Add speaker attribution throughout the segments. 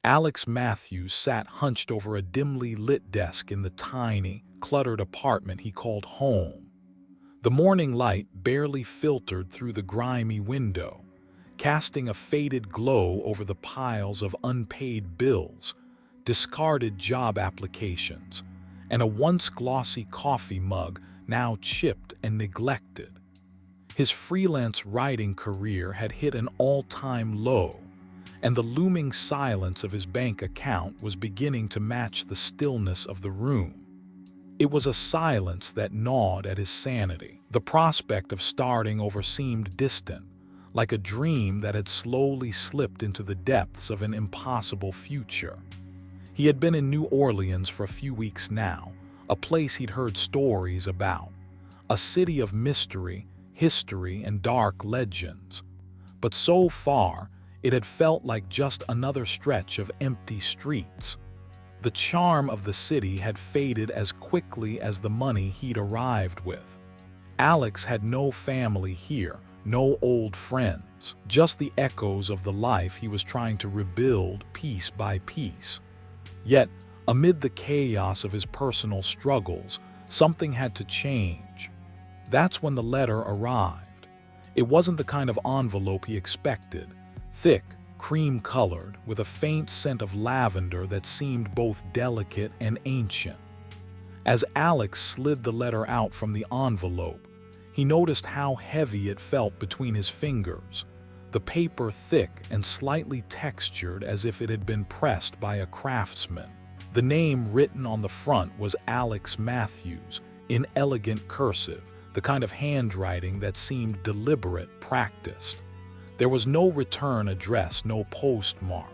Speaker 1: Alex Matthews sat hunched over a dimly lit desk in the tiny, cluttered apartment he called home. The morning light barely filtered through the grimy window, casting a faded glow over the piles of unpaid bills, discarded job applications, and a once glossy coffee mug now chipped and neglected. His freelance writing career had hit an all-time low, and the looming silence of his bank account was beginning to match the stillness of the room. It was a silence that gnawed at his sanity. The prospect of starting over seemed distant, like a dream that had slowly slipped into the depths of an impossible future. He had been in New Orleans for a few weeks now, a place he'd heard stories about, a city of mystery, history, and dark legends. But so far, it had felt like just another stretch of empty streets. The charm of the city had faded as quickly as the money he'd arrived with. Alex had no family here, no old friends, just the echoes of the life he was trying to rebuild piece by piece. Yet, amid the chaos of his personal struggles, something had to change. That's when the letter arrived. It wasn't the kind of envelope he expected. Thick, cream-colored, with a faint scent of lavender that seemed both delicate and ancient. As Alex slid the letter out from the envelope, he noticed how heavy it felt between his fingers, the paper thick and slightly textured as if it had been pressed by a craftsman. The name written on the front was Alex Matthews, in elegant cursive, the kind of handwriting that seemed deliberate, practiced. There was no return address, no postmark.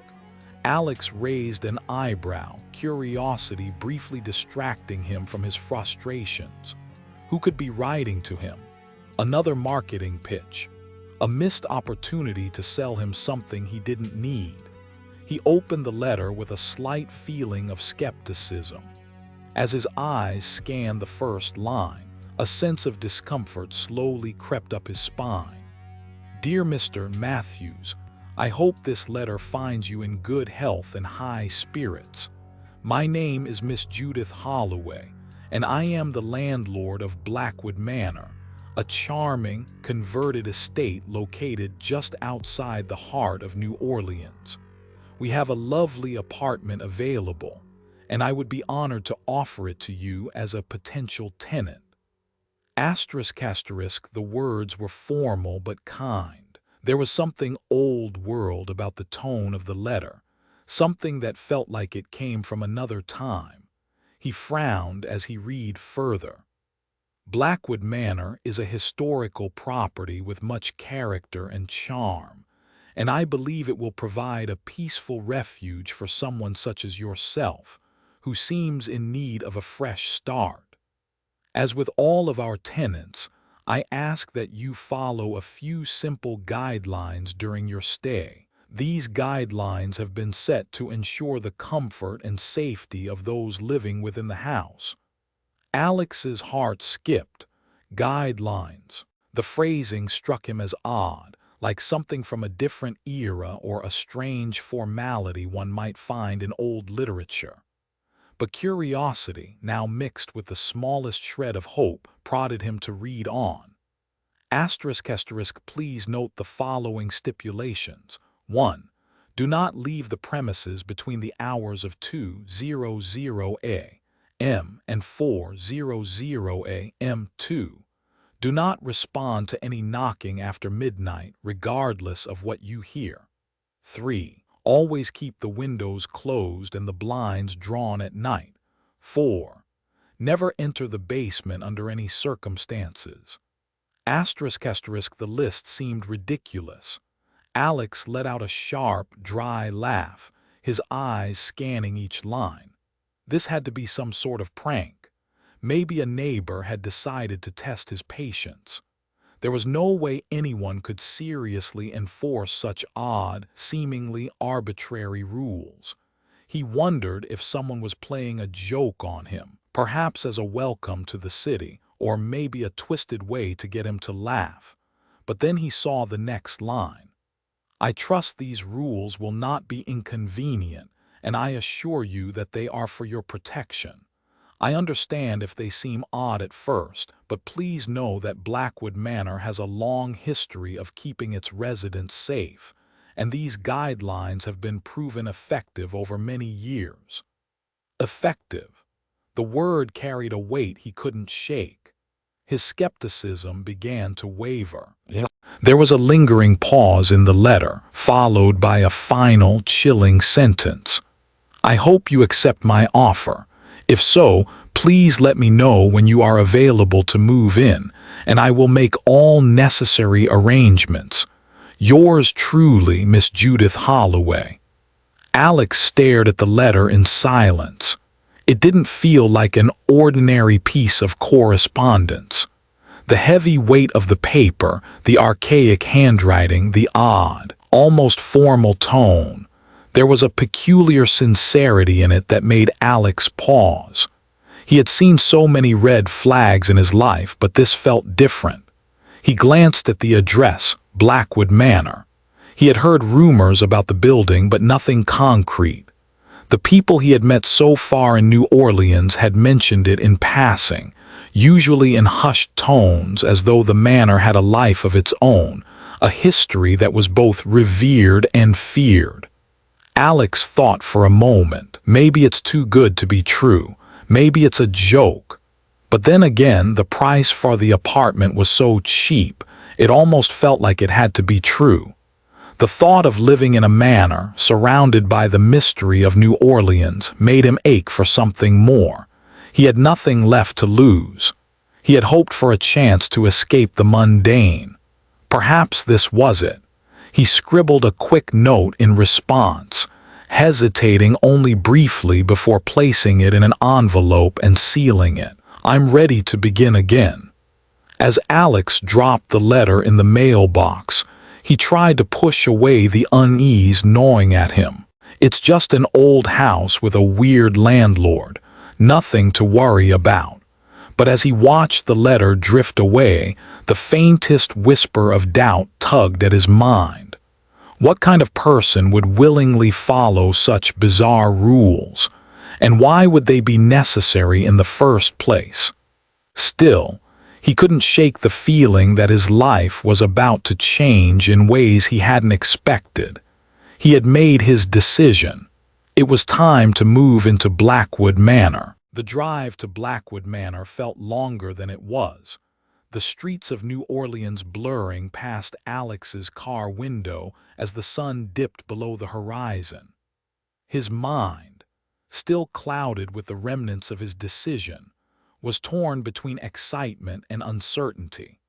Speaker 1: Alex raised an eyebrow, curiosity briefly distracting him from his frustrations. Who could be writing to him? Another marketing pitch. A missed opportunity to sell him something he didn't need. He opened the letter with a slight feeling of skepticism. As his eyes scanned the first line, a sense of discomfort slowly crept up his spine. Dear Mr. Matthews, I hope this letter finds you in good health and high spirits. My name is Miss Judith Holloway, and I am the landlord of Blackwood Manor, a charming, converted estate located just outside the heart of New Orleans. We have a lovely apartment available, and I would be honored to offer it to you as a potential tenant. Asterisk, the words were formal but kind. There was something old world about the tone of the letter, something that felt like it came from another time. He frowned as he read further. Blackwood Manor is a historical property with much character and charm, and I believe it will provide a peaceful refuge for someone such as yourself, who seems in need of a fresh start. As with all of our tenants, I ask that you follow a few simple guidelines during your stay. These guidelines have been set to ensure the comfort and safety of those living within the house. Alex's heart skipped. Guidelines. The phrasing struck him as odd, like something from a different era or a strange formality one might find in old literature. But curiosity, now mixed with the smallest shred of hope, prodded him to read on. Asterisk, please note the following stipulations. 1. Do not leave the premises between the hours of 2:00 a.m. and 4:00 a.m. 2. Do not respond to any knocking after midnight, regardless of what you hear. 3. Always keep the windows closed and the blinds drawn at night. 4. Never enter the basement under any circumstances. Asterisk, the list seemed ridiculous. Alex let out a sharp, dry laugh, his eyes scanning each line. This had to be some sort of prank. Maybe a neighbor had decided to test his patience. There was no way anyone could seriously enforce such odd, seemingly arbitrary rules. He wondered if someone was playing a joke on him, perhaps as a welcome to the city, or maybe a twisted way to get him to laugh. But then he saw the next line. I trust these rules will not be inconvenient, and I assure you that they are for your protection. I understand if they seem odd at first, but please know that Blackwood Manor has a long history of keeping its residents safe, and these guidelines have been proven effective over many years. Effective. The word carried a weight he couldn't shake. His skepticism began to waver. There was a lingering pause in the letter, followed by a final, chilling sentence. I hope you accept my offer. If so, please let me know when you are available to move in, and I will make all necessary arrangements. Yours truly, Miss Judith Holloway. Alex stared at the letter in silence. It didn't feel like an ordinary piece of correspondence. The heavy weight of the paper, the archaic handwriting, the odd, almost formal tone. There was a peculiar sincerity in it that made Alex pause. He had seen so many red flags in his life, but this felt different. He glanced at the address, Blackwood Manor. He had heard rumors about the building, but nothing concrete. The people he had met so far in New Orleans had mentioned it in passing, usually in hushed tones as though the manor had a life of its own, a history that was both revered and feared. Alex thought for a moment, maybe it's too good to be true, maybe it's a joke. But then again, the price for the apartment was so cheap, it almost felt like it had to be true. The thought of living in a manor, surrounded by the mystery of New Orleans, made him ache for something more. He had nothing left to lose. He had hoped for a chance to escape the mundane. Perhaps this was it. He scribbled a quick note in response, hesitating only briefly before placing it in an envelope and sealing it. I'm ready to begin again. As Alex dropped the letter in the mailbox, he tried to push away the unease gnawing at him. It's just an old house with a weird landlord, nothing to worry about. But as he watched the letter drift away, the faintest whisper of doubt tugged at his mind. What kind of person would willingly follow such bizarre rules? And why would they be necessary in the first place? Still, he couldn't shake the feeling that his life was about to change in ways he hadn't expected. He had made his decision. It was time to move into Blackwood Manor. The drive to Blackwood Manor felt longer than it was, the streets of New Orleans blurring past Alex's car window as the sun dipped below the horizon. His mind, still clouded with the remnants of his decision, was torn between excitement and uncertainty.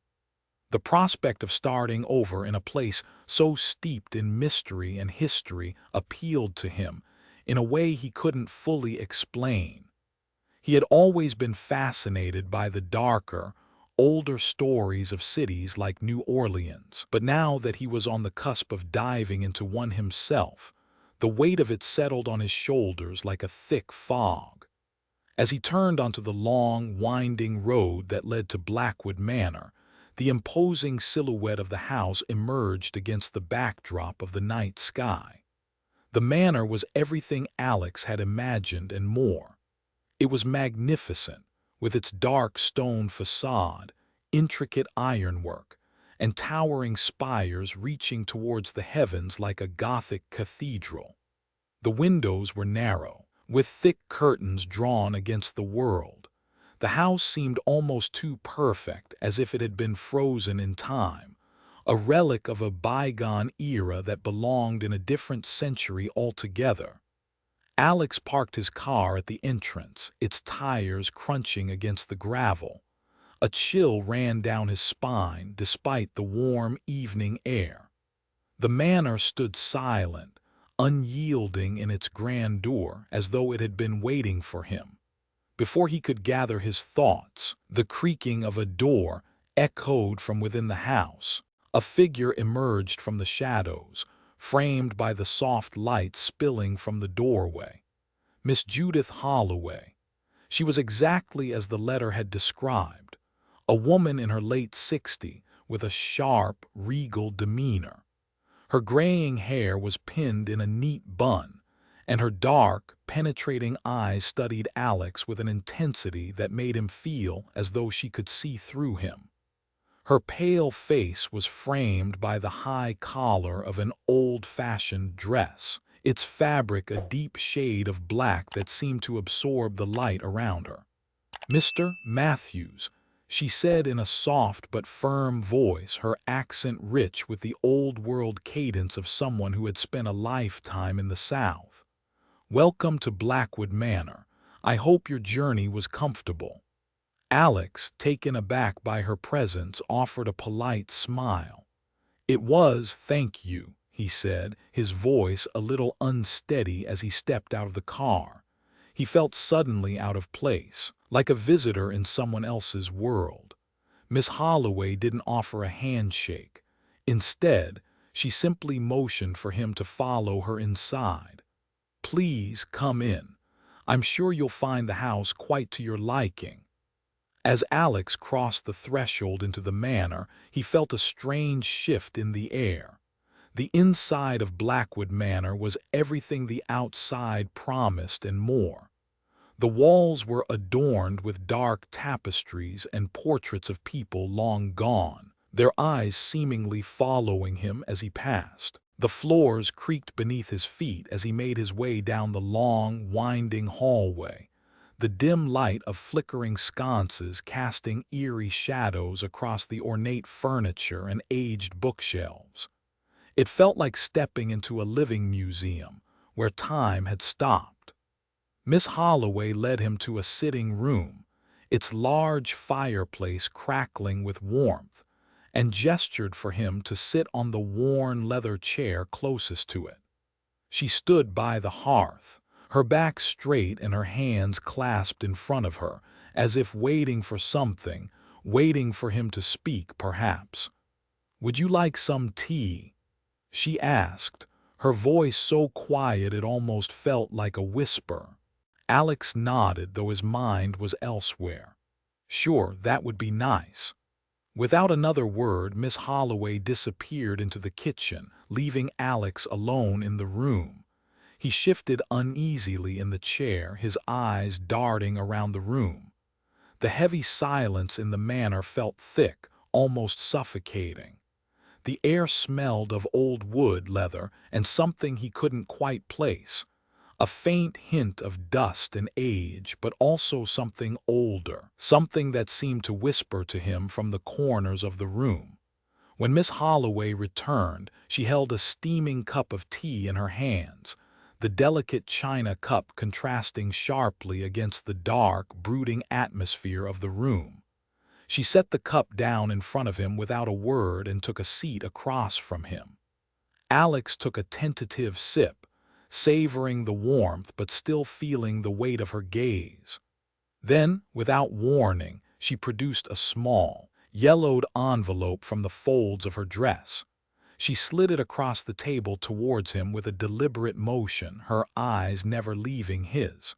Speaker 1: The prospect of starting over in a place so steeped in mystery and history appealed to him in a way he couldn't fully explain. He had always been fascinated by the darker, older stories of cities like New Orleans, but now that he was on the cusp of diving into one himself, the weight of it settled on his shoulders like a thick fog. As he turned onto the long, winding road that led to Blackwood Manor, the imposing silhouette of the house emerged against the backdrop of the night sky. The manor was everything Alex had imagined and more. It was magnificent, with its dark stone facade, intricate ironwork, and towering spires reaching towards the heavens like a Gothic cathedral. The windows were narrow, with thick curtains drawn against the world. The house seemed almost too perfect, as if it had been frozen in time, a relic of a bygone era that belonged in a different century altogether. Alex parked his car at the entrance, its tires crunching against the gravel. A chill ran down his spine despite the warm evening air. The manor stood silent, unyielding in its grandeur, as though it had been waiting for him. Before he could gather his thoughts, the creaking of a door echoed from within the house. A figure emerged from the shadows, framed by the soft light spilling from the doorway. Miss Judith Holloway. She was exactly as the letter had described, a woman in her late 60s with a sharp, regal demeanor. Her graying hair was pinned in a neat bun, and her dark, penetrating eyes studied Alex with an intensity that made him feel as though she could see through him. Her pale face was framed by the high collar of an old-fashioned dress, its fabric a deep shade of black that seemed to absorb the light around her. "Mr. Matthews," she said in a soft but firm voice, her accent rich with the old-world cadence of someone who had spent a lifetime in the South. "Welcome to Blackwood Manor. I hope your journey was comfortable." Alex, taken aback by her presence, offered a polite smile. "It was, thank you," he said, his voice a little unsteady as he stepped out of the car. He felt suddenly out of place, like a visitor in someone else's world. Miss Holloway didn't offer a handshake. Instead, she simply motioned for him to follow her inside. "Please come in. I'm sure you'll find the house quite to your liking." As Alex crossed the threshold into the manor, he felt a strange shift in the air. The inside of Blackwood Manor was everything the outside promised and more. The walls were adorned with dark tapestries and portraits of people long gone, their eyes seemingly following him as he passed. The floors creaked beneath his feet as he made his way down the long, winding hallway, the dim light of flickering sconces casting eerie shadows across the ornate furniture and aged bookshelves. It felt like stepping into a living museum, where time had stopped. Miss Holloway led him to a sitting room, its large fireplace crackling with warmth, and gestured for him to sit on the worn leather chair closest to it. She stood by the hearth, her back straight and her hands clasped in front of her, as if waiting for something, waiting for him to speak, perhaps. "Would you like some tea?" she asked, her voice so quiet it almost felt like a whisper. Alex nodded, though his mind was elsewhere. "Sure, that would be nice." Without another word, Miss Holloway disappeared into the kitchen, leaving Alex alone in the room. He shifted uneasily in the chair, his eyes darting around the room. The heavy silence in the manor felt thick, almost suffocating. The air smelled of old wood, leather, and something he couldn't quite place. A faint hint of dust and age, but also something older, something that seemed to whisper to him from the corners of the room. When Miss Holloway returned, she held a steaming cup of tea in her hands, the delicate china cup contrasting sharply against the dark, brooding atmosphere of the room. She set the cup down in front of him without a word and took a seat across from him. Alex took a tentative sip, savoring the warmth but still feeling the weight of her gaze. Then, without warning, she produced a small, yellowed envelope from the folds of her dress. She slid it across the table towards him with a deliberate motion, her eyes never leaving his.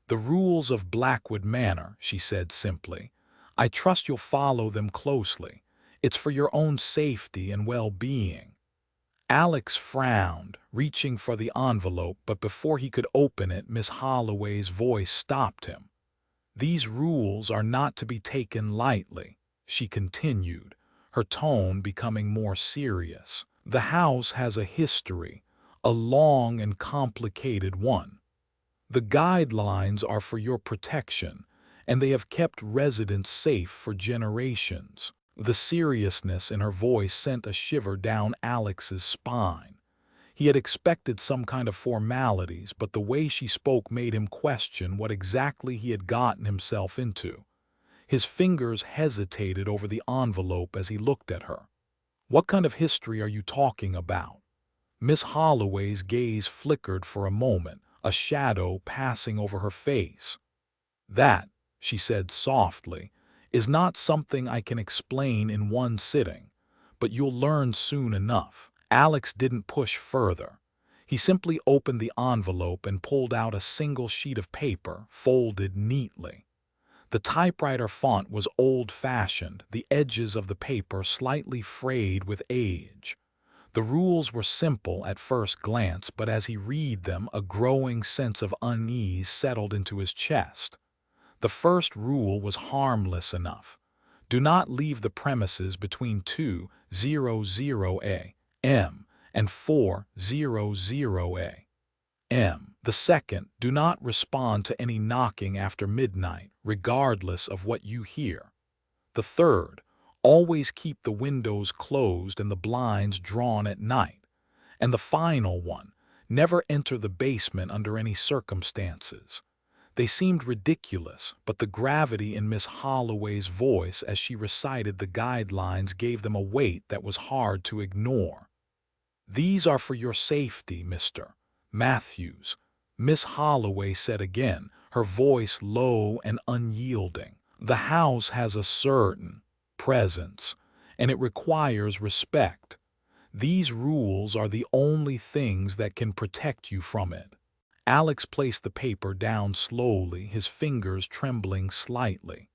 Speaker 1: "The rules of Blackwood Manor," she said simply. "I trust you'll follow them closely. It's for your own safety and well-being." Alex frowned, reaching for the envelope, but before he could open it, Miss Holloway's voice stopped him. "These rules are not to be taken lightly," she continued, her tone becoming more serious. "The house has a history, a long and complicated one. The guidelines are for your protection, and they have kept residents safe for generations." The seriousness in her voice sent a shiver down Alex's spine. He had expected some kind of formalities, but the way she spoke made him question what exactly he had gotten himself into. His fingers hesitated over the envelope as he looked at her. "What kind of history are you talking about?" Miss Holloway's gaze flickered for a moment, a shadow passing over her face. "That," she said softly, "is not something I can explain in one sitting, but you'll learn soon enough." Alex didn't push further. He simply opened the envelope and pulled out a single sheet of paper, folded neatly. The typewriter font was old-fashioned, the edges of the paper slightly frayed with age. The rules were simple at first glance, but as he read them, a growing sense of unease settled into his chest. The first rule was harmless enough. Do not leave the premises between 2:00 a.m. and 4:00 a.m. The second, do not respond to any knocking after midnight, regardless of what you hear. The third, always keep the windows closed and the blinds drawn at night. And the final one, never enter the basement under any circumstances. They seemed ridiculous, but the gravity in Miss Holloway's voice as she recited the guidelines gave them a weight that was hard to ignore. "These are for your safety, Mr. Matthews," Miss Holloway said again, her voice low and unyielding. "The house has a certain presence, and it requires respect. These rules are the only things that can protect you from it." Alex placed the paper down slowly, his fingers trembling slightly.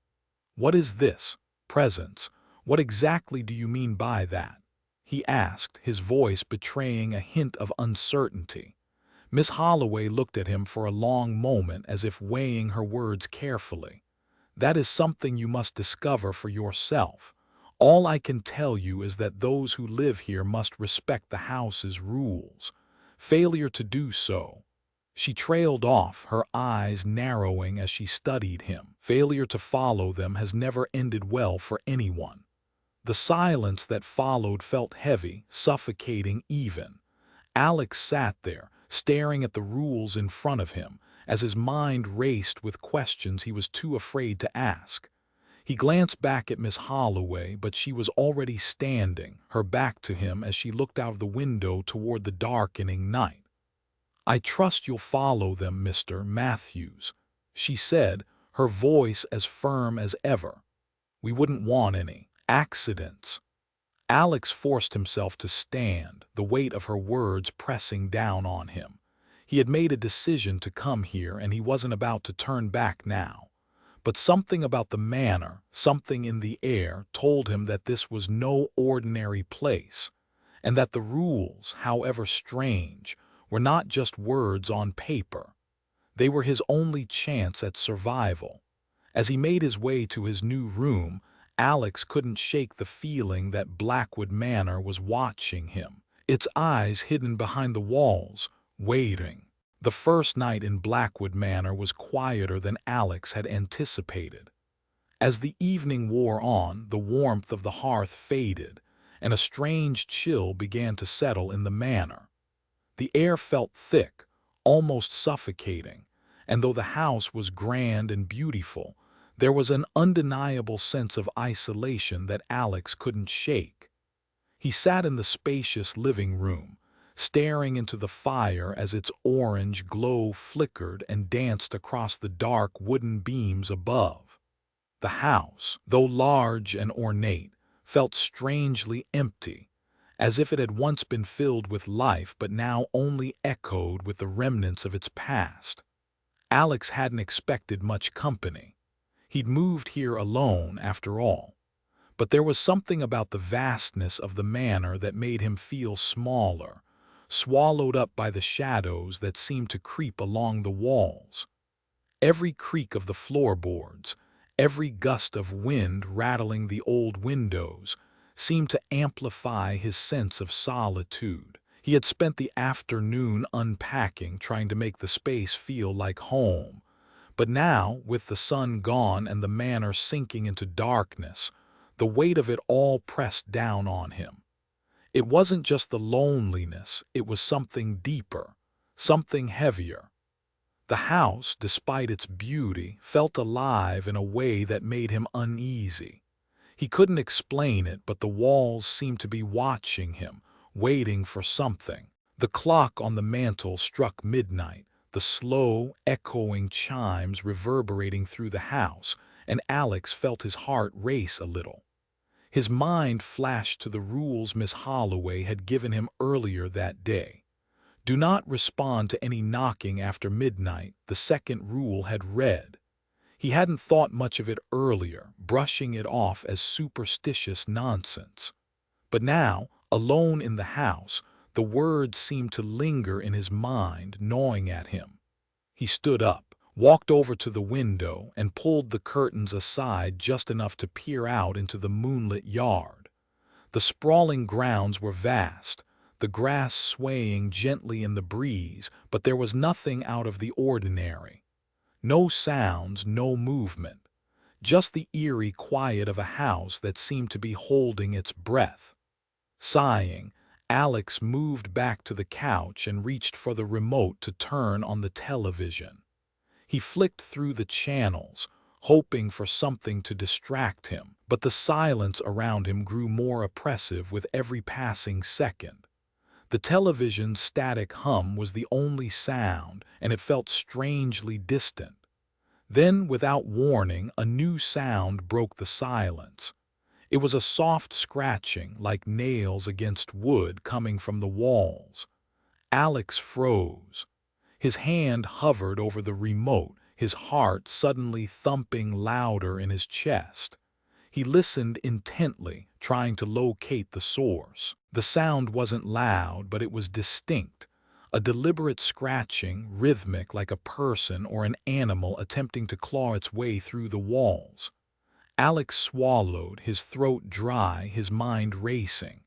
Speaker 1: "What is this? Presence? What exactly do you mean by that?" he asked, his voice betraying a hint of uncertainty. Miss Holloway looked at him for a long moment as if weighing her words carefully. "That is something you must discover for yourself. All I can tell you is that those who live here must respect the house's rules. Failure to do so—" She trailed off, her eyes narrowing as she studied him. "Failure to follow them has never ended well for anyone." The silence that followed felt heavy, suffocating even. Alex sat there, staring at the rules in front of him, as his mind raced with questions he was too afraid to ask. He glanced back at Miss Holloway, but she was already standing, her back to him as she looked out of the window toward the darkening night. "I trust you'll follow them, Mr. Matthews," she said, her voice as firm as ever. "We wouldn't want any accidents." Alex forced himself to stand, the weight of her words pressing down on him. He had made a decision to come here, and he wasn't about to turn back now. But something about the manor, something in the air, told him that this was no ordinary place, and that the rules, however strange, were not just words on paper. They were his only chance at survival. As he made his way to his new room, Alex couldn't shake the feeling that Blackwood Manor was watching him, its eyes hidden behind the walls, waiting. The first night in Blackwood Manor was quieter than Alex had anticipated. As the evening wore on, the warmth of the hearth faded, and a strange chill began to settle in the manor. The air felt thick, almost suffocating, and though the house was grand and beautiful, there was an undeniable sense of isolation that Alex couldn't shake. He sat in the spacious living room, staring into the fire as its orange glow flickered and danced across the dark wooden beams above. The house, though large and ornate, felt strangely empty, as if it had once been filled with life but now only echoed with the remnants of its past. Alex hadn't expected much company. He'd moved here alone, after all. But there was something about the vastness of the manor that made him feel smaller, swallowed up by the shadows that seemed to creep along the walls. Every creak of the floorboards, every gust of wind rattling the old windows, seemed to amplify his sense of solitude. He had spent the afternoon unpacking, trying to make the space feel like home. But now, with the sun gone and the manor sinking into darkness, the weight of it all pressed down on him. It wasn't just the loneliness, it was something deeper, something heavier. The house, despite its beauty, felt alive in a way that made him uneasy. He couldn't explain it, but the walls seemed to be watching him, waiting for something. The clock on the mantel struck midnight, the slow, echoing chimes reverberating through the house, and Alex felt his heart race a little. His mind flashed to the rules Miss Holloway had given him earlier that day. Do not respond to any knocking after midnight, the second rule had read. He hadn't thought much of it earlier, brushing it off as superstitious nonsense. But now, Alone in the house, the words seemed to linger in his mind, gnawing at him. He stood up, walked over to the window, and pulled the curtains aside just enough to peer out into the moonlit yard. The sprawling grounds were vast, the grass swaying gently in the breeze, but there was nothing out of the ordinary. No sounds, no movement. Just the eerie quiet of a house that seemed to be holding its breath. Sighing, Alex moved back to the couch and reached for the remote to turn on the television. He flicked through the channels, hoping for something to distract him, but the silence around him grew more oppressive with every passing second. The television's static hum was the only sound, and it felt strangely distant. Then, without warning, a new sound broke the silence. It was a soft scratching, like nails against wood, coming from the walls. Alex froze. His hand hovered over the remote, his heart suddenly thumping louder in his chest. He listened intently, trying to locate the source. The sound wasn't loud, but it was distinct. A deliberate scratching, rhythmic like a person or an animal attempting to claw its way through the walls. Alex swallowed, his throat dry, his mind racing.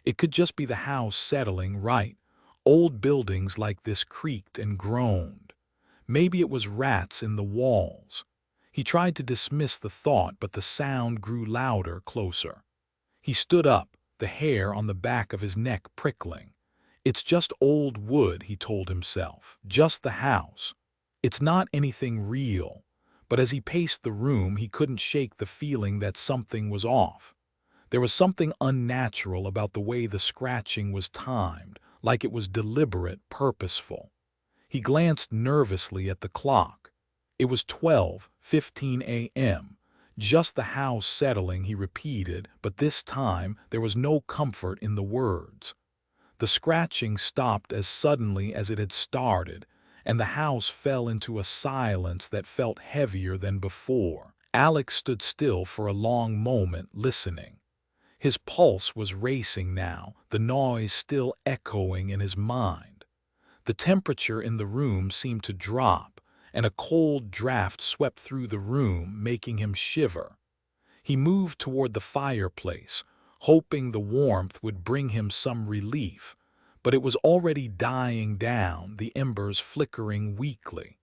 Speaker 1: It could just be the house settling right. Old buildings like this creaked and groaned. Maybe it was rats in the walls. He tried to dismiss the thought, but the sound grew louder, closer. He stood up, the hair on the back of his neck prickling. It's just old wood, he told himself. Just the house. It's not anything real. But as he paced the room, he couldn't shake the feeling that something was off. There was something unnatural about the way the scratching was timed, like it was deliberate, purposeful. He glanced nervously at the clock. It was 12:15 a.m. Just the house settling, he repeated, but this time there was no comfort in the words. The scratching stopped as suddenly as it had started, and the house fell into a silence that felt heavier than before. Alex stood still for a long moment, listening. His pulse was racing now, the noise still echoing in his mind. The temperature in the room seemed to drop, and a cold draft swept through the room, making him shiver. He moved toward the fireplace, hoping the warmth would bring him some relief, but it was already dying down, the embers flickering weakly.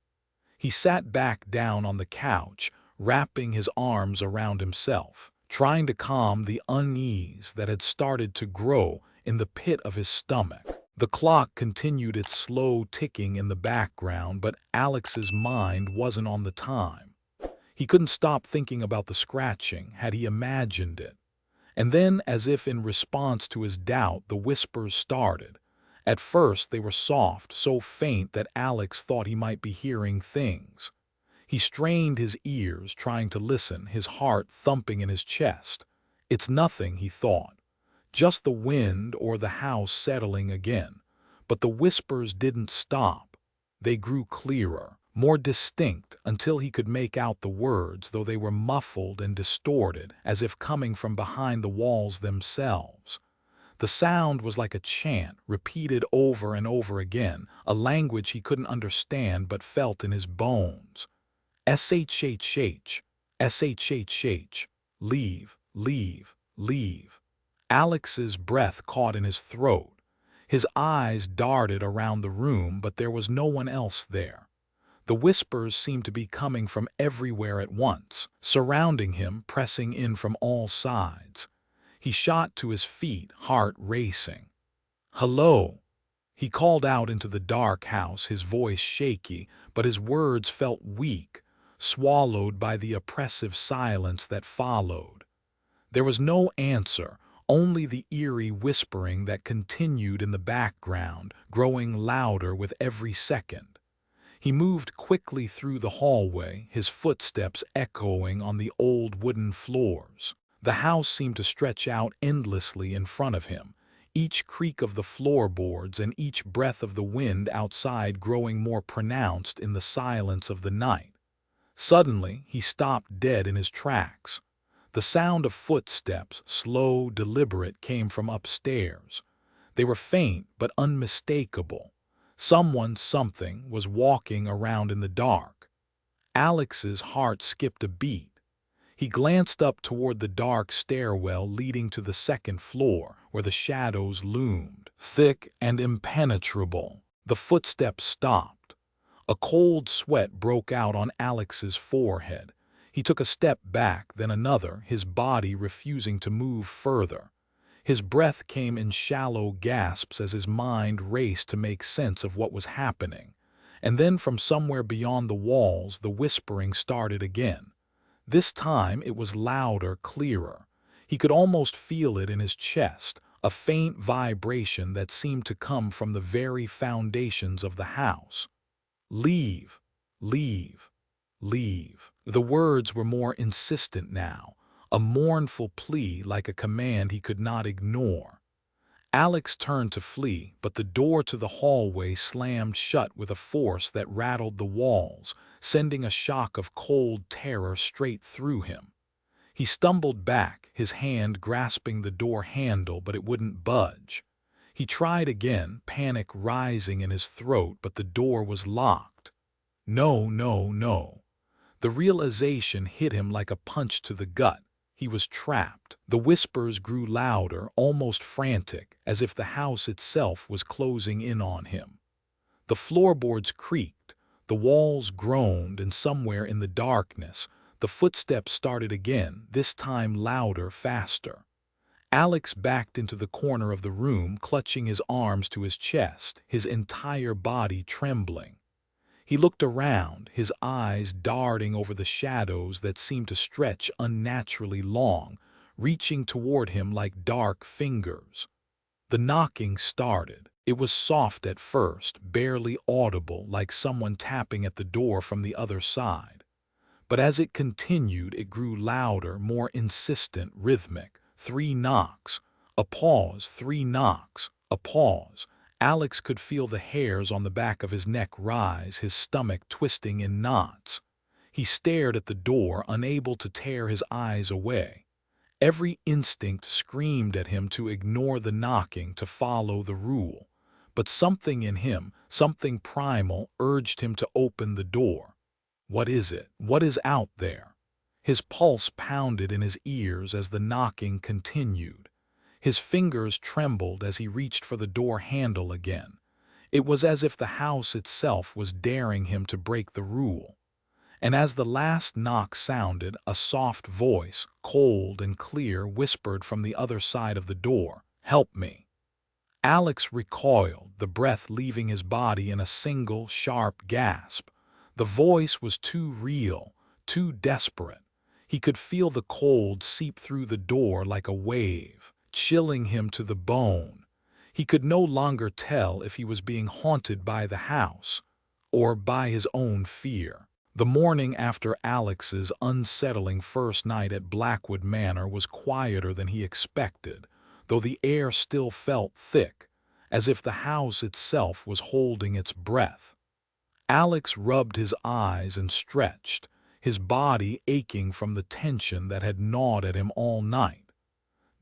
Speaker 1: He sat back down on the couch, wrapping his arms around himself, trying to calm the unease that had started to grow in the pit of his stomach. The clock continued its slow ticking in the background, but Alex's mind wasn't on the time. He couldn't stop thinking about the scratching, had he imagined it. And then, as if in response to his doubt, the whispers started. At first they were soft, so faint that Alex thought he might be hearing things. He strained his ears, trying to listen, his heart thumping in his chest. It's nothing, he thought. Just the wind or the house settling again. But the whispers didn't stop. They grew clearer, more distinct, until he could make out the words, though they were muffled and distorted, as if coming from behind the walls themselves. The sound was like a chant, repeated over and over again, a language he couldn't understand but felt in his bones. SHHH, SHHH, leave, leave, leave. Alex's breath caught in his throat. His eyes darted around the room, but there was no one else there. The whispers seemed to be coming from everywhere at once, surrounding him, pressing in from all sides. He shot to his feet, heart racing. "Hello!" He called out into the dark house, his voice shaky, but his words felt weak, swallowed by the oppressive silence that followed. There was no answer, only the eerie whispering that continued in the background, growing louder with every second. He moved quickly through the hallway, his footsteps echoing on the old wooden floors. The house seemed to stretch out endlessly in front of him, each creak of the floorboards and each breath of the wind outside growing more pronounced in the silence of the night. Suddenly, he stopped dead in his tracks. The sound of footsteps, slow, deliberate, came from upstairs. They were faint but unmistakable. Something was walking around in the dark. Alex's heart skipped a beat. He glanced up toward the dark stairwell leading to the second floor, where the shadows loomed, thick and impenetrable. The footsteps stopped. A cold sweat broke out on Alex's forehead. He took a step back, then another, his body refusing to move further. His breath came in shallow gasps as his mind raced to make sense of what was happening. And then from somewhere beyond the walls, the whispering started again. This time it was louder, clearer. He could almost feel it in his chest, a faint vibration that seemed to come from the very foundations of the house. Leave, leave, leave. The words were more insistent now, a mournful plea like a command he could not ignore. Alex turned to flee, but the door to the hallway slammed shut with a force that rattled the walls, sending a shock of cold terror straight through him. He stumbled back, his hand grasping the door handle, but it wouldn't budge. He tried again, panic rising in his throat, but the door was locked. No, no, no. The realization hit him like a punch to the gut. He was trapped. The whispers grew louder, almost frantic, as if the house itself was closing in on him. The floorboards creaked, the walls groaned, and somewhere in the darkness, the footsteps started again, this time louder, faster. Alex backed into the corner of the room, clutching his arms to his chest, his entire body trembling. He looked around, his eyes darting over the shadows that seemed to stretch unnaturally long, reaching toward him like dark fingers. The knocking started. It was soft at first, barely audible, like someone tapping at the door from the other side. But as it continued, it grew louder, more insistent, rhythmic. 3 knocks, a pause, 3 knocks, a pause. Alex could feel the hairs on the back of his neck rise, his stomach twisting in knots. He stared at the door, unable to tear his eyes away. Every instinct screamed at him to ignore the knocking, to follow the rule. But something in him, something primal, urged him to open the door. What is it? What is out there? His pulse pounded in his ears as the knocking continued. His fingers trembled as he reached for the door handle again. It was as if the house itself was daring him to break the rule. And as the last knock sounded, a soft voice, cold and clear, whispered from the other side of the door, "Help me." Alex recoiled, the breath leaving his body in a single, sharp gasp. The voice was too real, too desperate. He could feel the cold seep through the door like a wave, chilling him to the bone. He could no longer tell if he was being haunted by the house or by his own fear. The morning after Alex's unsettling first night at Blackwood Manor was quieter than he expected, though the air still felt thick, as if the house itself was holding its breath. Alex rubbed his eyes and stretched, his body aching from the tension that had gnawed at him all night.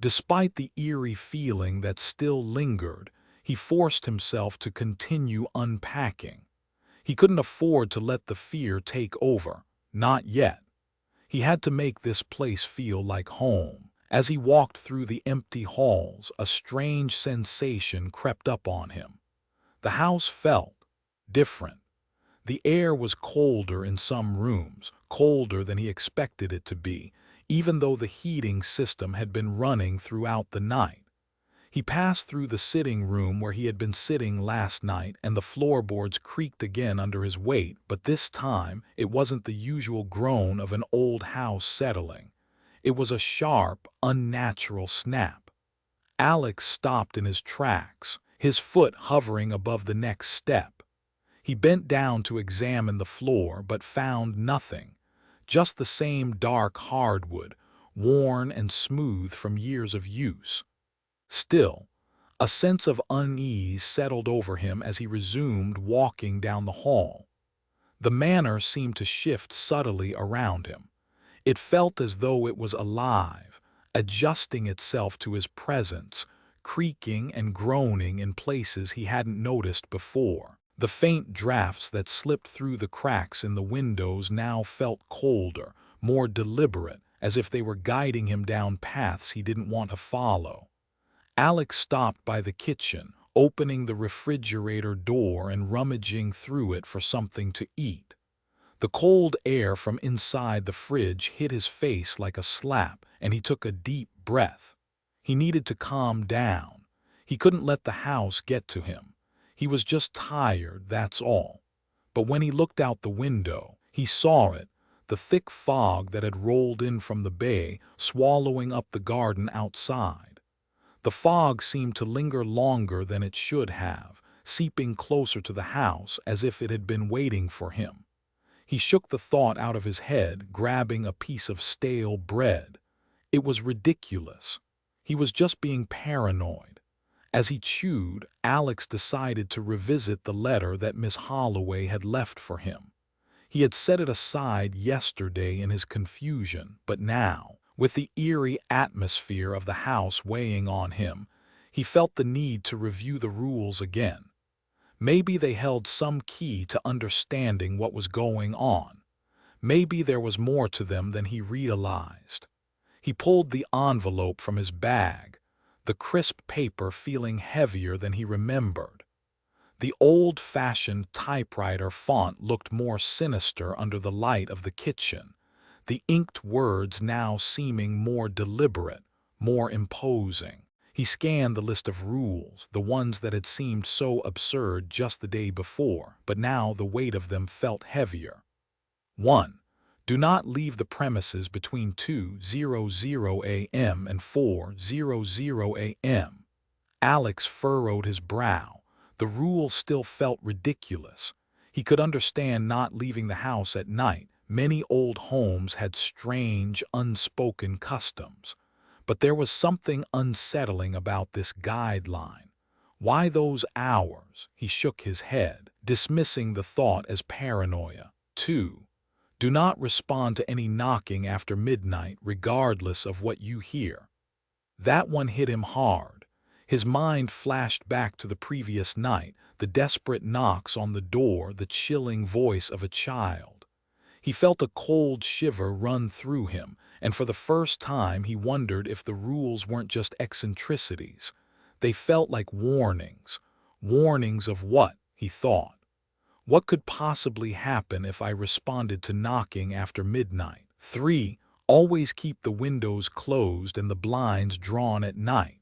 Speaker 1: Despite the eerie feeling that still lingered, he forced himself to continue unpacking. He couldn't afford to let the fear take over, not yet. He had to make this place feel like home. As he walked through the empty halls, a strange sensation crept up on him. The house felt different. The air was colder in some rooms, colder than he expected it to be, even though the heating system had been running throughout the night. He passed through the sitting room where he had been sitting last night, and the floorboards creaked again under his weight, but this time it wasn't the usual groan of an old house settling. It was a sharp, unnatural snap. Alex stopped in his tracks, his foot hovering above the next step. He bent down to examine the floor, but found nothing. Just the same dark hardwood, worn and smooth from years of use. Still, a sense of unease settled over him as he resumed walking down the hall. The manor seemed to shift subtly around him. It felt as though it was alive, adjusting itself to his presence, creaking and groaning in places he hadn't noticed before. The faint drafts that slipped through the cracks in the windows now felt colder, more deliberate, as if they were guiding him down paths he didn't want to follow. Alex stopped by the kitchen, opening the refrigerator door and rummaging through it for something to eat. The cold air from inside the fridge hit his face like a slap, and he took a deep breath. He needed to calm down. He couldn't let the house get to him. He was just tired, that's all. But when he looked out the window, he saw it, the thick fog that had rolled in from the bay, swallowing up the garden outside. The fog seemed to linger longer than it should have, seeping closer to the house as if it had been waiting for him. He shook the thought out of his head, grabbing a piece of stale bread. It was ridiculous. He was just being paranoid. As he chewed, Alex decided to revisit the letter that Miss Holloway had left for him. He had set it aside yesterday in his confusion, but now, with the eerie atmosphere of the house weighing on him, he felt the need to review the rules again. Maybe they held some key to understanding what was going on. Maybe there was more to them than he realized. He pulled the envelope from his bag, the crisp paper feeling heavier than he remembered. The old-fashioned typewriter font looked more sinister under the light of the kitchen, the inked words now seeming more deliberate, more imposing. He scanned the list of rules, the ones that had seemed so absurd just the day before, but now the weight of them felt heavier. 1. Do not leave the premises between 2:00 a.m. and 4:00 a.m. Alex furrowed his brow. The rule still felt ridiculous. He could understand not leaving the house at night. Many old homes had strange, unspoken customs. But there was something unsettling about this guideline. Why those hours? He shook his head, dismissing the thought as paranoia. 2. Do not respond to any knocking after midnight, regardless of what you hear. That one hit him hard. His mind flashed back to the previous night, the desperate knocks on the door, the chilling voice of a child. He felt a cold shiver run through him, and for the first time he wondered if the rules weren't just eccentricities. They felt like warnings. Warnings of what, he thought. What could possibly happen if I responded to knocking after midnight? 3. Always keep the windows closed and the blinds drawn at night.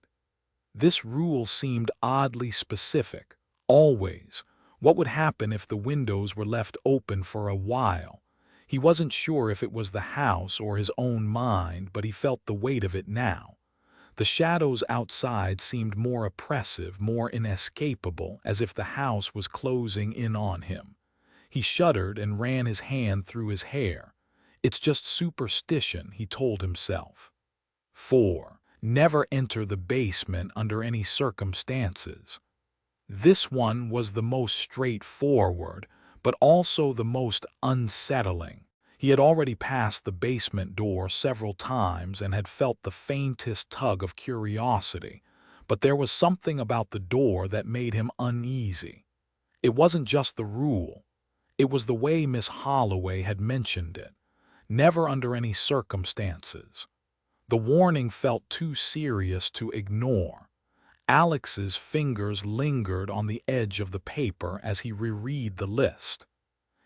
Speaker 1: This rule seemed oddly specific. Always. What would happen if the windows were left open for a while? He wasn't sure if it was the house or his own mind, but he felt the weight of it now. The shadows outside seemed more oppressive, more inescapable, as if the house was closing in on him. He shuddered and ran his hand through his hair. It's just superstition, he told himself. 4. Never enter the basement under any circumstances. This one was the most straightforward, but also the most unsettling. He had already passed the basement door several times and had felt the faintest tug of curiosity, but there was something about the door that made him uneasy. It wasn't just the rule. It was the way Miss Holloway had mentioned it. Never under any circumstances. The warning felt too serious to ignore. Alex's fingers lingered on the edge of the paper as he reread the list.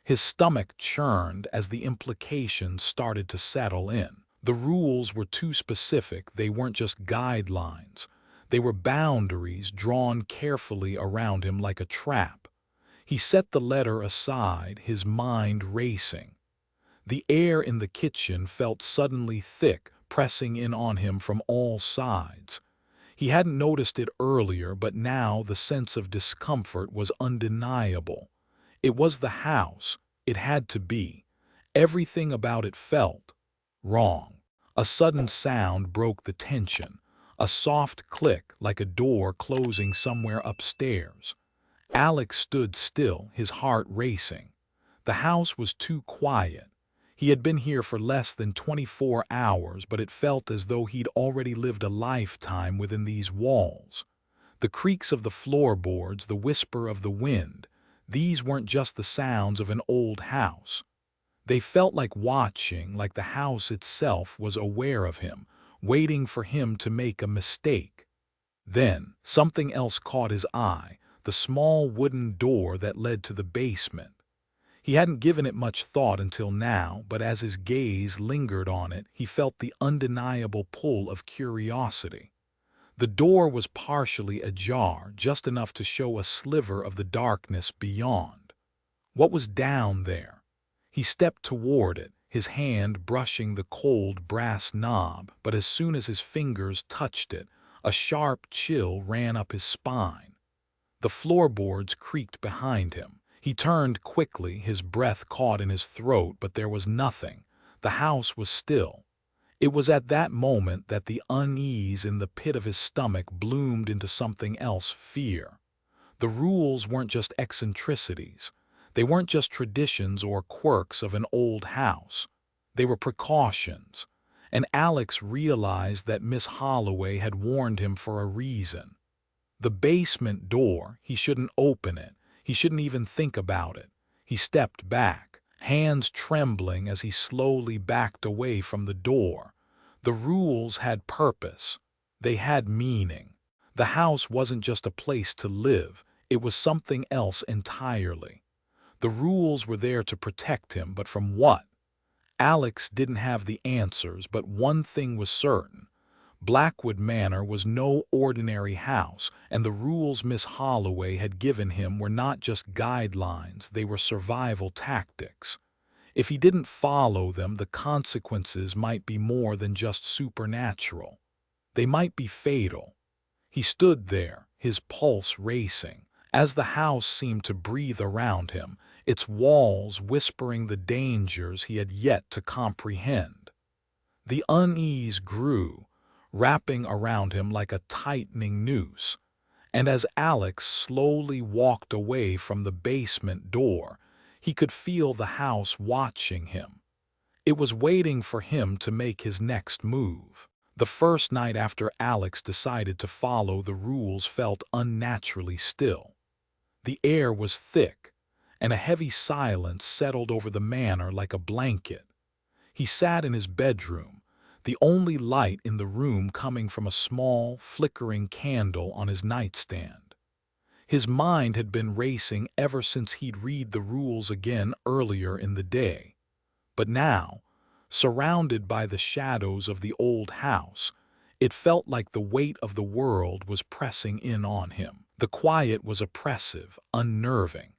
Speaker 1: His stomach churned as the implications started to settle in. The rules were too specific. They weren't just guidelines. They were boundaries drawn carefully around him like a trap. He set the letter aside, his mind racing. The air in the kitchen felt suddenly thick, pressing in on him from all sides. He hadn't noticed it earlier, but now the sense of discomfort was undeniable. It was the house. It had to be. Everything about it felt wrong. A sudden sound broke the tension. A soft click like a door closing somewhere upstairs. Alex stood still, his heart racing. The house was too quiet. He had been here for less than 24 hours, but it felt as though he'd already lived a lifetime within these walls. The creaks of the floorboards, the whisper of the wind, these weren't just the sounds of an old house. They felt like watching, like the house itself was aware of him, waiting for him to make a mistake. Then, something else caught his eye, the small wooden door that led to the basement. He hadn't given it much thought until now, but as his gaze lingered on it, he felt the undeniable pull of curiosity. The door was partially ajar, just enough to show a sliver of the darkness beyond. What was down there? He stepped toward it, his hand brushing the cold brass knob, but as soon as his fingers touched it, a sharp chill ran up his spine. The floorboards creaked behind him. He turned quickly, his breath caught in his throat, but there was nothing. The house was still. It was at that moment that the unease in the pit of his stomach bloomed into something else, fear. The rules weren't just eccentricities. They weren't just traditions or quirks of an old house. They were precautions. And Alex realized that Miss Holloway had warned him for a reason. The basement door, he shouldn't open it. He shouldn't even think about it. He stepped back, hands trembling as he slowly backed away from the door. The rules had purpose. They had meaning. The house wasn't just a place to live. It was something else entirely. The rules were there to protect him, but from what? Alex didn't have the answers, but one thing was certain. Blackwood Manor was no ordinary house, and the rules Miss Holloway had given him were not just guidelines, they were survival tactics. If he didn't follow them, the consequences might be more than just supernatural. They might be fatal. He stood there, his pulse racing, as the house seemed to breathe around him, its walls whispering the dangers he had yet to comprehend. The unease grew, wrapping around him like a tightening noose, and as Alex slowly walked away from the basement door, he could feel the house watching him. It was waiting for him to make his next move. The first night after Alex decided to follow the rules felt unnaturally still. The air was thick, and a heavy silence settled over the manor like a blanket. He sat in his bedroom, the only light in the room coming from a small, flickering candle on his nightstand. His mind had been racing ever since he'd read the rules again earlier in the day. But now, surrounded by the shadows of the old house, it felt like the weight of the world was pressing in on him. The quiet was oppressive, unnerving.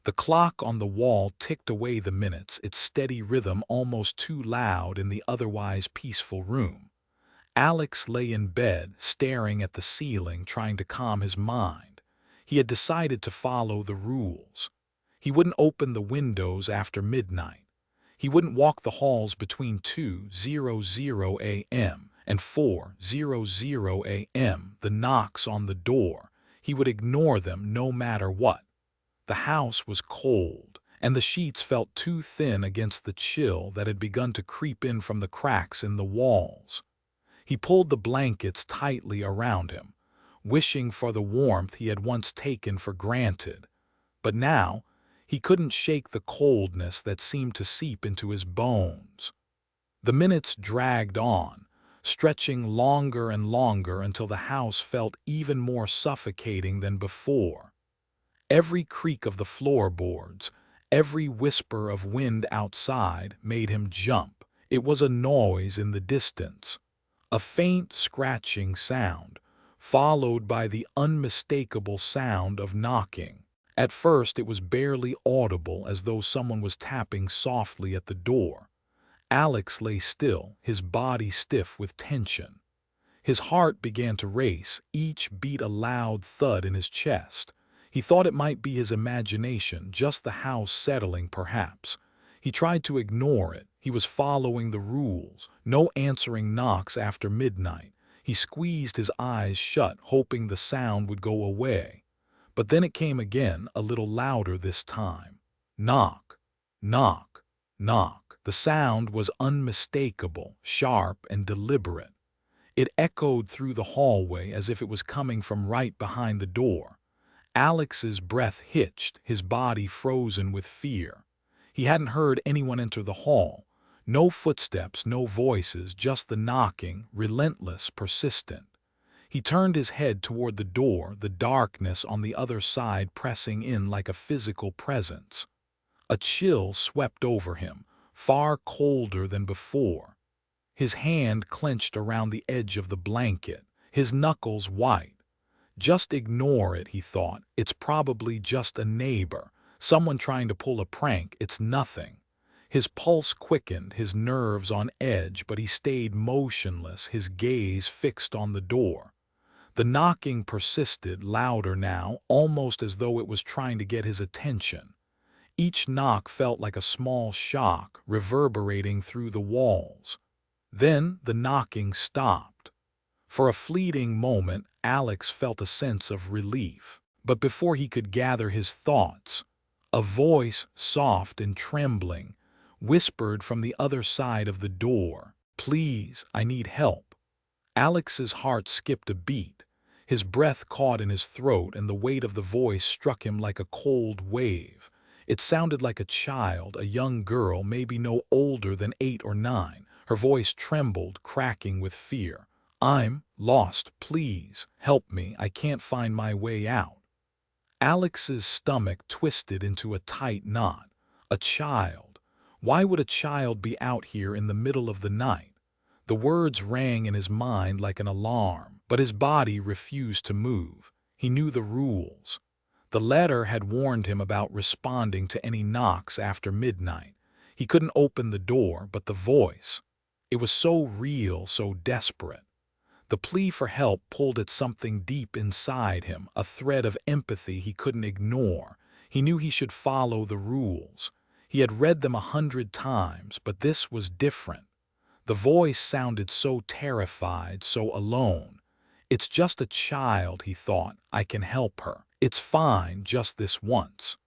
Speaker 1: The clock on the wall ticked away the minutes, its steady rhythm almost too loud in the otherwise peaceful room. Alex lay in bed, staring at the ceiling, trying to calm his mind. He had decided to follow the rules. He wouldn't open the windows after midnight. He wouldn't walk the halls between 2:00 a.m. and 4:00 a.m. The knocks on the door, he would ignore them no matter what. The house was cold, and the sheets felt too thin against the chill that had begun to creep in from the cracks in the walls. He pulled the blankets tightly around him, wishing for the warmth he had once taken for granted. But now, he couldn't shake the coldness that seemed to seep into his bones. The minutes dragged on, stretching longer and longer until the house felt even more suffocating than before. Every creak of the floorboards, every whisper of wind outside made him jump. It was a noise in the distance, a faint scratching sound, followed by the unmistakable sound of knocking. At first it was barely audible, as though someone was tapping softly at the door. Alex lay still, his body stiff with tension. His heart began to race, each beat a loud thud in his chest. He thought it might be his imagination, just the house settling perhaps. He tried to ignore it. He was following the rules. No answering knocks after midnight. He squeezed his eyes shut, hoping the sound would go away. But then it came again, a little louder this time. Knock, knock. knock. The sound was unmistakable, sharp, and deliberate. It echoed through the hallway as if it was coming from right behind the door. Alex's breath hitched, his body frozen with fear. He hadn't heard anyone enter the hall. No footsteps, no voices, just the knocking, relentless, persistent. He turned his head toward the door, the darkness on the other side pressing in like a physical presence. A chill swept over him, far colder than before. His hand clenched around the edge of the blanket, his knuckles white. Just ignore it, he thought. It's probably just a neighbor, someone trying to pull a prank. It's nothing. His pulse quickened, his nerves on edge, but he stayed motionless, his gaze fixed on the door. The knocking persisted, louder now, almost as though it was trying to get his attention. Each knock felt like a small shock, reverberating through the walls. Then the knocking stopped. For a fleeting moment, Alex felt a sense of relief. But before he could gather his thoughts, a voice, soft and trembling, whispered from the other side of the door, "Please, I need help." Alex's heart skipped a beat. His breath caught in his throat, and the weight of the voice struck him like a cold wave. It sounded like a child, a young girl, maybe no older than 8 or 9. Her voice trembled, cracking with fear. "I'm lost. Please, help me. I can't find my way out." Alex's stomach twisted into a tight knot. A child. Why would a child be out here in the middle of the night? The words rang in his mind like an alarm, but his body refused to move. He knew the rules. The letter had warned him about responding to any knocks after midnight. He couldn't open the door, but the voice. It was so real, so desperate. The plea for help pulled at something deep inside him, a thread of empathy he couldn't ignore. He knew he should follow the rules. He had read them 100 times, but this was different. The voice sounded so terrified, so alone. "It's just a child," he thought. "I can help her. It's fine, just this once."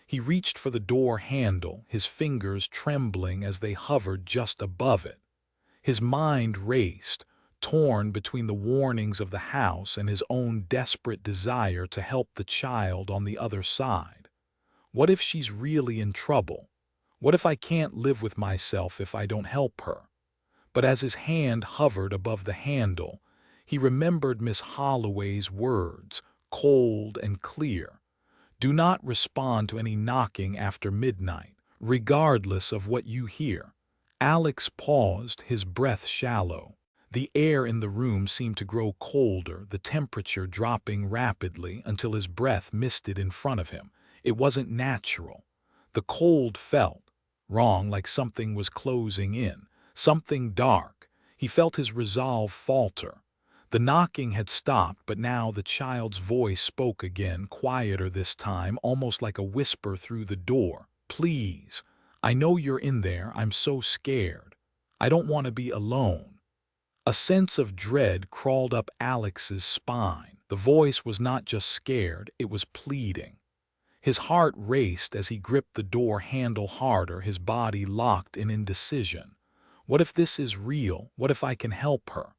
Speaker 1: He reached for the door handle, his fingers trembling as they hovered just above it. His mind raced, torn between the warnings of the house and his own desperate desire to help the child on the other side. What if she's really in trouble? What if I can't live with myself if I don't help her? But as his hand hovered above the handle, he remembered Miss Holloway's words, cold and clear. "Do not respond to any knocking after midnight, regardless of what you hear." Alex paused, his breath shallow. The air in the room seemed to grow colder, the temperature dropping rapidly until his breath misted in front of him. It wasn't natural. The cold felt wrong, like something was closing in. Something dark. He felt his resolve falter. The knocking had stopped, but now the child's voice spoke again, quieter this time, almost like a whisper through the door. "Please, I know you're in there. I'm so scared. I don't want to be alone." A sense of dread crawled up Alex's spine. The voice was not just scared, it was pleading. His heart raced as he gripped the door handle harder, his body locked in indecision. What if this is real? What if I can help her?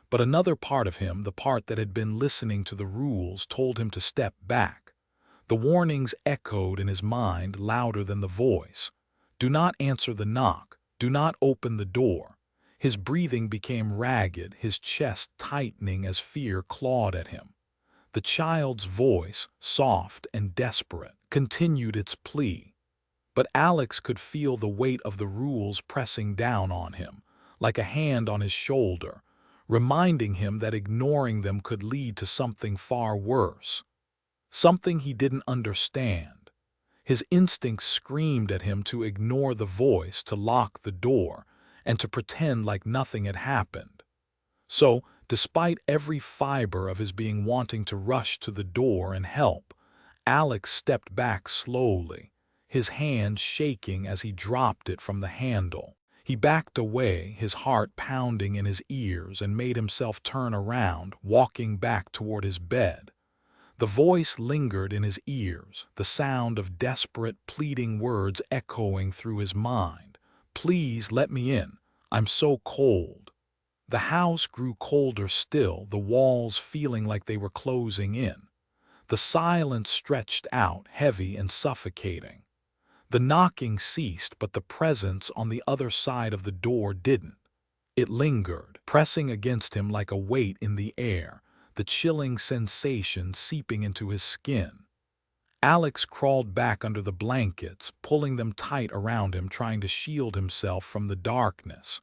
Speaker 1: But another part of him, the part that had been listening to the rules, told him to step back. The warnings echoed in his mind louder than the voice. Do not answer the knock. Do not open the door. His breathing became ragged, his chest tightening as fear clawed at him. The child's voice, soft and desperate, continued its plea. But Alex could feel the weight of the rules pressing down on him, like a hand on his shoulder, reminding him that ignoring them could lead to something far worse. Something he didn't understand. His instincts screamed at him to ignore the voice, to lock the door, and to pretend like nothing had happened. So, despite every fiber of his being wanting to rush to the door and help, Alex stepped back slowly, his hand shaking as he dropped it from the handle. He backed away, his heart pounding in his ears, and made himself turn around, walking back toward his bed. The voice lingered in his ears, the sound of desperate, pleading words echoing through his mind. "Please let me in. I'm so cold." The house grew colder still, the walls feeling like they were closing in. The silence stretched out, heavy and suffocating. The knocking ceased, but the presence on the other side of the door didn't. It lingered, pressing against him like a weight in the air, the chilling sensation seeping into his skin. Alex crawled back under the blankets, pulling them tight around him, trying to shield himself from the darkness.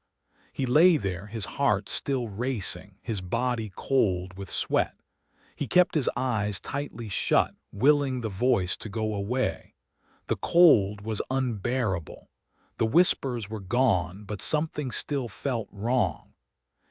Speaker 1: He lay there, his heart still racing, his body cold with sweat. He kept his eyes tightly shut, willing the voice to go away. The cold was unbearable. The whispers were gone, but something still felt wrong.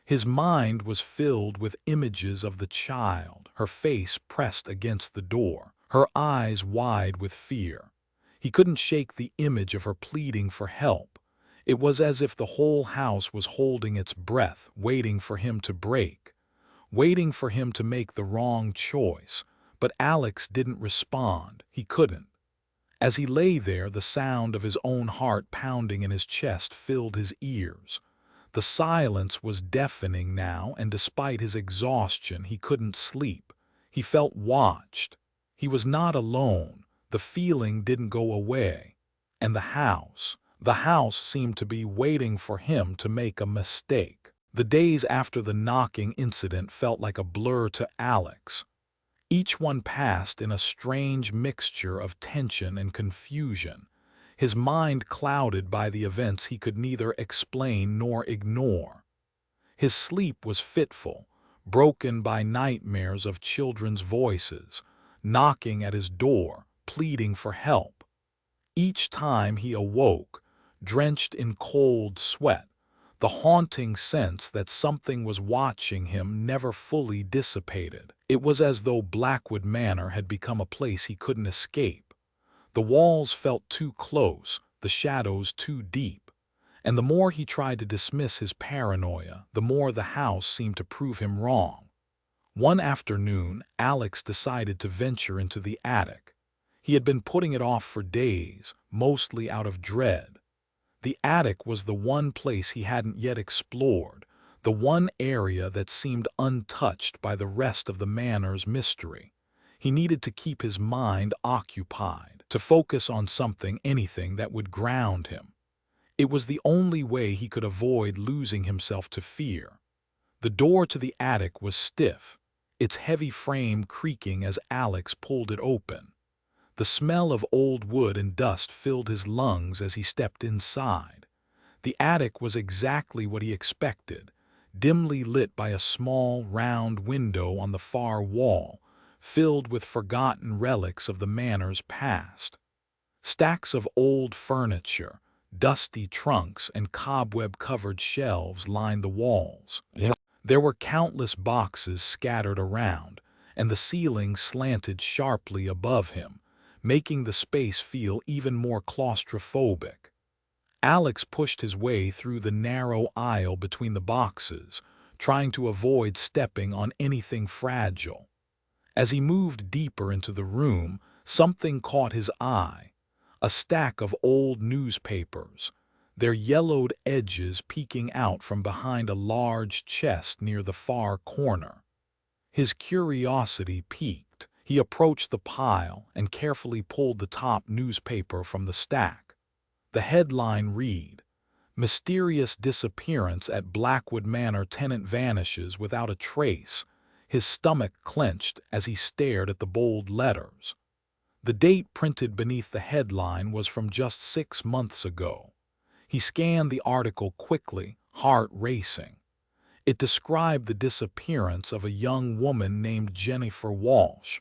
Speaker 1: His mind was filled with images of the child, her face pressed against the door, her eyes wide with fear. He couldn't shake the image of her pleading for help. It was as if the whole house was holding its breath, waiting for him to break, waiting for him to make the wrong choice. But Alex didn't respond. He couldn't. As he lay there, the sound of his own heart pounding in his chest filled his ears. The silence was deafening now, and despite his exhaustion, he couldn't sleep. He felt watched. He was not alone. The feeling didn't go away. And the house seemed to be waiting for him to make a mistake. The days after the knocking incident felt like a blur to Alex. Each one passed in a strange mixture of tension and confusion, his mind clouded by the events he could neither explain nor ignore. His sleep was fitful, broken by nightmares of children's voices, knocking at his door, pleading for help. Each time he awoke, drenched in cold sweat, the haunting sense that something was watching him never fully dissipated. It was as though Blackwood Manor had become a place he couldn't escape. The walls felt too close, the shadows too deep, and the more he tried to dismiss his paranoia, the more the house seemed to prove him wrong. One afternoon, Alex decided to venture into the attic. He had been putting it off for days, mostly out of dread. The attic was the one place he hadn't yet explored, the one area that seemed untouched by the rest of the manor's mystery. He needed to keep his mind occupied, to focus on something, anything that would ground him. It was the only way he could avoid losing himself to fear. The door to the attic was stiff, its heavy frame creaking as Alex pulled it open. The smell of old wood and dust filled his lungs as he stepped inside. The attic was exactly what he expected, dimly lit by a small, round window on the far wall, filled with forgotten relics of the manor's past. Stacks of old furniture, dusty trunks, and cobweb-covered shelves lined the walls. There were countless boxes scattered around, and the ceiling slanted sharply above him, making the space feel even more claustrophobic. Alex pushed his way through the narrow aisle between the boxes, trying to avoid stepping on anything fragile. As he moved deeper into the room, something caught his eye: a stack of old newspapers, their yellowed edges peeking out from behind a large chest near the far corner. His curiosity piqued. He approached the pile and carefully pulled the top newspaper from the stack. The headline read, "Mysterious Disappearance at Blackwood Manor Tenant Vanishes Without a Trace." His stomach clenched as he stared at the bold letters. The date printed beneath the headline was from just 6 months ago. He scanned the article quickly, heart racing. It described the disappearance of a young woman named Jennifer Walsh,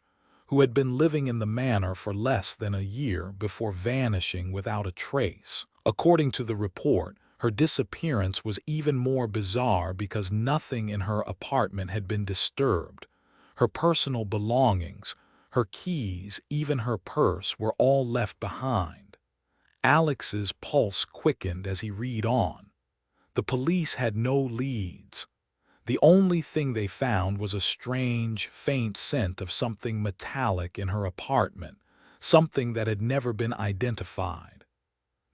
Speaker 1: who had been living in the manor for less than a year before vanishing without a trace. According to the report, her disappearance was even more bizarre because nothing in her apartment had been disturbed. Her personal belongings, her keys, even her purse were all left behind. Alex's pulse quickened as he read on. The police had no leads. The only thing they found was a strange, faint scent of something metallic in her apartment, something that had never been identified.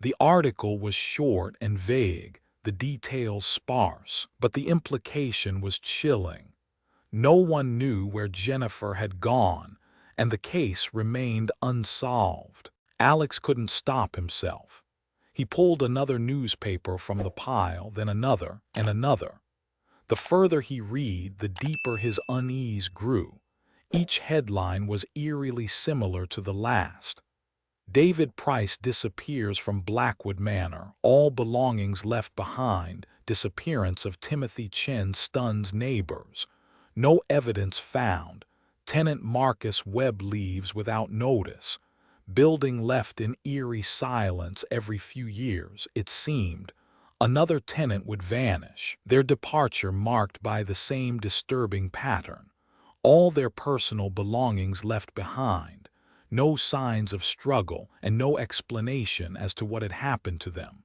Speaker 1: The article was short and vague, the details sparse, but the implication was chilling. No one knew where Jennifer had gone, and the case remained unsolved. Alex couldn't stop himself. He pulled another newspaper from the pile, then another and another. The further he read, the deeper his unease grew. Each headline was eerily similar to the last. David Price disappears from Blackwood Manor, all belongings left behind, disappearance of Timothy Chen stuns neighbors. No evidence found. Tenant Marcus Webb leaves without notice. Building left in eerie silence. Every few years, it seemed, another tenant would vanish, their departure marked by the same disturbing pattern. All their personal belongings left behind. No signs of struggle and no explanation as to what had happened to them.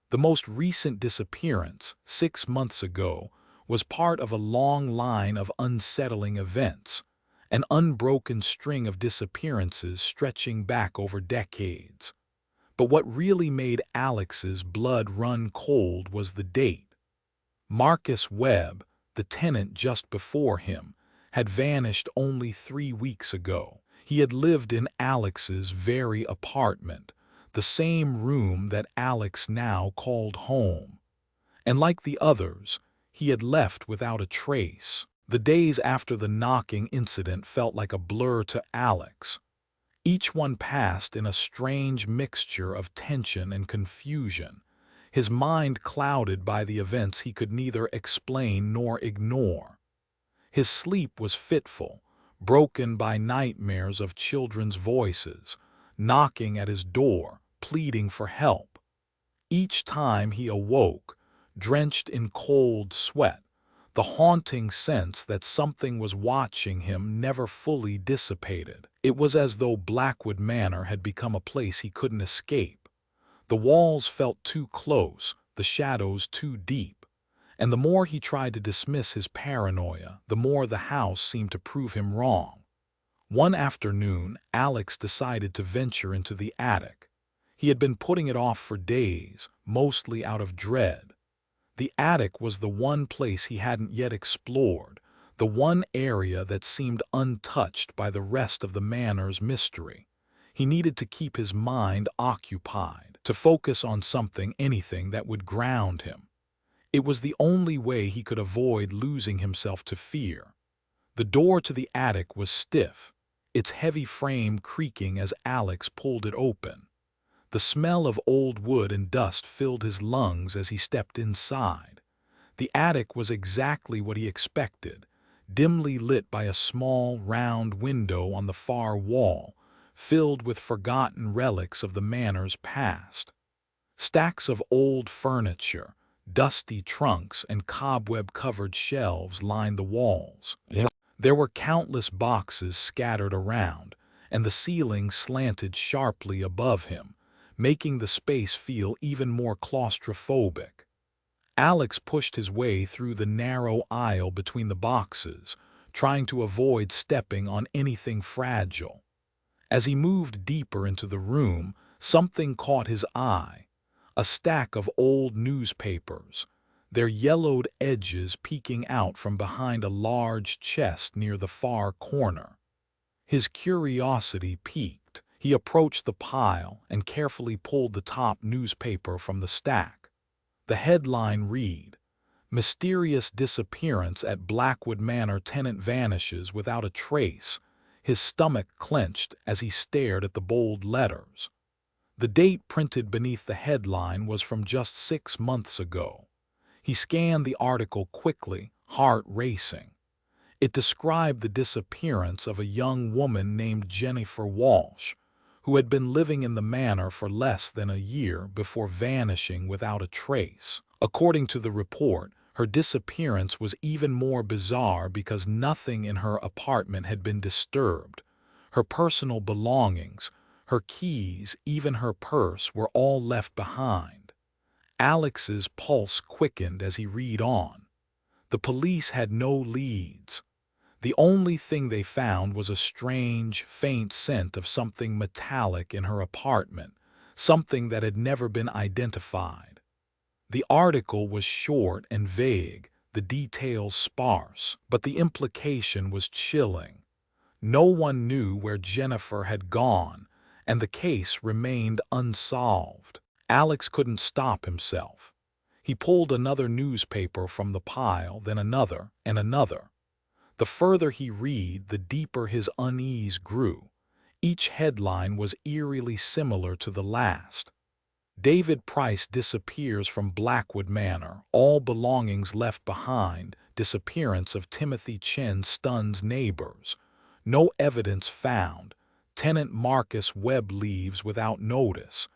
Speaker 1: The most recent disappearance, 6 months ago, was part of a long line of unsettling events, an unbroken string of disappearances stretching back over decades. But what really made Alex's blood run cold was the date. Marcus Webb, the tenant just before him, had vanished only 3 weeks ago. He had lived in Alex's very apartment, the same room that Alex now called home. And like the others, he had left without a trace. The days after the knocking incident felt like a blur to Alex. Each one passed in a strange mixture of tension and confusion, his mind clouded by the events he could neither explain nor ignore. His sleep was fitful, broken by nightmares of children's voices, knocking at his door, pleading for help. Each time he awoke, drenched in cold sweat, the haunting sense that something was watching him never fully dissipated. It was as though Blackwood Manor had become a place he couldn't escape. The walls felt too close, the shadows too deep, and the more he tried to dismiss his paranoia, the more the house seemed to prove him wrong. One afternoon, Alex decided to venture into the attic. He had been putting it off for days, mostly out of dread. The attic was the one place he hadn't yet explored, the one area that seemed untouched by the rest of the manor's mystery. He needed to keep his mind occupied, to focus on something, anything that would ground him. It was the only way he could avoid losing himself to fear. The door to the attic was stiff, its heavy frame creaking as Alex pulled it open. The smell of old wood and dust filled his lungs as he stepped inside. The attic was exactly what he expected, dimly lit by a small, round window on the far wall, filled with forgotten relics of the manor's past. Stacks of old furniture, dusty trunks, and cobweb-covered shelves lined the walls. There were countless boxes scattered around, and the ceiling slanted sharply above him, making the space feel even more claustrophobic. Alex pushed his way through the narrow aisle between the boxes, trying to avoid stepping on anything fragile. As he moved deeper into the room, something caught his eye. A stack of old newspapers, their yellowed edges peeking out from behind a large chest near the far corner. His curiosity piqued. He approached the pile and carefully pulled the top newspaper from the stack. The headline read, "Mysterious Disappearance at Blackwood Manor Tenant Vanishes Without a Trace." His stomach clenched as he stared at the bold letters. The date printed beneath the headline was from just 6 months ago. He scanned the article quickly, heart racing. It described the disappearance of a young woman named Jennifer Walsh, who had been living in the manor for less than a year before vanishing without a trace. According to the report, her disappearance was even more bizarre because nothing in her apartment had been disturbed. Her personal belongings, her keys, even her purse were all left behind. Alex's pulse quickened as he read on. The police had no leads. The only thing they found was a strange, faint scent of something metallic in her apartment, something that had never been identified. The article was short and vague, the details sparse, but the implication was chilling. No one knew where Jennifer had gone, and the case remained unsolved. Alex couldn't stop himself. He pulled another newspaper from the pile, then another and another. The further he read, the deeper his unease grew. Each headline was eerily similar to the last. David Price disappears from Blackwood Manor, all belongings left behind, disappearance of Timothy Chen stuns neighbors. No evidence found. Tenant Marcus Webb leaves without notice.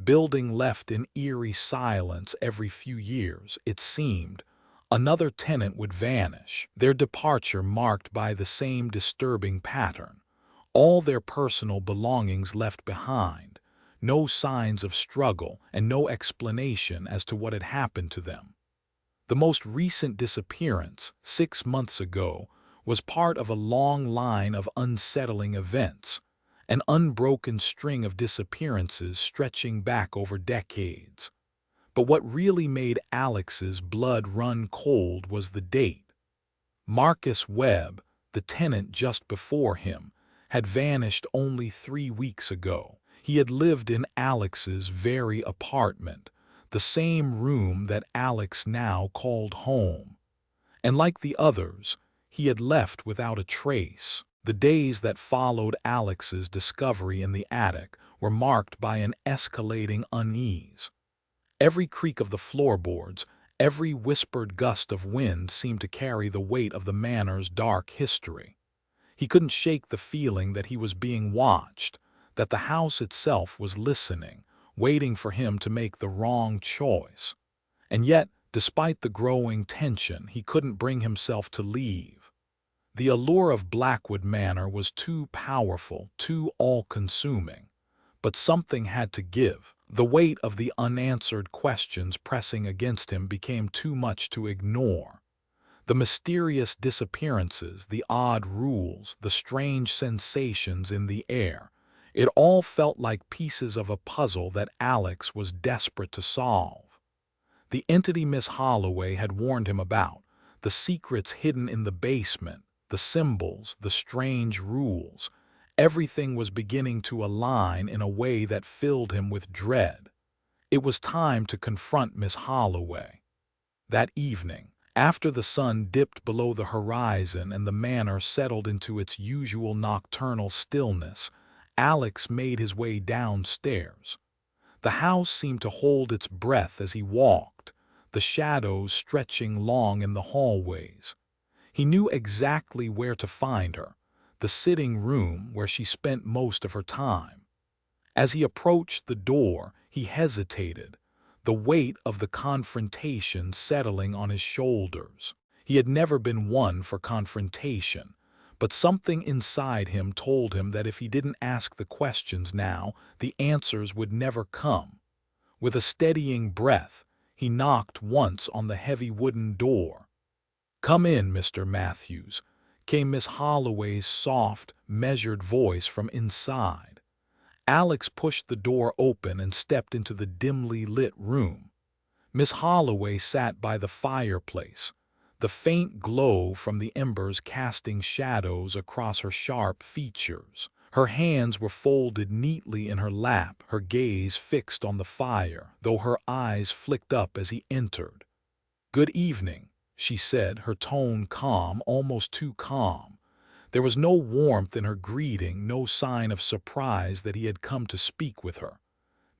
Speaker 1: Building left in eerie silence. Every few years, it seemed, another tenant would vanish, their departure marked by the same disturbing pattern. All their personal belongings left behind. No signs of struggle and no explanation as to what had happened to them. The most recent disappearance, 6 months ago, was part of a long line of unsettling events, an unbroken string of disappearances stretching back over decades. But what really made Alex's blood run cold was the date. Marcus Webb, the tenant just before him, had vanished only 3 weeks ago. He had lived in Alex's very apartment, the same room that Alex now called home. And like the others, he had left without a trace. The days that followed Alex's discovery in the attic were marked by an escalating unease. Every creak of the floorboards, every whispered gust of wind seemed to carry the weight of the manor's dark history. He couldn't shake the feeling that he was being watched, that the house itself was listening, waiting for him to make the wrong choice. And yet, despite the growing tension, he couldn't bring himself to leave. The allure of Blackwood Manor was too powerful, too all-consuming. But something had to give. The weight of the unanswered questions pressing against him became too much to ignore. The mysterious disappearances, the odd rules, the strange sensations in the air, it all felt like pieces of a puzzle that Alex was desperate to solve. The entity Miss Holloway had warned him about, the secrets hidden in the basement, the symbols, the strange rules, everything was beginning to align in a way that filled him with dread. It was time to confront Miss Holloway. That evening, after the sun dipped below the horizon and the manor settled into its usual nocturnal stillness, Alex made his way downstairs. The house seemed to hold its breath as he walked, the shadows stretching long in the hallways. He knew exactly where to find her, the sitting room where she spent most of her time. As he approached the door, he hesitated, the weight of the confrontation settling on his shoulders. He had never been one for confrontation, but something inside him told him that if he didn't ask the questions now, the answers would never come. With a steadying breath, he knocked once on the heavy wooden door. "Come in, Mr. Matthews," came Miss Holloway's soft, measured voice from inside. Alex pushed the door open and stepped into the dimly lit room. Miss Holloway sat by the fireplace, the faint glow from the embers casting shadows across her sharp features. Her hands were folded neatly in her lap, her gaze fixed on the fire, though her eyes flicked up as he entered. "Good evening," she said, her tone calm, almost too calm. There was no warmth in her greeting, no sign of surprise that he had come to speak with her.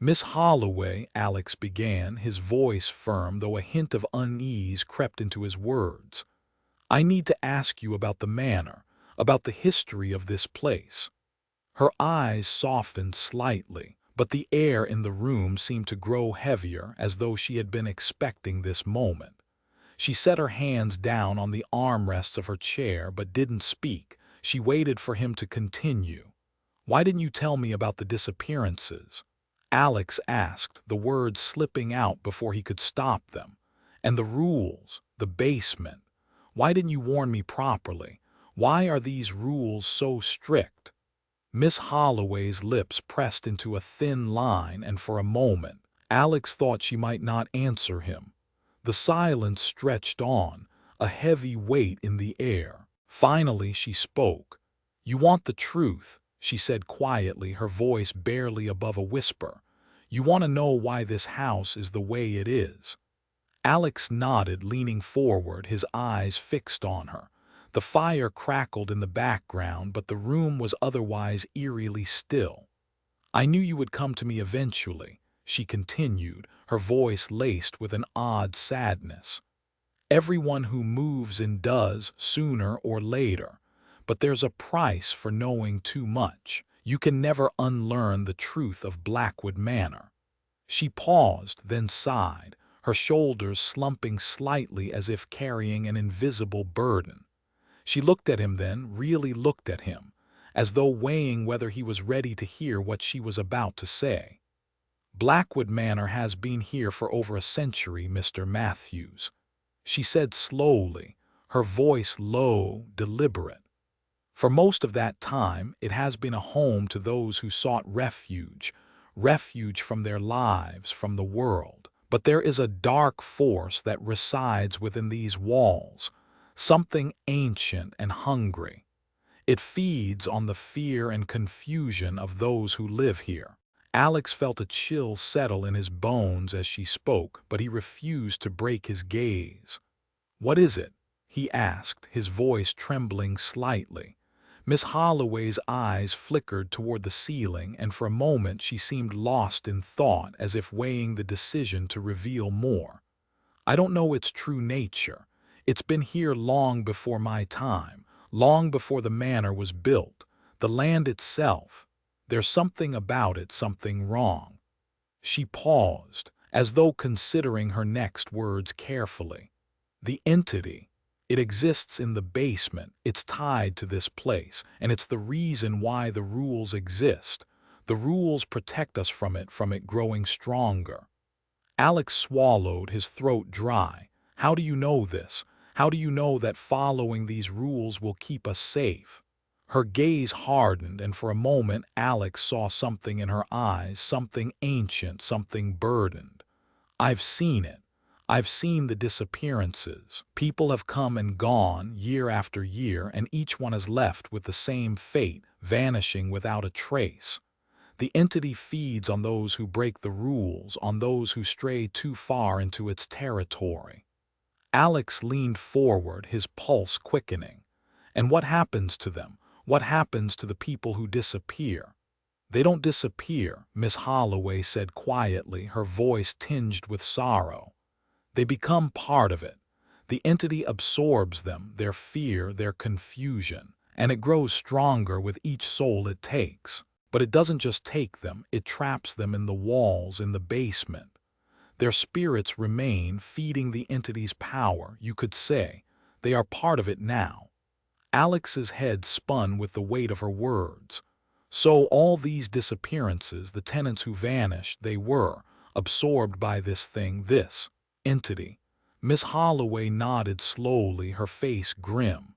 Speaker 1: "Miss Holloway," Alex began, his voice firm, though a hint of unease crept into his words. "I need to ask you about the manor, about the history of this place." Her eyes softened slightly, but the air in the room seemed to grow heavier, as though she had been expecting this moment. She set her hands down on the armrests of her chair but didn't speak. She waited for him to continue. "Why didn't you tell me about the disappearances?" Alex asked, the words slipping out before he could stop them. "And the rules, the basement. Why didn't you warn me properly? Why are these rules so strict?" Miss Holloway's lips pressed into a thin line, and for a moment, Alex thought she might not answer him. The silence stretched on, a heavy weight in the air. Finally, she spoke. "You want the truth," she said quietly, her voice barely above a whisper. "You want to know why this house is the way it is." Alex nodded, leaning forward, his eyes fixed on her. The fire crackled in the background, but the room was otherwise eerily still. "I knew you would come to me eventually," she continued, her voice laced with an odd sadness. "Everyone who moves in does, sooner or later. But there's a price for knowing too much. You can never unlearn the truth of Blackwood Manor." She paused, then sighed, her shoulders slumping slightly as if carrying an invisible burden. She looked at him then, really looked at him, as though weighing whether he was ready to hear what she was about to say. "Blackwood Manor has been here for over a century, Mr. Matthews," she said slowly, her voice low, deliberate. "For most of that time, it has been a home to those who sought refuge from their lives, from the world. But there is a dark force that resides within these walls, something ancient and hungry. It feeds on the fear and confusion of those who live here." Alex felt a chill settle in his bones as she spoke, but he refused to break his gaze. "What is it?" he asked, his voice trembling slightly. Miss Holloway's eyes flickered toward the ceiling, and for a moment she seemed lost in thought, as if weighing the decision to reveal more. "I don't know its true nature. It's been here long before my time, long before the manor was built, the land itself. There's something about it, something wrong." She paused, as though considering her next words carefully. "The entity. It exists in the basement, it's tied to this place, and it's the reason why the rules exist. The rules protect us from it growing stronger." Alex swallowed, his throat dry. "How do you know this? How do you know that following these rules will keep us safe?" Her gaze hardened, and for a moment Alex saw something in her eyes, something ancient, something burdened. "I've seen it. I've seen the disappearances. People have come and gone, year after year, and each one is left with the same fate, vanishing without a trace. The entity feeds on those who break the rules, on those who stray too far into its territory." Alex leaned forward, his pulse quickening. "And what happens to them? What happens to the people who disappear?" "They don't disappear," Miss Holloway said quietly, her voice tinged with sorrow. "They become part of it. The entity absorbs them, their fear, their confusion, and it grows stronger with each soul it takes. But it doesn't just take them, it traps them in the walls, in the basement. Their spirits remain, feeding the entity's power, you could say. They are part of it now." Alex's head spun with the weight of her words. So all these disappearances, the tenants who vanished, they were absorbed by this thing, this entity. Miss Holloway nodded slowly, her face grim.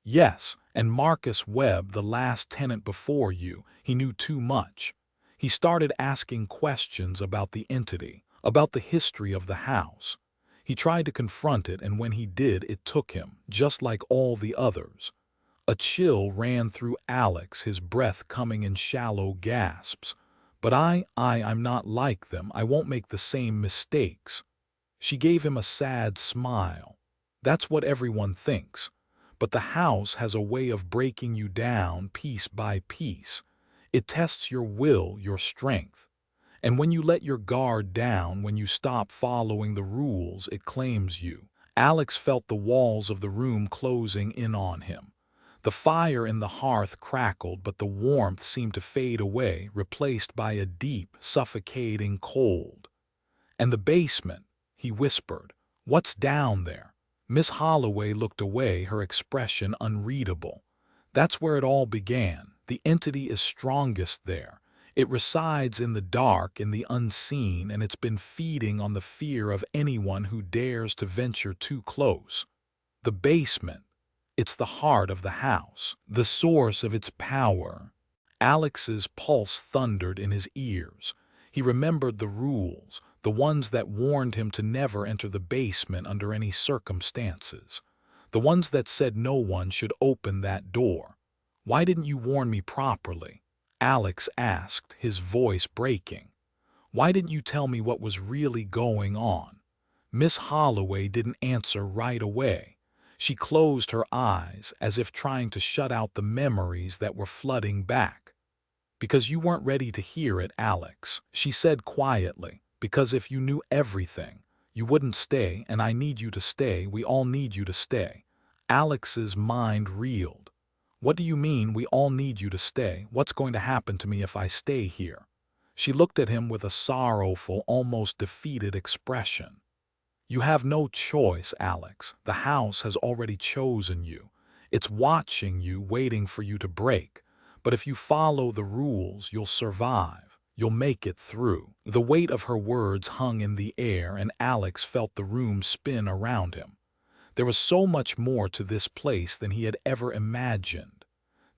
Speaker 1: "Yes, and Marcus Webb, the last tenant before you, he knew too much. He started asking questions about the entity, about the history of the house. He tried to confront it, and when he did, it took him, just like all the others." A chill ran through Alex, his breath coming in shallow gasps. "But I'm not like them. I won't make the same mistakes." She gave him a sad smile. "That's what everyone thinks. But the house has a way of breaking you down piece by piece. It tests your will, your strength. And when you let your guard down, when you stop following the rules, it claims you." Alex felt the walls of the room closing in on him. The fire in the hearth crackled, but the warmth seemed to fade away, replaced by a deep, suffocating cold. "And the basement," he whispered. "What's down there?" Miss Holloway looked away, her expression unreadable. "That's where it all began. The entity is strongest there. It resides in the dark, in the unseen, and it's been feeding on the fear of anyone who dares to venture too close. The basement. It's the heart of the house, the source of its power." Alex's pulse thundered in his ears. He remembered the rules, the ones that warned him to never enter the basement under any circumstances. The ones that said no one should open that door. "Why didn't you warn me properly?" Alex asked, his voice breaking. "Why didn't you tell me what was really going on?" Miss Holloway didn't answer right away. She closed her eyes as if trying to shut out the memories that were flooding back. "Because you weren't ready to hear it, Alex," she said quietly. "Because if you knew everything, you wouldn't stay, and I need you to stay. We all need you to stay." Alex's mind reeled. "What do you mean, we all need you to stay? What's going to happen to me if I stay here?" She looked at him with a sorrowful, almost defeated expression. "You have no choice, Alex. The house has already chosen you. It's watching you, waiting for you to break. But if you follow the rules, you'll survive. You'll make it through." The weight of her words hung in the air, and Alex felt the room spin around him. There was so much more to this place than he had ever imagined.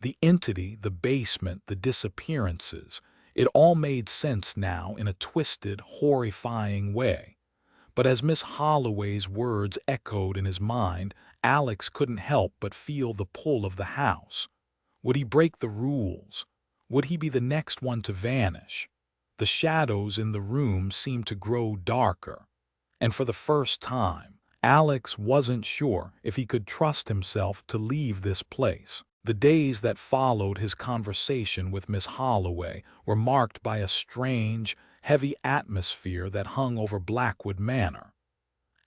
Speaker 1: The entity, the basement, the disappearances, it all made sense now in a twisted, horrifying way. But as Miss Holloway's words echoed in his mind, Alex couldn't help but feel the pull of the house. Would he break the rules? Would he be the next one to vanish? The shadows in the room seemed to grow darker. And for the first time, Alex wasn't sure if he could trust himself to leave this place. The days that followed his conversation with Miss Holloway were marked by a strange, heavy atmosphere that hung over Blackwood Manor.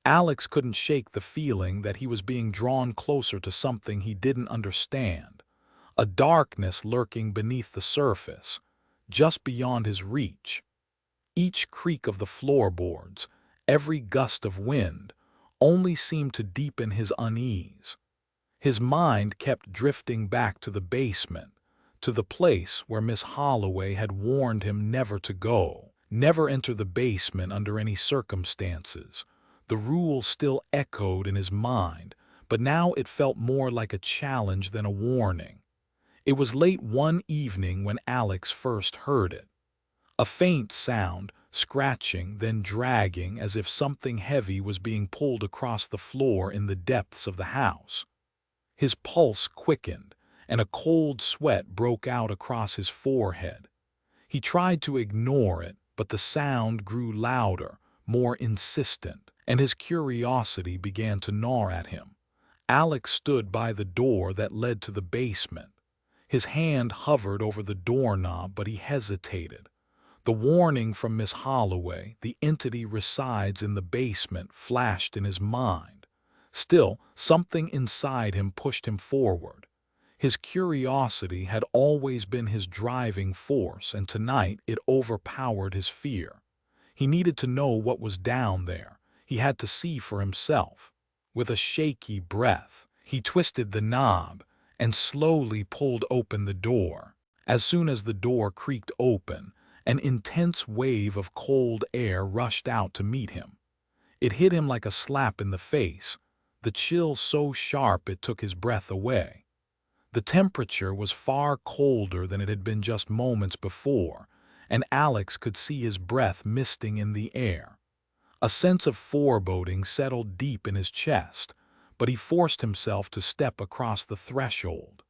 Speaker 1: Alex couldn't shake the feeling that he was being drawn closer to something he didn't understand, a darkness lurking beneath the surface, just beyond his reach. Each creak of the floorboards, every gust of wind, only seemed to deepen his unease. His mind kept drifting back to the basement, to the place where Miss Holloway had warned him never to go, never enter the basement under any circumstances. The rule still echoed in his mind, but now it felt more like a challenge than a warning. It was late one evening when Alex first heard it. A faint sound, scratching, then dragging, as if something heavy was being pulled across the floor in the depths of the house. His pulse quickened, and a cold sweat broke out across his forehead. He tried to ignore it, but the sound grew louder, more insistent, and his curiosity began to gnaw at him. Alex stood by the door that led to the basement. His hand hovered over the doorknob, but he hesitated. The warning from Miss Holloway, "The entity resides in the basement," flashed in his mind. Still, something inside him pushed him forward. His curiosity had always been his driving force, and tonight it overpowered his fear. He needed to know what was down there. He had to see for himself. With a shaky breath, he twisted the knob and slowly pulled open the door. As soon as the door creaked open, an intense wave of cold air rushed out to meet him. It hit him like a slap in the face, the chill so sharp it took his breath away. The temperature was far colder than it had been just moments before, and Alex could see his breath misting in the air. A sense of foreboding settled deep in his chest, but he forced himself to step across the threshold.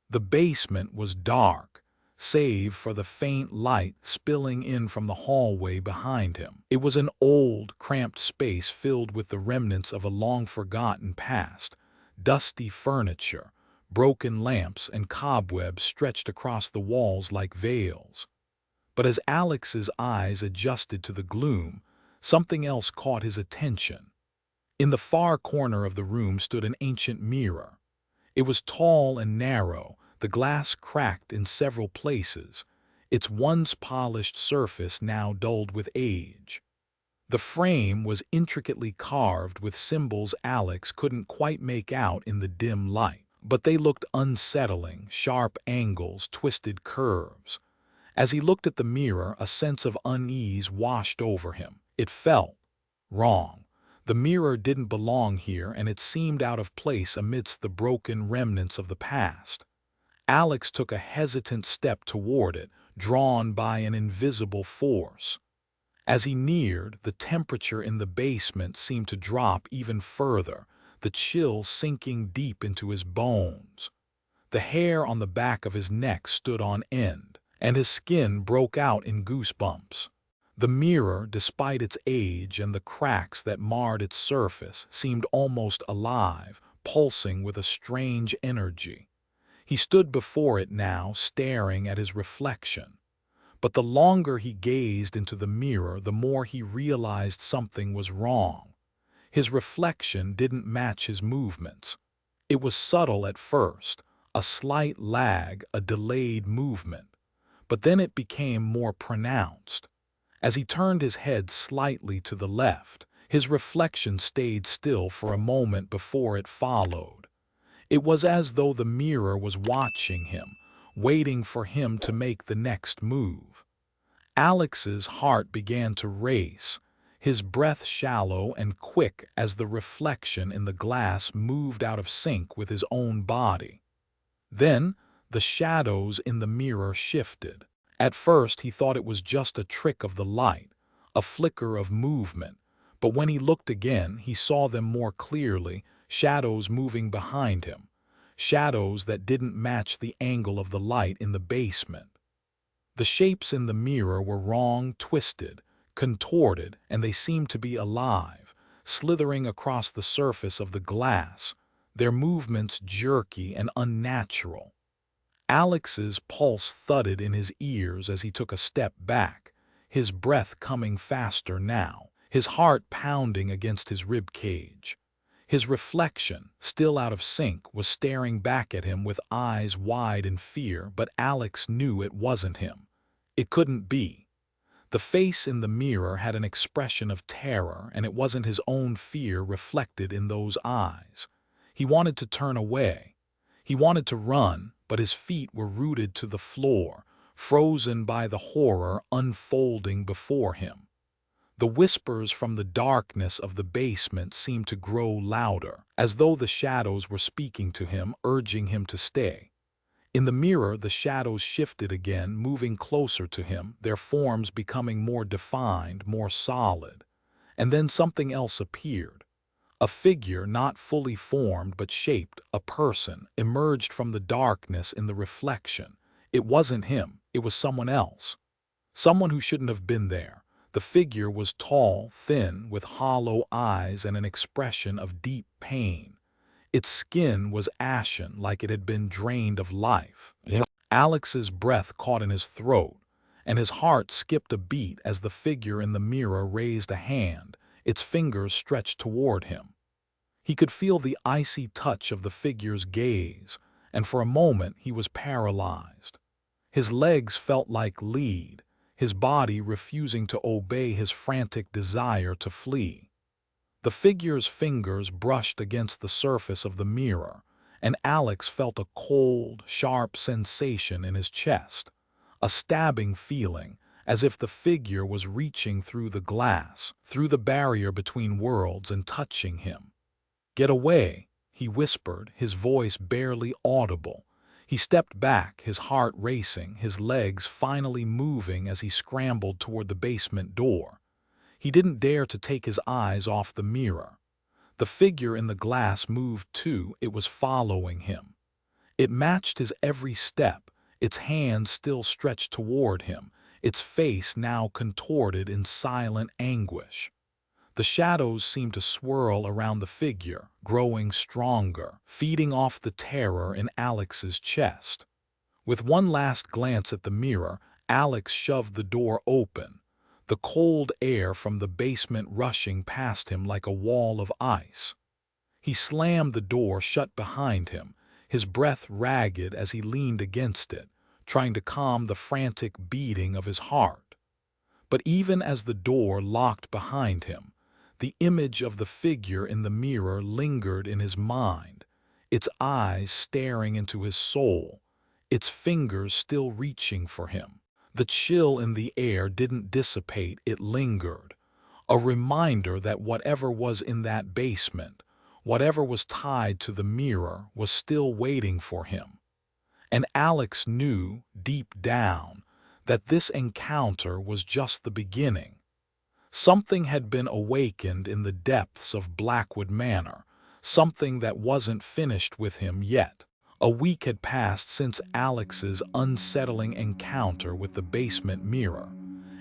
Speaker 1: The basement was dark, save for the faint light spilling in from the hallway behind him. It was an old, cramped space filled with the remnants of a long-forgotten past. Dusty furniture, broken lamps, and cobwebs stretched across the walls like veils. But as Alex's eyes adjusted to the gloom, something else caught his attention. In the far corner of the room stood an ancient mirror. It was tall and narrow, the glass cracked in several places, its once polished surface now dulled with age. The frame was intricately carved with symbols Alex couldn't quite make out in the dim light, but they looked unsettling, sharp angles, twisted curves. As he looked at the mirror, a sense of unease washed over him. It felt wrong. The mirror didn't belong here, and it seemed out of place amidst the broken remnants of the past. Alex took a hesitant step toward it, drawn by an invisible force. As he neared, the temperature in the basement seemed to drop even further, the chill sinking deep into his bones. The hair on the back of his neck stood on end, and his skin broke out in goosebumps. The mirror, despite its age and the cracks that marred its surface, seemed almost alive, pulsing with a strange energy. He stood before it now, staring at his reflection. But the longer he gazed into the mirror, the more he realized something was wrong. His reflection didn't match his movements. It was subtle at first, a slight lag, a delayed movement. But then it became more pronounced. As he turned his head slightly to the left, his reflection stayed still for a moment before it followed. It was as though the mirror was watching him, waiting for him to make the next move. Alex's heart began to race, his breath shallow and quick as the reflection in the glass moved out of sync with his own body. Then, the shadows in the mirror shifted. At first, he thought it was just a trick of the light, a flicker of movement, but when he looked again, he saw them more clearly, shadows moving behind him, shadows that didn't match the angle of the light in the basement. The shapes in the mirror were wrong, twisted, contorted, and they seemed to be alive, slithering across the surface of the glass, their movements jerky and unnatural. Alex's pulse thudded in his ears as he took a step back, his breath coming faster now, his heart pounding against his rib cage. His reflection, still out of sync, was staring back at him with eyes wide in fear, but Alex knew it wasn't him. It couldn't be. The face in the mirror had an expression of terror, and it wasn't his own fear reflected in those eyes. He wanted to turn away. He wanted to run, but his feet were rooted to the floor, frozen by the horror unfolding before him. The whispers from the darkness of the basement seemed to grow louder, as though the shadows were speaking to him, urging him to stay. In the mirror, the shadows shifted again, moving closer to him, their forms becoming more defined, more solid. And then something else appeared. A figure not fully formed but shaped, a person, emerged from the darkness in the reflection. It wasn't him, it was someone else. Someone who shouldn't have been there. The figure was tall, thin, with hollow eyes and an expression of deep pain. Its skin was ashen, like it had been drained of life. Alex's breath caught in his throat, and his heart skipped a beat as the figure in the mirror raised a hand, its fingers stretched toward him. He could feel the icy touch of the figure's gaze, and for a moment he was paralyzed. His legs felt like lead, his body refusing to obey his frantic desire to flee. The figure's fingers brushed against the surface of the mirror, and Alex felt a cold, sharp sensation in his chest, a stabbing feeling, as if the figure was reaching through the glass, through the barrier between worlds, and touching him. "Get away," he whispered, his voice barely audible. He stepped back, his heart racing, his legs finally moving as he scrambled toward the basement door. He didn't dare to take his eyes off the mirror. The figure in the glass moved too, it was following him. It matched his every step, its hands still stretched toward him, its face now contorted in silent anguish. The shadows seemed to swirl around the figure, growing stronger, feeding off the terror in Alex's chest. With one last glance at the mirror, Alex shoved the door open, the cold air from the basement rushing past him like a wall of ice. He slammed the door shut behind him, his breath ragged as he leaned against it, trying to calm the frantic beating of his heart. But even as the door locked behind him, the image of the figure in the mirror lingered in his mind, its eyes staring into his soul, its fingers still reaching for him. The chill in the air didn't dissipate, it lingered, a reminder that whatever was in that basement, whatever was tied to the mirror, was still waiting for him. And Alex knew, deep down, that this encounter was just the beginning. Something had been awakened in the depths of Blackwood Manor, something that wasn't finished with him yet. A week had passed since Alex's unsettling encounter with the basement mirror,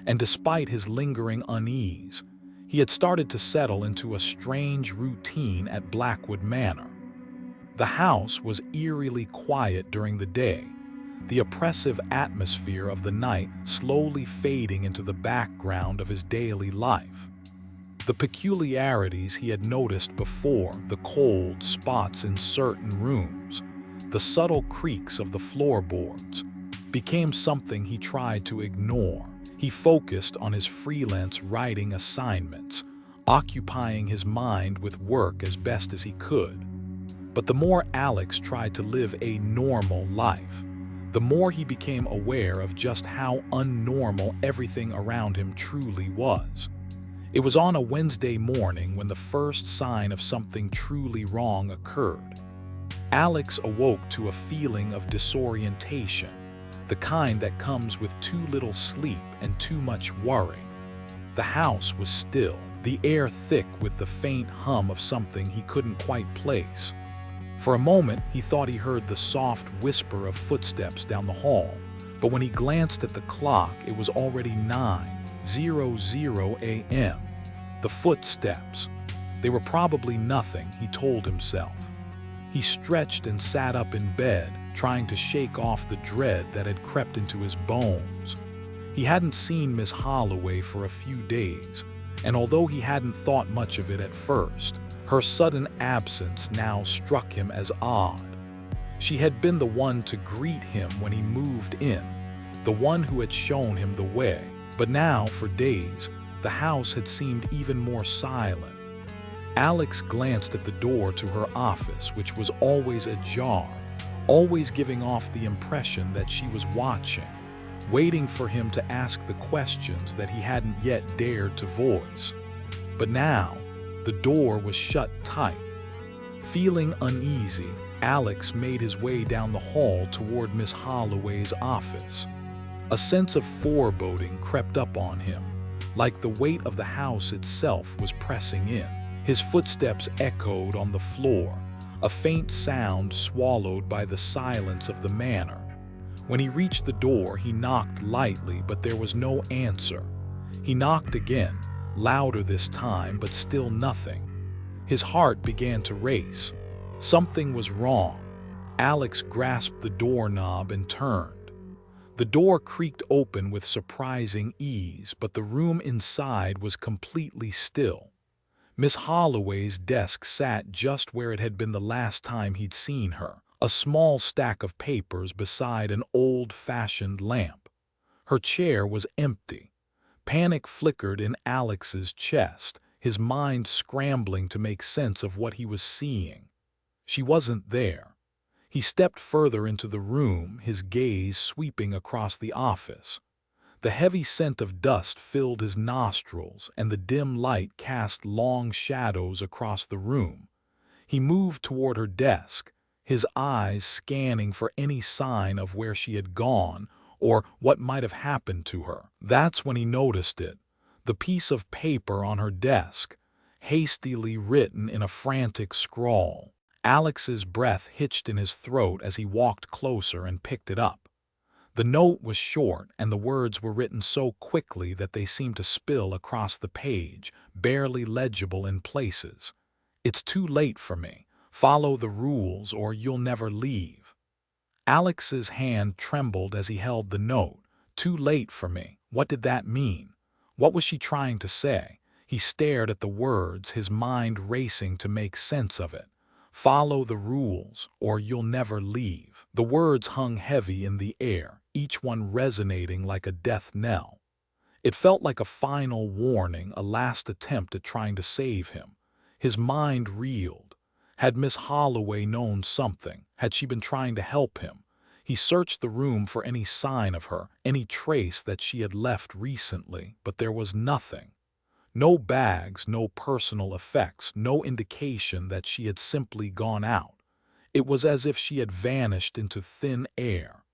Speaker 1: and despite his lingering unease, he had started to settle into a strange routine at Blackwood Manor. The house was eerily quiet during the day, the oppressive atmosphere of the night slowly fading into the background of his daily life. The peculiarities he had noticed before, the cold spots in certain rooms, the subtle creaks of the floorboards, became something he tried to ignore. He focused on his freelance writing assignments, occupying his mind with work as best as he could. But the more Alex tried to live a normal life, the more he became aware of just how unnormal everything around him truly was. It was on a Wednesday morning when the first sign of something truly wrong occurred. Alex awoke to a feeling of disorientation, the kind that comes with too little sleep and too much worry. The house was still, the air thick with the faint hum of something he couldn't quite place. For a moment, he thought he heard the soft whisper of footsteps down the hall, but when he glanced at the clock, it was already 9:00 a.m. The footsteps. They were probably nothing, he told himself. He stretched and sat up in bed, trying to shake off the dread that had crept into his bones. He hadn't seen Miss Holloway for a few days, and although he hadn't thought much of it at first, her sudden absence now struck him as odd. She had been the one to greet him when he moved in, the one who had shown him the way. But now, for days, the house had seemed even more silent. Alex glanced at the door to her office, which was always ajar, always giving off the impression that she was watching, waiting for him to ask the questions that he hadn't yet dared to voice. But now, the door was shut tight. Feeling uneasy, Alex made his way down the hall toward Miss Holloway's office. A sense of foreboding crept up on him, like the weight of the house itself was pressing in. His footsteps echoed on the floor, a faint sound swallowed by the silence of the manor. When he reached the door, he knocked lightly, but there was no answer. He knocked again, louder this time, but still nothing. His heart began to race. Something was wrong. Alex grasped the doorknob and turned. The door creaked open with surprising ease, but the room inside was completely still. Miss Holloway's desk sat just where it had been the last time he'd seen her, a small stack of papers beside an old-fashioned lamp. Her chair was empty. Panic flickered in Alex's chest, his mind scrambling to make sense of what he was seeing. She wasn't there. He stepped further into the room, his gaze sweeping across the office. The heavy scent of dust filled his nostrils, and the dim light cast long shadows across the room. He moved toward her desk, his eyes scanning for any sign of where she had gone or what might have happened to her. That's when he noticed it, the piece of paper on her desk, hastily written in a frantic scrawl. Alex's breath hitched in his throat as he walked closer and picked it up. The note was short, and the words were written so quickly that they seemed to spill across the page, barely legible in places. "It's too late for me. Follow the rules or you'll never leave." Alex's hand trembled as he held the note. Too late for me. What did that mean? What was she trying to say? He stared at the words, his mind racing to make sense of it. Follow the rules, or you'll never leave. The words hung heavy in the air, each one resonating like a death knell. It felt like a final warning, a last attempt at trying to save him. His mind reeled. Had Miss Holloway known something? Had she been trying to help him? He searched the room for any sign of her, any trace that she had left recently, but there was nothing. No bags, no personal effects, no indication that she had simply gone out. It was as if she had vanished into thin air.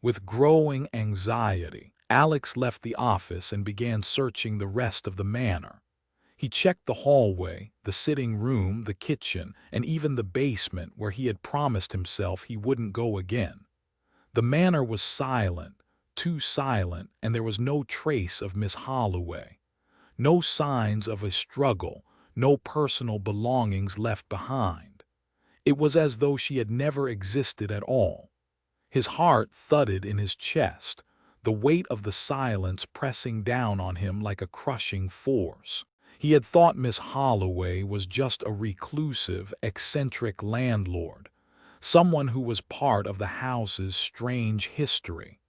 Speaker 1: With growing anxiety, Alex left the office and began searching the rest of the manor. He checked the hallway, the sitting room, the kitchen, and even the basement where he had promised himself he wouldn't go again. The manor was silent, too silent, and there was no trace of Miss Holloway. No signs of a struggle, no personal belongings left behind. It was as though she had never existed at all. His heart thudded in his chest, the weight of the silence pressing down on him like a crushing force. He had thought Miss Holloway was just a reclusive, eccentric landlord, someone who was part of the house's strange history.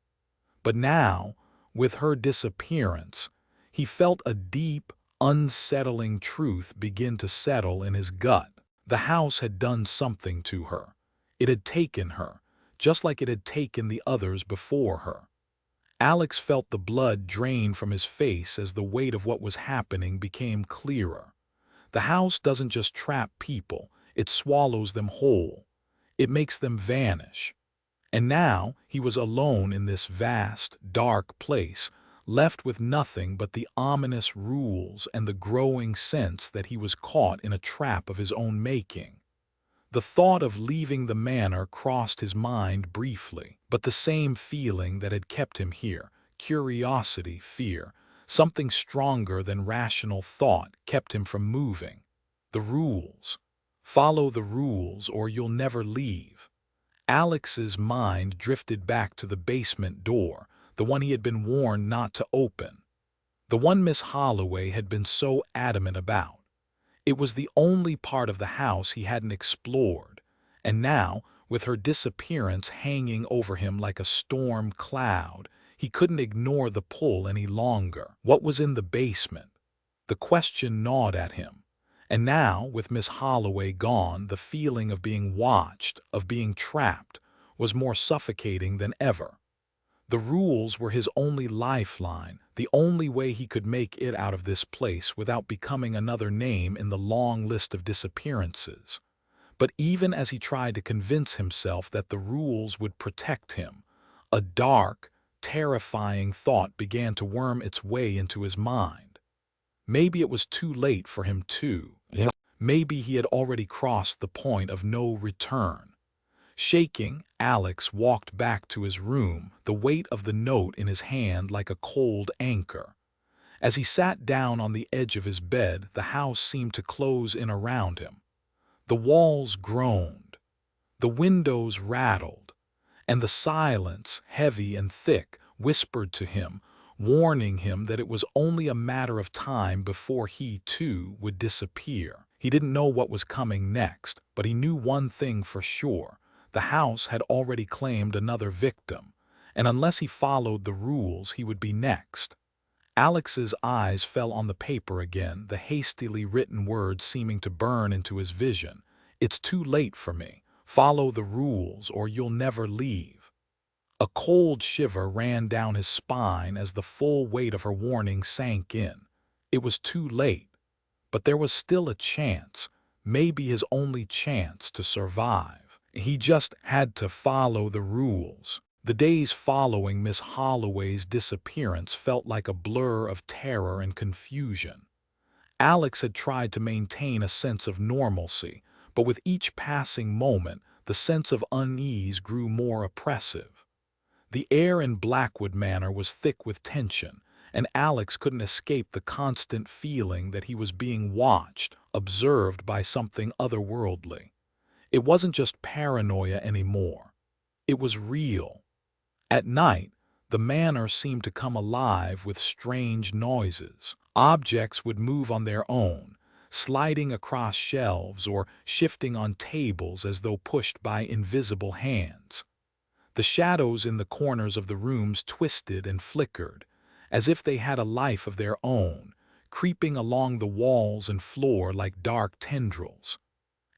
Speaker 1: But now, with her disappearance, he felt a deep, unsettling truth begin to settle in his gut. The house had done something to her. It had taken her, just like it had taken the others before her. Alex felt the blood drain from his face as the weight of what was happening became clearer. The house doesn't just trap people, it swallows them whole. It makes them vanish. And now he was alone in this vast, dark place, left with nothing but the ominous rules and the growing sense that he was caught in a trap of his own making. The thought of leaving the manor crossed his mind briefly, but the same feeling that had kept him here, curiosity, fear, something stronger than rational thought, kept him from moving. The rules. Follow the rules or you'll never leave. Alex's mind drifted back to the basement door, the one he had been warned not to open. The one Miss Holloway had been so adamant about. It was the only part of the house he hadn't explored, and now, with her disappearance hanging over him like a storm cloud, he couldn't ignore the pull any longer. What was in the basement? The question gnawed at him. And now, with Miss Holloway gone, the feeling of being watched, of being trapped, was more suffocating than ever. The rules were his only lifeline, the only way he could make it out of this place without becoming another name in the long list of disappearances. But even as he tried to convince himself that the rules would protect him, a dark, terrifying thought began to worm its way into his mind. Maybe it was too late for him too. Maybe he had already crossed the point of no return. Shaking, Alex walked back to his room, the weight of the note in his hand like a cold anchor. As he sat down on the edge of his bed, the house seemed to close in around him. The walls groaned, the windows rattled, and the silence, heavy and thick, whispered to him, warning him that it was only a matter of time before he, too, would disappear. He didn't know what was coming next, but he knew one thing for sure. The house had already claimed another victim, and unless he followed the rules, he would be next. Alex's eyes fell on the paper again, the hastily written words seeming to burn into his vision. "It's too late for me. Follow the rules or you'll never leave." A cold shiver ran down his spine as the full weight of her warning sank in. It was too late, but there was still a chance, maybe his only chance to survive. He just had to follow the rules. The days following Miss Holloway's disappearance felt like a blur of terror and confusion. Alex had tried to maintain a sense of normalcy, but with each passing moment, the sense of unease grew more oppressive. The air in Blackwood Manor was thick with tension, and Alex couldn't escape the constant feeling that he was being watched, observed by something otherworldly. It wasn't just paranoia anymore. It was real. At night, the manor seemed to come alive with strange noises. Objects would move on their own, sliding across shelves or shifting on tables as though pushed by invisible hands. The shadows in the corners of the rooms twisted and flickered, as if they had a life of their own, creeping along the walls and floor like dark tendrils.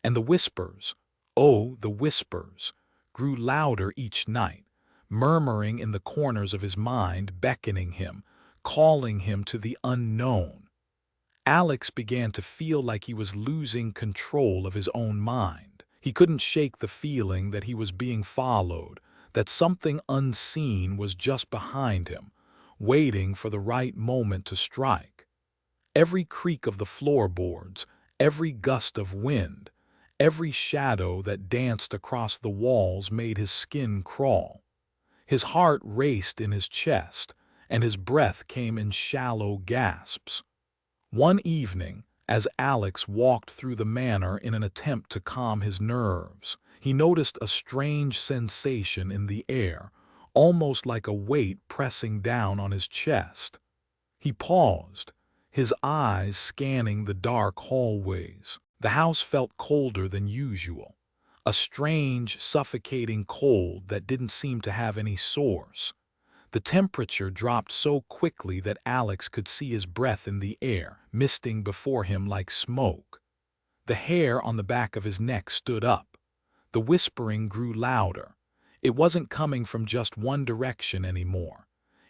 Speaker 1: And the whispers, oh, the whispers, grew louder each night, murmuring in the corners of his mind, beckoning him, calling him to the unknown. Alex began to feel like he was losing control of his own mind. He couldn't shake the feeling that he was being followed, that something unseen was just behind him, waiting for the right moment to strike. Every creak of the floorboards, every gust of wind, every shadow that danced across the walls made his skin crawl. His heart raced in his chest, and his breath came in shallow gasps. One evening, as Alex walked through the manor in an attempt to calm his nerves, he noticed a strange sensation in the air, almost like a weight pressing down on his chest. He paused, his eyes scanning the dark hallways. The house felt colder than usual, a strange, suffocating cold that didn't seem to have any source. The temperature dropped so quickly that Alex could see his breath in the air, misting before him like smoke. The hair on the back of his neck stood up. The whispering grew louder. It wasn't coming from just one direction anymore.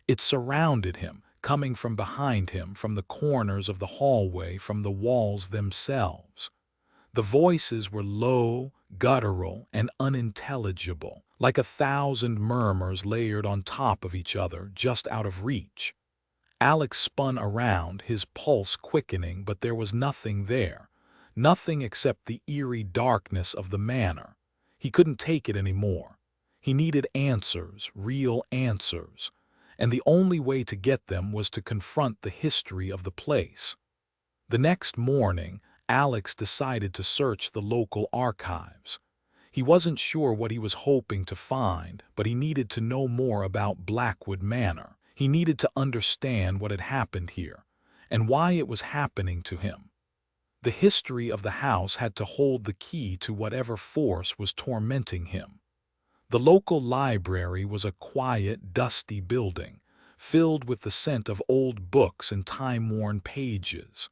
Speaker 1: It surrounded him, coming from behind him, from the corners of the hallway, from the walls themselves. The voices were low, guttural, and unintelligible, like 1,000 murmurs layered on top of each other, just out of reach. Alex spun around, his pulse quickening, but there was nothing there. Nothing except the eerie darkness of the manor. He couldn't take it anymore. He needed answers, real answers, and the only way to get them was to confront the history of the place. The next morning, Alex decided to search the local archives. He wasn't sure what he was hoping to find, but he needed to know more about Blackwood Manor. He needed to understand what had happened here, and why it was happening to him. The history of the house had to hold the key to whatever force was tormenting him. The local library was a quiet, dusty building, filled with the scent of old books and time-worn pages.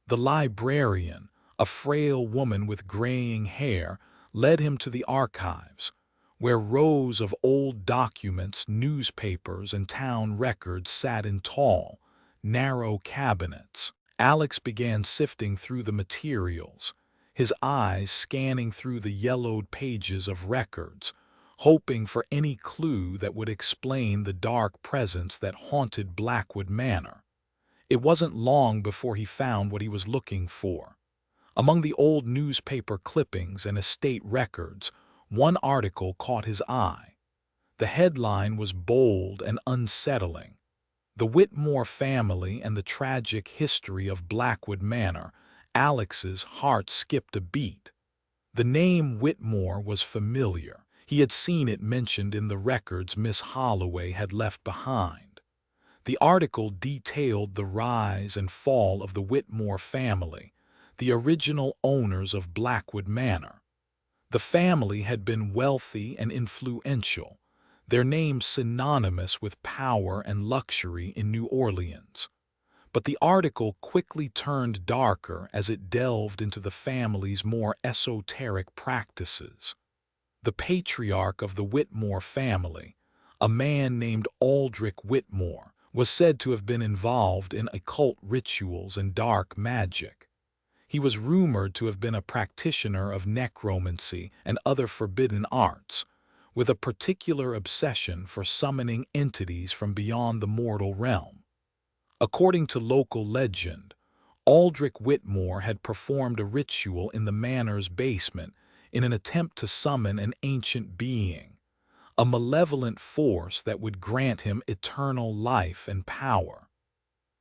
Speaker 1: The librarian, a frail woman with graying hair, led him to the archives, where rows of old documents, newspapers, and town records sat in tall, narrow cabinets. Alex began sifting through the materials, his eyes scanning through the yellowed pages of records, hoping for any clue that would explain the dark presence that haunted Blackwood Manor. It wasn't long before he found what he was looking for. Among the old newspaper clippings and estate records, one article caught his eye. The headline was bold and unsettling. The Whitmore family and the tragic history of Blackwood Manor. Alex's heart skipped a beat. The name Whitmore was familiar. He had seen it mentioned in the records Miss Holloway had left behind. The article detailed the rise and fall of the Whitmore family, the original owners of Blackwood Manor. The family had been wealthy and influential, their names synonymous with power and luxury in New Orleans. But the article quickly turned darker as it delved into the family's more esoteric practices. The patriarch of the Whitmore family, a man named Aldrich Whitmore, was said to have been involved in occult rituals and dark magic. He was rumored to have been a practitioner of necromancy and other forbidden arts, with a particular obsession for summoning entities from beyond the mortal realm. According to local legend, Aldrich Whitmore had performed a ritual in the manor's basement in an attempt to summon an ancient being, a malevolent force that would grant him eternal life and power.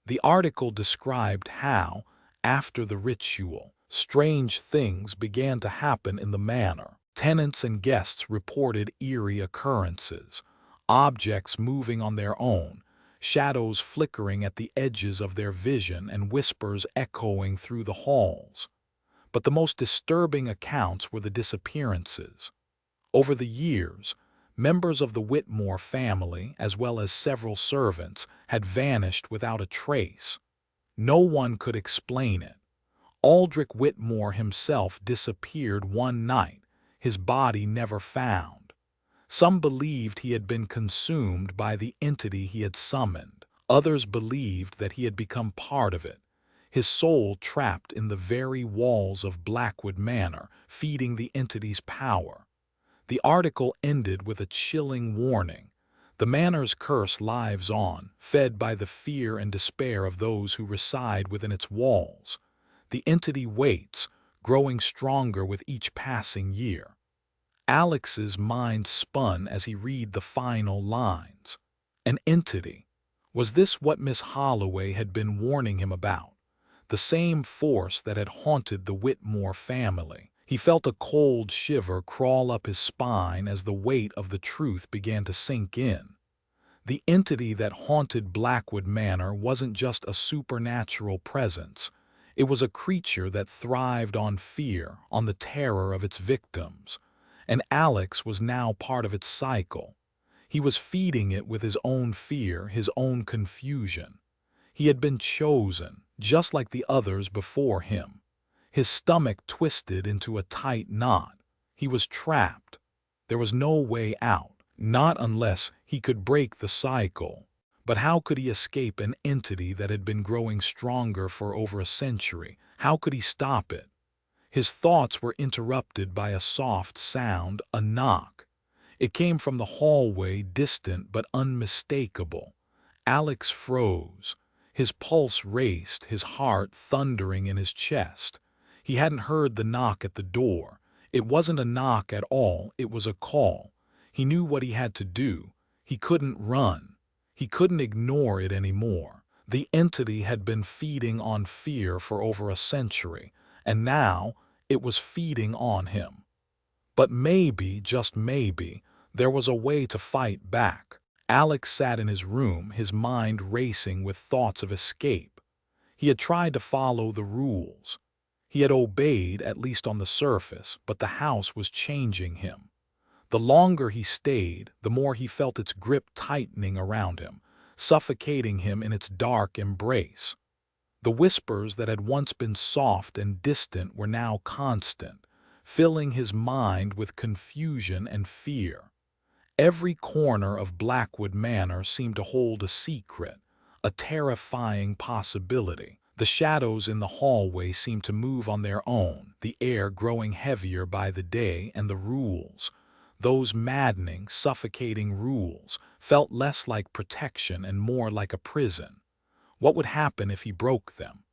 Speaker 1: The article described how, after the ritual, strange things began to happen in the manor. Tenants and guests reported eerie occurrences, objects moving on their own, shadows flickering at the edges of their vision, and whispers echoing through the halls. But the most disturbing accounts were the disappearances. Over the years, members of the Whitmore family, as well as several servants, had vanished without a trace. No one could explain it. Aldrich Whitmore himself disappeared one night, his body never found. Some believed he had been consumed by the entity he had summoned. Others believed that he had become part of it, his soul trapped in the very walls of Blackwood Manor, feeding the entity's power. The article ended with a chilling warning. The manor's curse lives on, fed by the fear and despair of those who reside within its walls. The entity waits, growing stronger with each passing year. Alex's mind spun as he read the final lines. An entity. Was this what Miss Holloway had been warning him about? The same force that had haunted the Whitmore family. He felt a cold shiver crawl up his spine as the weight of the truth began to sink in. The entity that haunted Blackwood Manor wasn't just a supernatural presence. It was a creature that thrived on fear, on the terror of its victims. And Alex was now part of its cycle. He was feeding it with his own fear, his own confusion. He had been chosen, just like the others before him. His stomach twisted into a tight knot. He was trapped. There was no way out, not unless he could break the cycle. But how could he escape an entity that had been growing stronger for over a century? How could he stop it? His thoughts were interrupted by a soft sound, a knock. It came from the hallway, distant but unmistakable. Alex froze. His pulse raced, his heart thundering in his chest. He hadn't heard the knock at the door. It wasn't a knock at all, it was a call. He knew what he had to do. He couldn't run. He couldn't ignore it anymore. The entity had been feeding on fear for over a century, and now it was feeding on him. But maybe, just maybe, there was a way to fight back. Alex sat in his room, his mind racing with thoughts of escape. He had tried to follow the rules. He had obeyed, at least on the surface, but the house was changing him. The longer he stayed, the more he felt its grip tightening around him, suffocating him in its dark embrace. The whispers that had once been soft and distant were now constant, filling his mind with confusion and fear. Every corner of Blackwood Manor seemed to hold a secret, a terrifying possibility. The shadows in the hallway seemed to move on their own, the air growing heavier by the day, and the rules, those maddening, suffocating rules, felt less like protection and more like a prison. What would happen if he broke them?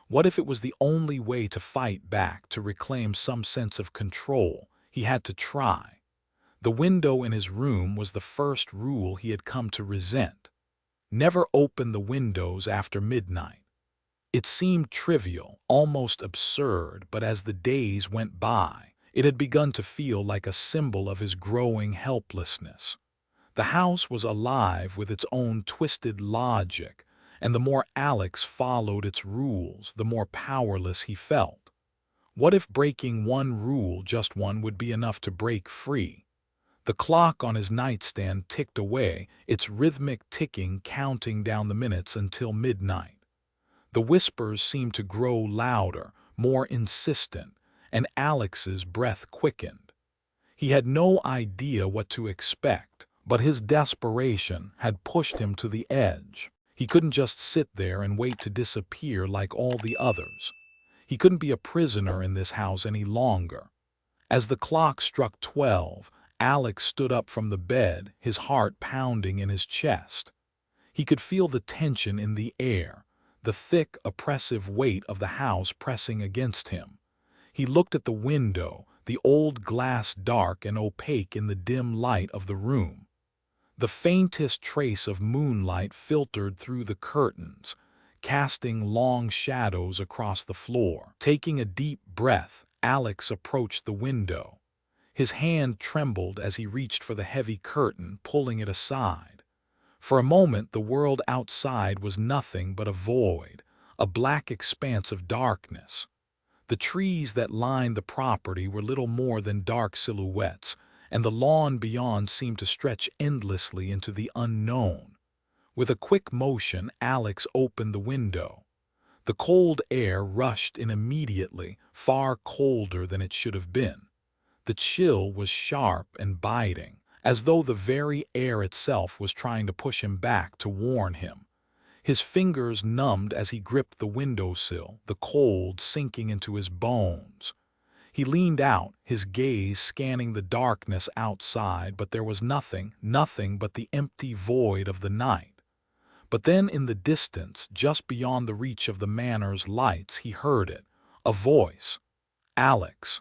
Speaker 1: What if it was the only way to fight back, to reclaim some sense of control? He had to try. The window in his room was the first rule he had come to resent. Never open the windows after midnight. It seemed trivial, almost absurd, but as the days went by, it had begun to feel like a symbol of his growing helplessness. The house was alive with its own twisted logic, and the more Alex followed its rules, the more powerless he felt. What if breaking one rule, just one, would be enough to break free? The clock on his nightstand ticked away, its rhythmic ticking counting down the minutes until midnight. The whispers seemed to grow louder, more insistent, and Alex's breath quickened. He had no idea what to expect, but his desperation had pushed him to the edge. He couldn't just sit there and wait to disappear like all the others. He couldn't be a prisoner in this house any longer. As the clock struck 12, Alex stood up from the bed, his heart pounding in his chest. He could feel the tension in the air, the thick, oppressive weight of the house pressing against him. He looked at the window, the old glass dark and opaque in the dim light of the room. The faintest trace of moonlight filtered through the curtains, casting long shadows across the floor. Taking a deep breath, Alex approached the window. His hand trembled as he reached for the heavy curtain, pulling it aside. For a moment, the world outside was nothing but a void, a black expanse of darkness. The trees that lined the property were little more than dark silhouettes, and the lawn beyond seemed to stretch endlessly into the unknown. With a quick motion, Alex opened the window. The cold air rushed in immediately, far colder than it should have been. The chill was sharp and biting, as though the very air itself was trying to push him back, to warn him. His fingers numbed as he gripped the windowsill, the cold sinking into his bones. He leaned out, his gaze scanning the darkness outside, but there was nothing but the empty void of the night. But then in the distance, just beyond the reach of the manor's lights, he heard it, a voice. Alex.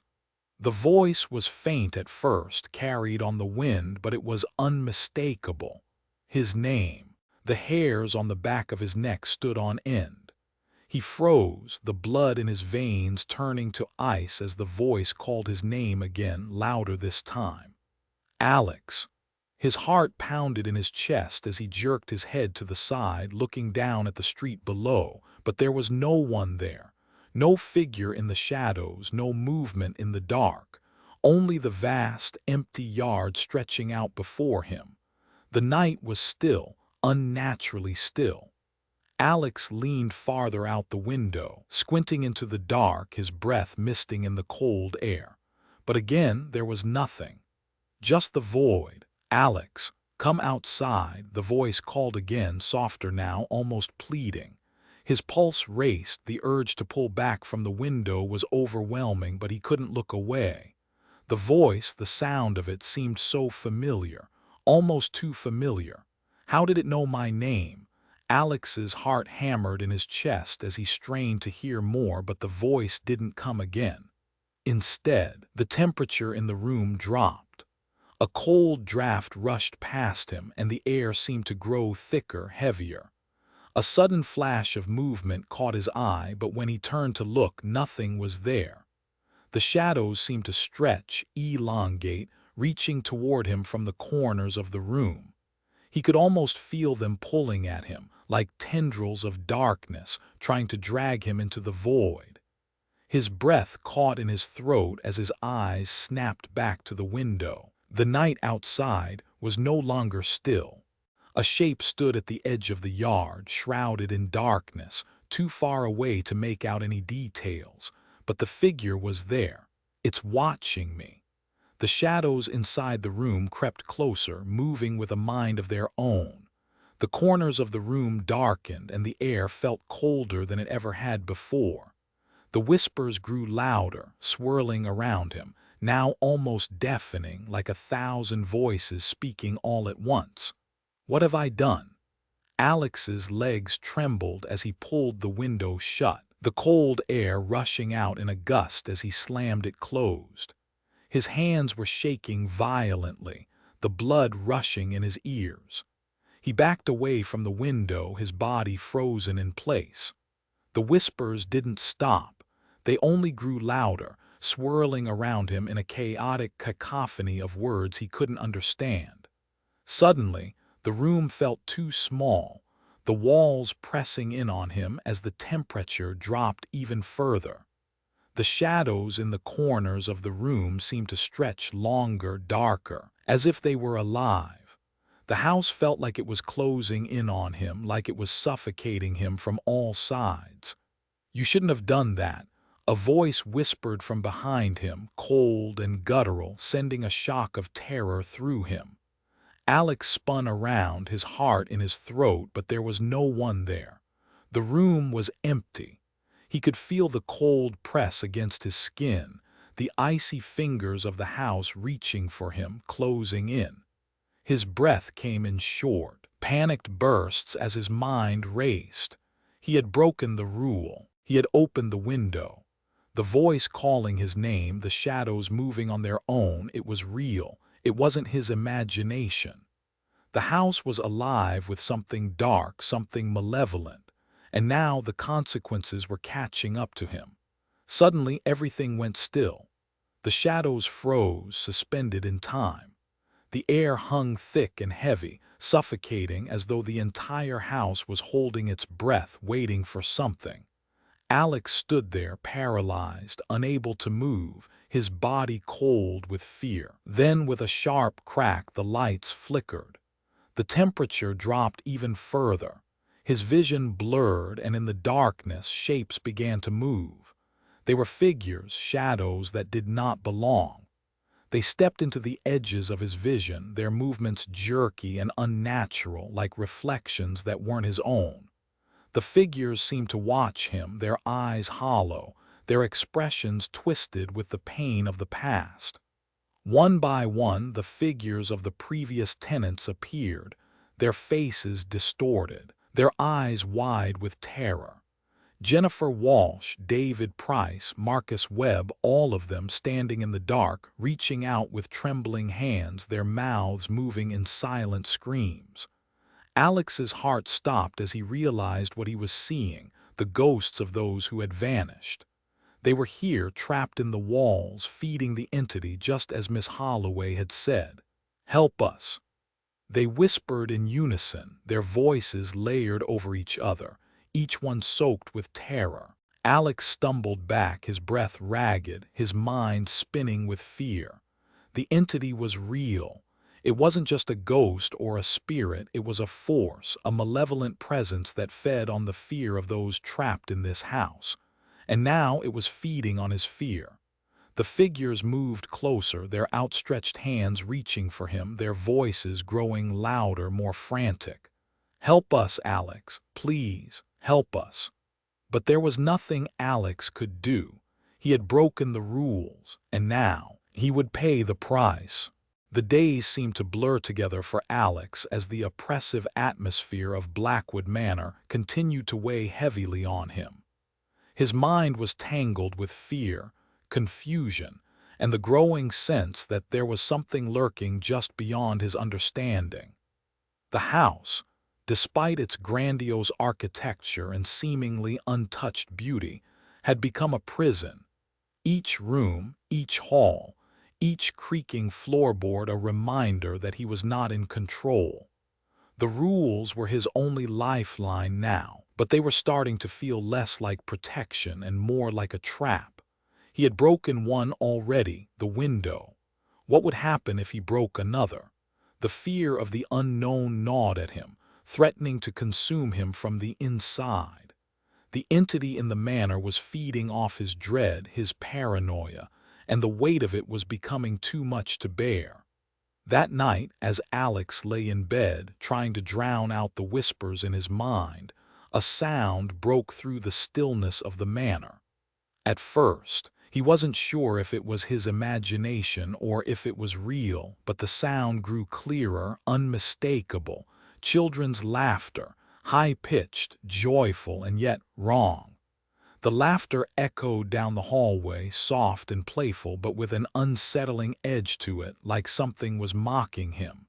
Speaker 1: The voice was faint at first, carried on the wind, but it was unmistakable. His name. The hairs on the back of his neck stood on end. He froze, the blood in his veins turning to ice as the voice called his name again, louder this time. Alex. His heart pounded in his chest as he jerked his head to the side, looking down at the street below, but there was no one there. No figure in the shadows, no movement in the dark. Only the vast, empty yard stretching out before him. The night was still, unnaturally still. Alex leaned farther out the window, squinting into the dark, his breath misting in the cold air. But again there was nothing. Just the void. Alex, come outside, the voice called again, softer now, almost pleading. His pulse raced, the urge to pull back from the window was overwhelming, but he couldn't look away. The voice, the sound of it, seemed so familiar, almost too familiar. How did it know my name? Alex's heart hammered in his chest as he strained to hear more, but the voice didn't come again. Instead, the temperature in the room dropped. A cold draft rushed past him, and the air seemed to grow thicker, heavier. A sudden flash of movement caught his eye, but when he turned to look, nothing was there. The shadows seemed to stretch, elongate, reaching toward him from the corners of the room. He could almost feel them pulling at him, like tendrils of darkness, trying to drag him into the void. His breath caught in his throat as his eyes snapped back to the window. The night outside was no longer still. A shape stood at the edge of the yard, shrouded in darkness, too far away to make out any details. But the figure was there. It's watching me. The shadows inside the room crept closer, moving with a mind of their own. The corners of the room darkened, and the air felt colder than it ever had before. The whispers grew louder, swirling around him, now almost deafening, like 1,000 voices speaking all at once. What have I done? Alex's legs trembled as he pulled the window shut, the cold air rushing out in a gust as he slammed it closed. His hands were shaking violently, the blood rushing in his ears. He backed away from the window, his body frozen in place. The whispers didn't stop. They only grew louder, swirling around him in a chaotic cacophony of words he couldn't understand. Suddenly, the room felt too small, the walls pressing in on him as the temperature dropped even further. The shadows in the corners of the room seemed to stretch longer, darker, as if they were alive. The house felt like it was closing in on him, like it was suffocating him from all sides. "You shouldn't have done that," a voice whispered from behind him, cold and guttural, sending a shock of terror through him. Alex spun around, his heart in his throat, but there was no one there. The room was empty. He could feel the cold press against his skin, the icy fingers of the house reaching for him, closing in. His breath came in short, panicked bursts as his mind raced. He had broken the rule. He had opened the window. The voice calling his name, the shadows moving on their own, it was real. It wasn't his imagination. The house was alive with something dark, something malevolent. And now the consequences were catching up to him. Suddenly everything went still. The shadows froze, suspended in time. The air hung thick and heavy, suffocating as though the entire house was holding its breath, waiting for something. Alex stood there, paralyzed, unable to move, his body cold with fear. Then, with a sharp crack, the lights flickered. The temperature dropped even further. His vision blurred, and in the darkness, shapes began to move. They were figures, shadows that did not belong. They stepped into the edges of his vision, their movements jerky and unnatural, like reflections that weren't his own. The figures seemed to watch him, their eyes hollow, their expressions twisted with the pain of the past. One by one, the figures of the previous tenants appeared, their faces distorted, their eyes wide with terror. Jennifer Walsh, David Price, Marcus Webb, all of them standing in the dark, reaching out with trembling hands, their mouths moving in silent screams. Alex's heart stopped as he realized what he was seeing, the ghosts of those who had vanished. They were here, trapped in the walls, feeding the entity just as Miss Holloway had said. "Help us." They whispered in unison, their voices layered over each other, each one soaked with terror. Alex stumbled back, his breath ragged, his mind spinning with fear. The entity was real. It wasn't just a ghost or a spirit, it was a force, a malevolent presence that fed on the fear of those trapped in this house. And now it was feeding on his fear. The figures moved closer, their outstretched hands reaching for him, their voices growing louder, more frantic. "Help us, Alex. Please, help us." But there was nothing Alex could do. He had broken the rules, and now he would pay the price. The days seemed to blur together for Alex as the oppressive atmosphere of Blackwood Manor continued to weigh heavily on him. His mind was tangled with fear, confusion, and the growing sense that there was something lurking just beyond his understanding. The house, despite its grandiose architecture and seemingly untouched beauty, had become a prison. Each room, each hall, each creaking floorboard a reminder that he was not in control. The rules were his only lifeline now, but they were starting to feel less like protection and more like a trap. He had broken one already, the window. What would happen if he broke another? The fear of the unknown gnawed at him, threatening to consume him from the inside. The entity in the manor was feeding off his dread, his paranoia, and the weight of it was becoming too much to bear. That night, as Alex lay in bed, trying to drown out the whispers in his mind, a sound broke through the stillness of the manor. At first, he wasn't sure if it was his imagination or if it was real, but the sound grew clearer, unmistakable. Children's laughter, high-pitched, joyful, and yet wrong. The laughter echoed down the hallway, soft and playful, but with an unsettling edge to it, like something was mocking him.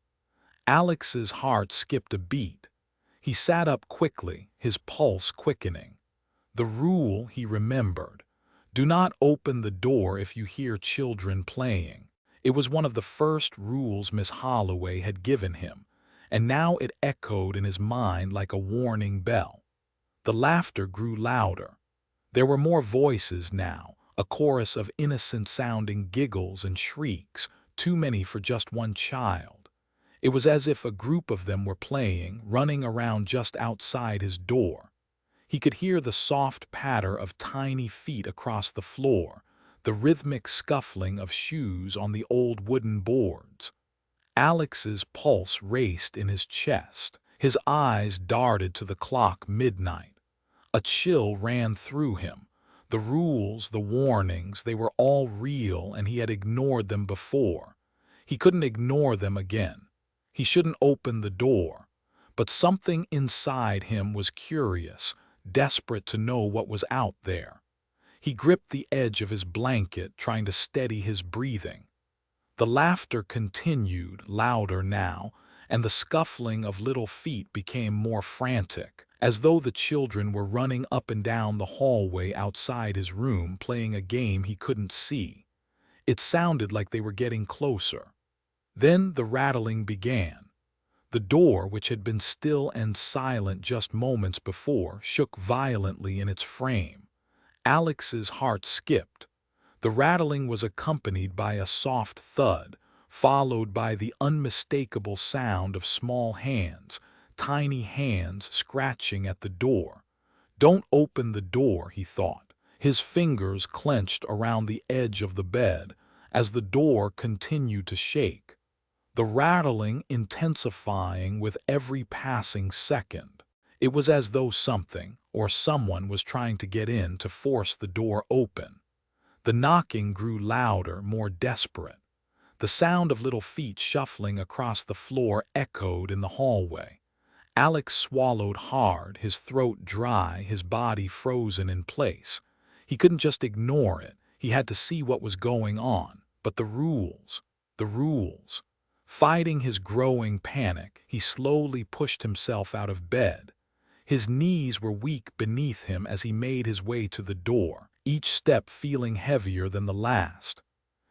Speaker 1: Alex's heart skipped a beat. He sat up quickly, his pulse quickening. The rule he remembered: do not open the door if you hear children playing. It was one of the first rules Miss Holloway had given him, and now it echoed in his mind like a warning bell. The laughter grew louder. There were more voices now, a chorus of innocent-sounding giggles and shrieks, too many for just one child. It was as if a group of them were playing, running around just outside his door. He could hear the soft patter of tiny feet across the floor, the rhythmic scuffling of shoes on the old wooden boards. Alex's pulse raced in his chest. His eyes darted to the clock midnight. A chill ran through him. The rules, the warnings, they were all real, and he had ignored them before. He couldn't ignore them again. He shouldn't open the door. But something inside him was curious, desperate to know what was out there. He gripped the edge of his blanket, trying to steady his breathing. The laughter continued, louder now, and the scuffling of little feet became more frantic, as though the children were running up and down the hallway outside his room, playing a game he couldn't see. It sounded like they were getting closer. Then the rattling began. The door, which had been still and silent just moments before, shook violently in its frame. Alex's heart skipped. The rattling was accompanied by a soft thud, followed by the unmistakable sound of small hands, tiny hands scratching at the door. "Don't open the door," he thought, his fingers clenched around the edge of the bed as the door continued to shake, the rattling intensifying with every passing second. It was as though something or someone was trying to get in to force the door open. The knocking grew louder, more desperate. The sound of little feet shuffling across the floor echoed in the hallway. Alex swallowed hard, his throat dry, his body frozen in place. He couldn't just ignore it. He had to see what was going on. But the rules. Fighting his growing panic, he slowly pushed himself out of bed. His knees were weak beneath him as he made his way to the door, each step feeling heavier than the last.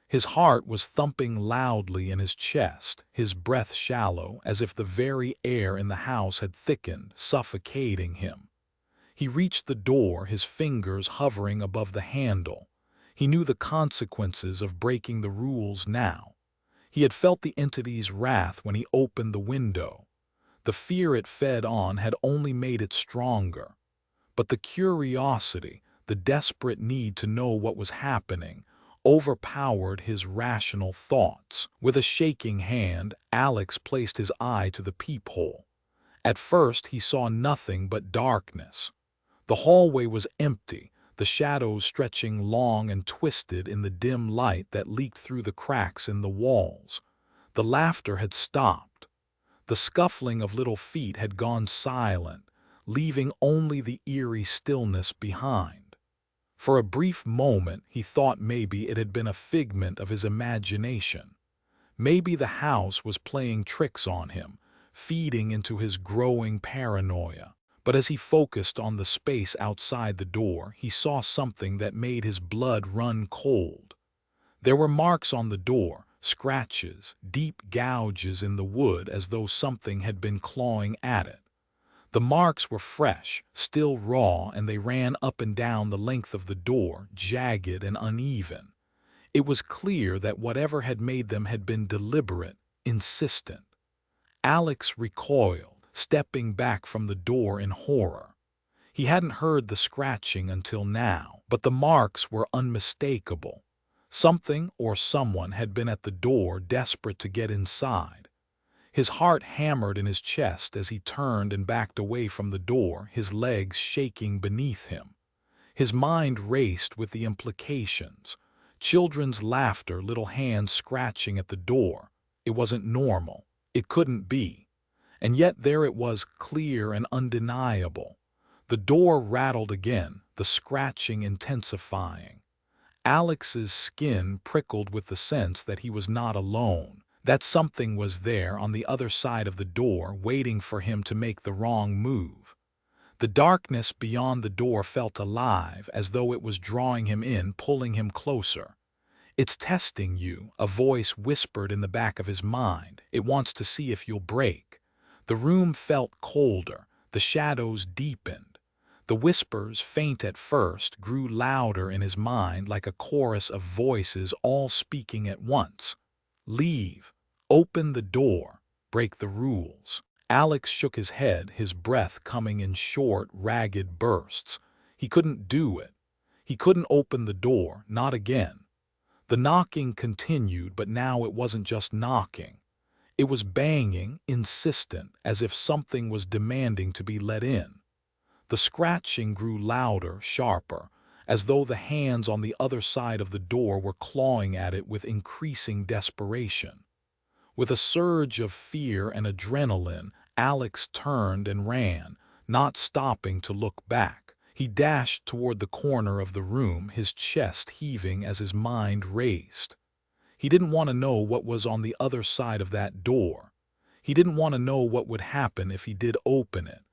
Speaker 1: His heart was thumping loudly in his chest, his breath shallow, as if the very air in the house had thickened, suffocating him. He reached the door, his fingers hovering above the handle. He knew the consequences of breaking the rules now. He had felt the entity's wrath when he opened the window. The fear it fed on had only made it stronger. But the curiosity, the desperate need to know what was happening, overpowered his rational thoughts. With a shaking hand, Alex placed his eye to the peephole. At first he saw nothing but darkness. The hallway was empty, the shadows stretching long and twisted in the dim light that leaked through the cracks in the walls. The laughter had stopped. The scuffling of little feet had gone silent, leaving only the eerie stillness behind. For a brief moment he thought maybe it had been a figment of his imagination. Maybe the house was playing tricks on him, feeding into his growing paranoia. But as he focused on the space outside the door, he saw something that made his blood run cold. There were marks on the door, scratches, deep gouges in the wood as though something had been clawing at it. The marks were fresh, still raw, and they ran up and down the length of the door, jagged and uneven. It was clear that whatever had made them had been deliberate, insistent. Alex recoiled, stepping back from the door in horror. He hadn't heard the scratching until now, but the marks were unmistakable. Something or someone had been at the door, desperate to get inside. His heart hammered in his chest as he turned and backed away from the door, his legs shaking beneath him. His mind raced with the implications. Children's laughter, little hands scratching at the door. It wasn't normal. It couldn't be. And yet there it was, clear and undeniable. The door rattled again, the scratching intensifying. Alex's skin prickled with the sense that he was not alone, that something was there on the other side of the door waiting for him to make the wrong move. The darkness beyond the door felt alive, as though it was drawing him in, pulling him closer. "It's testing you," a voice whispered in the back of his mind. "It wants to see if you'll break." The room felt colder, the shadows deepened. The whispers, faint at first, grew louder in his mind like a chorus of voices all speaking at once. "Leave. Open the door. Break the rules." Alex shook his head, his breath coming in short, ragged bursts. He couldn't do it. He couldn't open the door, not again. The knocking continued, but now it wasn't just knocking. It was banging, insistent, as if something was demanding to be let in. The scratching grew louder, sharper, as though the hands on the other side of the door were clawing at it with increasing desperation. With a surge of fear and adrenaline, Alex turned and ran, not stopping to look back. He dashed toward the corner of the room, his chest heaving as his mind raced. He didn't want to know what was on the other side of that door. He didn't want to know what would happen if he did open it.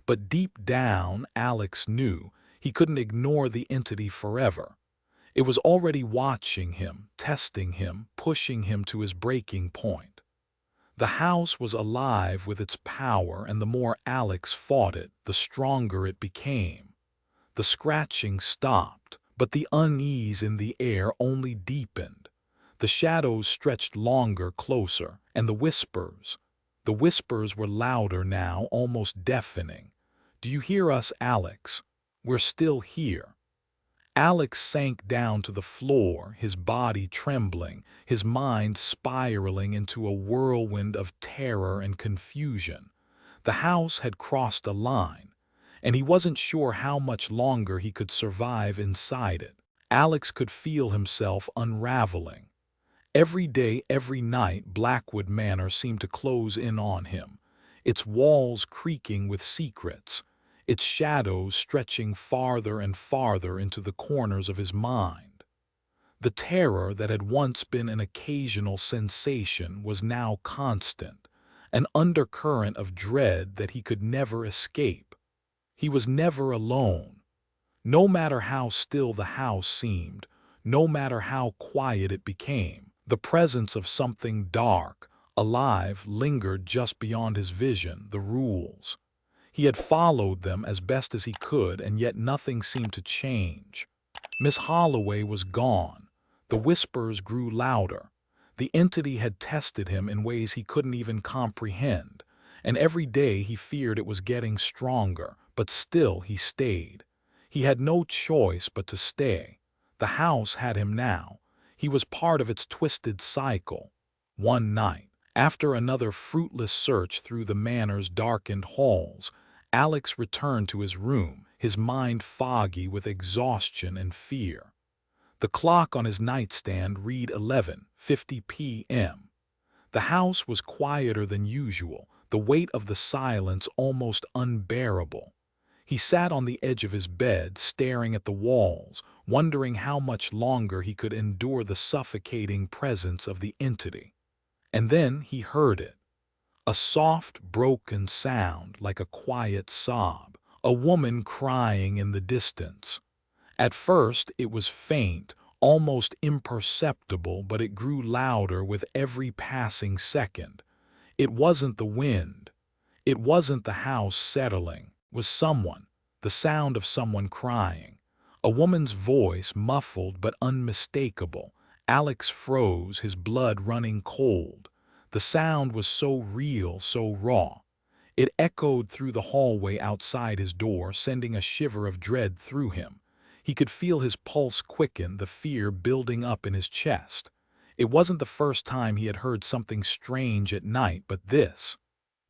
Speaker 1: But deep down, Alex knew he couldn't ignore the entity forever. It was already watching him, testing him, pushing him to his breaking point. The house was alive with its power, and the more Alex fought it, the stronger it became. The scratching stopped, but the unease in the air only deepened. The shadows stretched longer, closer, and the whispers were louder now, almost deafening. "Do you hear us, Alex? We're still here." Alex sank down to the floor, his body trembling, his mind spiraling into a whirlwind of terror and confusion. The house had crossed a line, and he wasn't sure how much longer he could survive inside it. Alex could feel himself unraveling. Every day, every night, Blackwood Manor seemed to close in on him, its walls creaking with secrets, its shadows stretching farther and farther into the corners of his mind. The terror that had once been an occasional sensation was now constant, an undercurrent of dread that he could never escape. He was never alone. No matter how still the house seemed, no matter how quiet it became, the presence of something dark, alive, lingered just beyond his vision, the rules. He had followed them as best as he could, and yet nothing seemed to change. Miss Holloway was gone. The whispers grew louder. The entity had tested him in ways he couldn't even comprehend, and every day he feared it was getting stronger, but still he stayed. He had no choice but to stay. The house had him now. He was part of its twisted cycle. One night, after another fruitless search through the manor's darkened halls, Alex returned to his room, his mind foggy with exhaustion and fear. The clock on his nightstand read 11:50 p.m. The house was quieter than usual, the weight of the silence almost unbearable. He sat on the edge of his bed, staring at the walls, wondering how much longer he could endure the suffocating presence of the entity. And then he heard it. A soft, broken sound like a quiet sob, a woman crying in the distance. At first it was faint, almost imperceptible, but it grew louder with every passing second. It wasn't the wind. It wasn't the house settling. It was someone, the sound of someone crying. A woman's voice, muffled but unmistakable. Alex froze, his blood running cold. The sound was so real, so raw. It echoed through the hallway outside his door, sending a shiver of dread through him. He could feel his pulse quicken, the fear building up in his chest. It wasn't the first time he had heard something strange at night, but this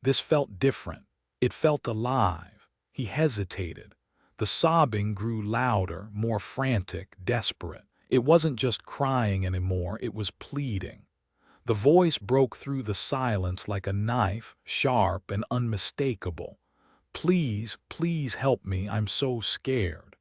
Speaker 1: felt different. It felt alive. He hesitated. The sobbing grew louder, more frantic, desperate. It wasn't just crying anymore, it was pleading. The voice broke through the silence like a knife, sharp and unmistakable. "Please, please help me, I'm so scared."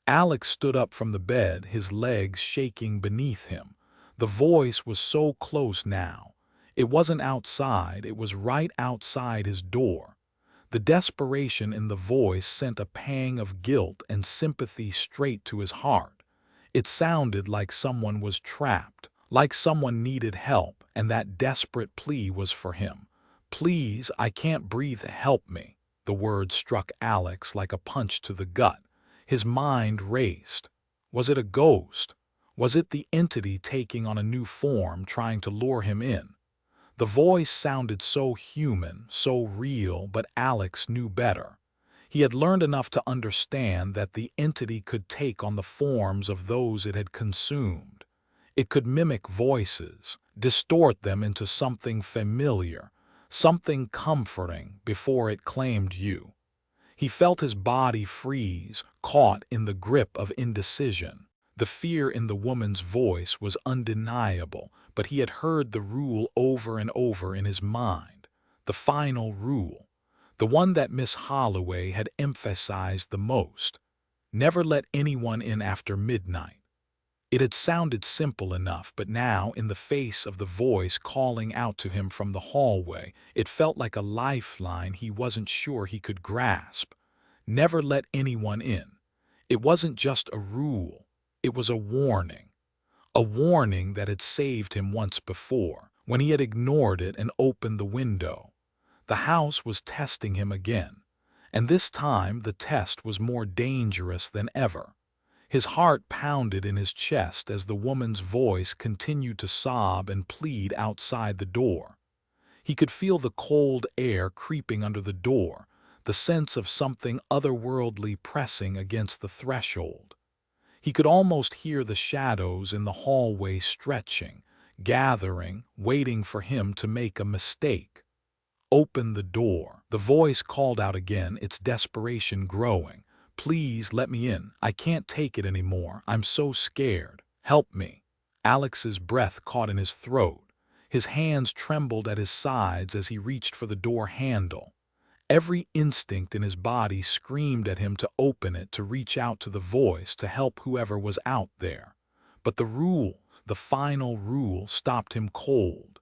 Speaker 1: Alex stood up from the bed, his legs shaking beneath him. The voice was so close now. It wasn't outside, it was right outside his door. The desperation in the voice sent a pang of guilt and sympathy straight to his heart. It sounded like someone was trapped, like someone needed help, and that desperate plea was for him. "Please, I can't breathe, help me." The word struck Alex like a punch to the gut. His mind raced. Was it a ghost? Was it the entity taking on a new form, trying to lure him in? The voice sounded so human, so real, but Alex knew better. He had learned enough to understand that the entity could take on the forms of those it had consumed. It could mimic voices, distort them into something familiar, something comforting before it claimed you. He felt his body freeze, caught in the grip of indecision. The fear in the woman's voice was undeniable, but he had heard the rule over and over in his mind. The final rule. The one that Miss Holloway had emphasized the most. Never let anyone in after midnight. It had sounded simple enough, but now, in the face of the voice calling out to him from the hallway, it felt like a lifeline he wasn't sure he could grasp. Never let anyone in. It wasn't just a rule. It was a warning that had saved him once before, when he had ignored it and opened the window. The house was testing him again, and this time the test was more dangerous than ever. His heart pounded in his chest as the woman's voice continued to sob and plead outside the door. He could feel the cold air creeping under the door, the sense of something otherworldly pressing against the threshold. He could almost hear the shadows in the hallway stretching, gathering, waiting for him to make a mistake. Open the door. The voice called out again, its desperation growing. Please let me in. I can't take it anymore. I'm so scared. Help me. Alex's breath caught in his throat. His hands trembled at his sides as he reached for the door handle. Every instinct in his body screamed at him to open it, to reach out to the voice, to help whoever was out there. But the rule, the final rule, stopped him cold.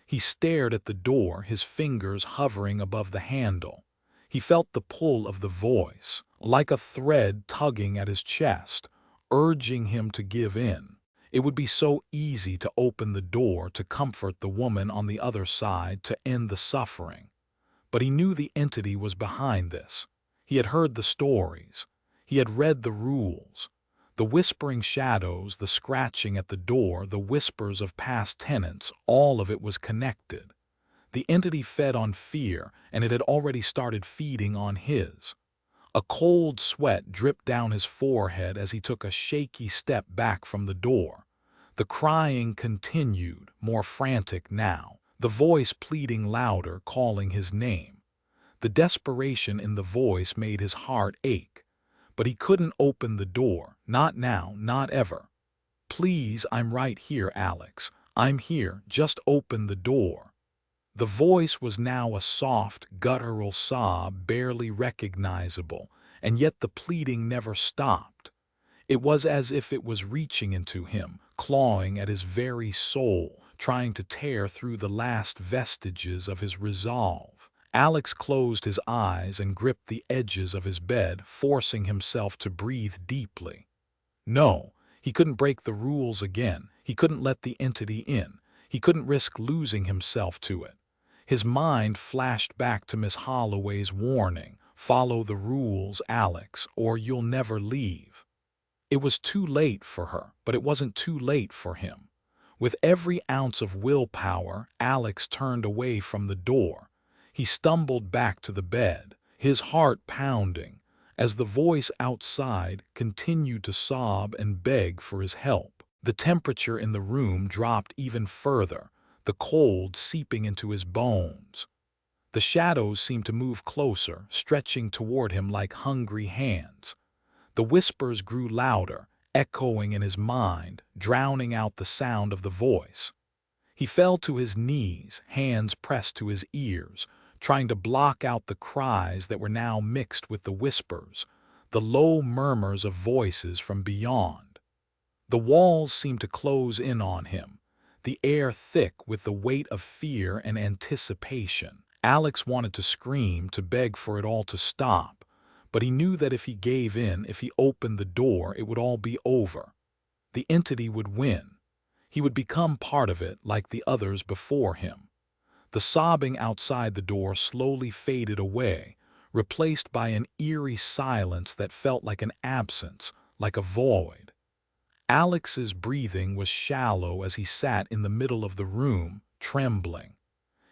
Speaker 1: He stared at the door, his fingers hovering above the handle. He felt the pull of the voice, like a thread tugging at his chest, urging him to give in. It would be so easy to open the door, to comfort the woman on the other side, to end the suffering. But he knew the entity was behind this. He had heard the stories. He had read the rules. The whispering shadows, the scratching at the door, the whispers of past tenants, all of it was connected. The entity fed on fear, and it had already started feeding on his. A cold sweat dripped down his forehead as he took a shaky step back from the door. The crying continued, more frantic now, the voice pleading louder, calling his name. The desperation in the voice made his heart ache. But he couldn't open the door, not now, not ever. Please, I'm right here, Alex. I'm here, just open the door. The voice was now a soft, guttural sob, barely recognizable, and yet the pleading never stopped. It was as if it was reaching into him, clawing at his very soul, trying to tear through the last vestiges of his resolve. Alex closed his eyes and gripped the edges of his bed, forcing himself to breathe deeply. No, he couldn't break the rules again. He couldn't let the entity in. He couldn't risk losing himself to it. His mind flashed back to Miss Holloway's warning, "Follow the rules, Alex, or you'll never leave." It was too late for her, but it wasn't too late for him. With every ounce of willpower, Alex turned away from the door. He stumbled back to the bed, his heart pounding, as the voice outside continued to sob and beg for his help. The temperature in the room dropped even further, the cold seeping into his bones. The shadows seemed to move closer, stretching toward him like hungry hands. The whispers grew louder, echoing in his mind, drowning out the sound of the voice. He fell to his knees, hands pressed to his ears, trying to block out the cries that were now mixed with the whispers, the low murmurs of voices from beyond. The walls seemed to close in on him, the air thick with the weight of fear and anticipation. Alex wanted to scream, to beg for it all to stop, but he knew that if he gave in, if he opened the door, it would all be over. The entity would win. He would become part of it like the others before him. The sobbing outside the door slowly faded away, replaced by an eerie silence that felt like an absence, like a void. Alex's breathing was shallow as he sat in the middle of the room, trembling.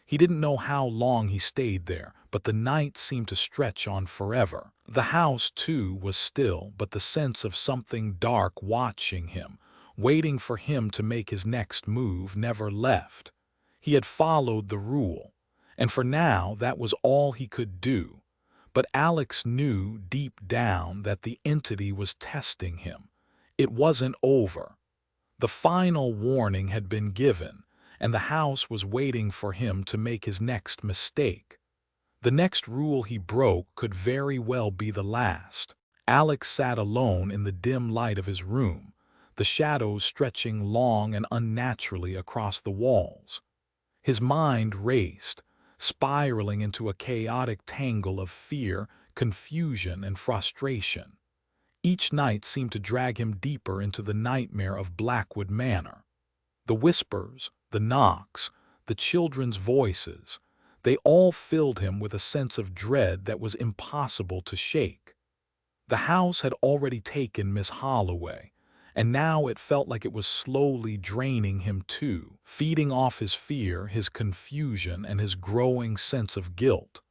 Speaker 1: He didn't know how long he stayed there, but the night seemed to stretch on forever. The house, too, was still, but the sense of something dark watching him, waiting for him to make his next move, never left. He had followed the rule, and for now that was all he could do. But Alex knew deep down that the entity was testing him. It wasn't over. The final warning had been given, and the house was waiting for him to make his next mistake. The next rule he broke could very well be the last. Alex sat alone in the dim light of his room, the shadows stretching long and unnaturally across the walls. His mind raced, spiraling into a chaotic tangle of fear, confusion, and frustration. Each night seemed to drag him deeper into the nightmare of Blackwood Manor. The whispers, the knocks, the children's voices, they all filled him with a sense of dread that was impossible to shake. The house had already taken Miss Holloway, and now it felt like it was slowly draining him too, feeding off his fear, his confusion, and his growing sense of guilt.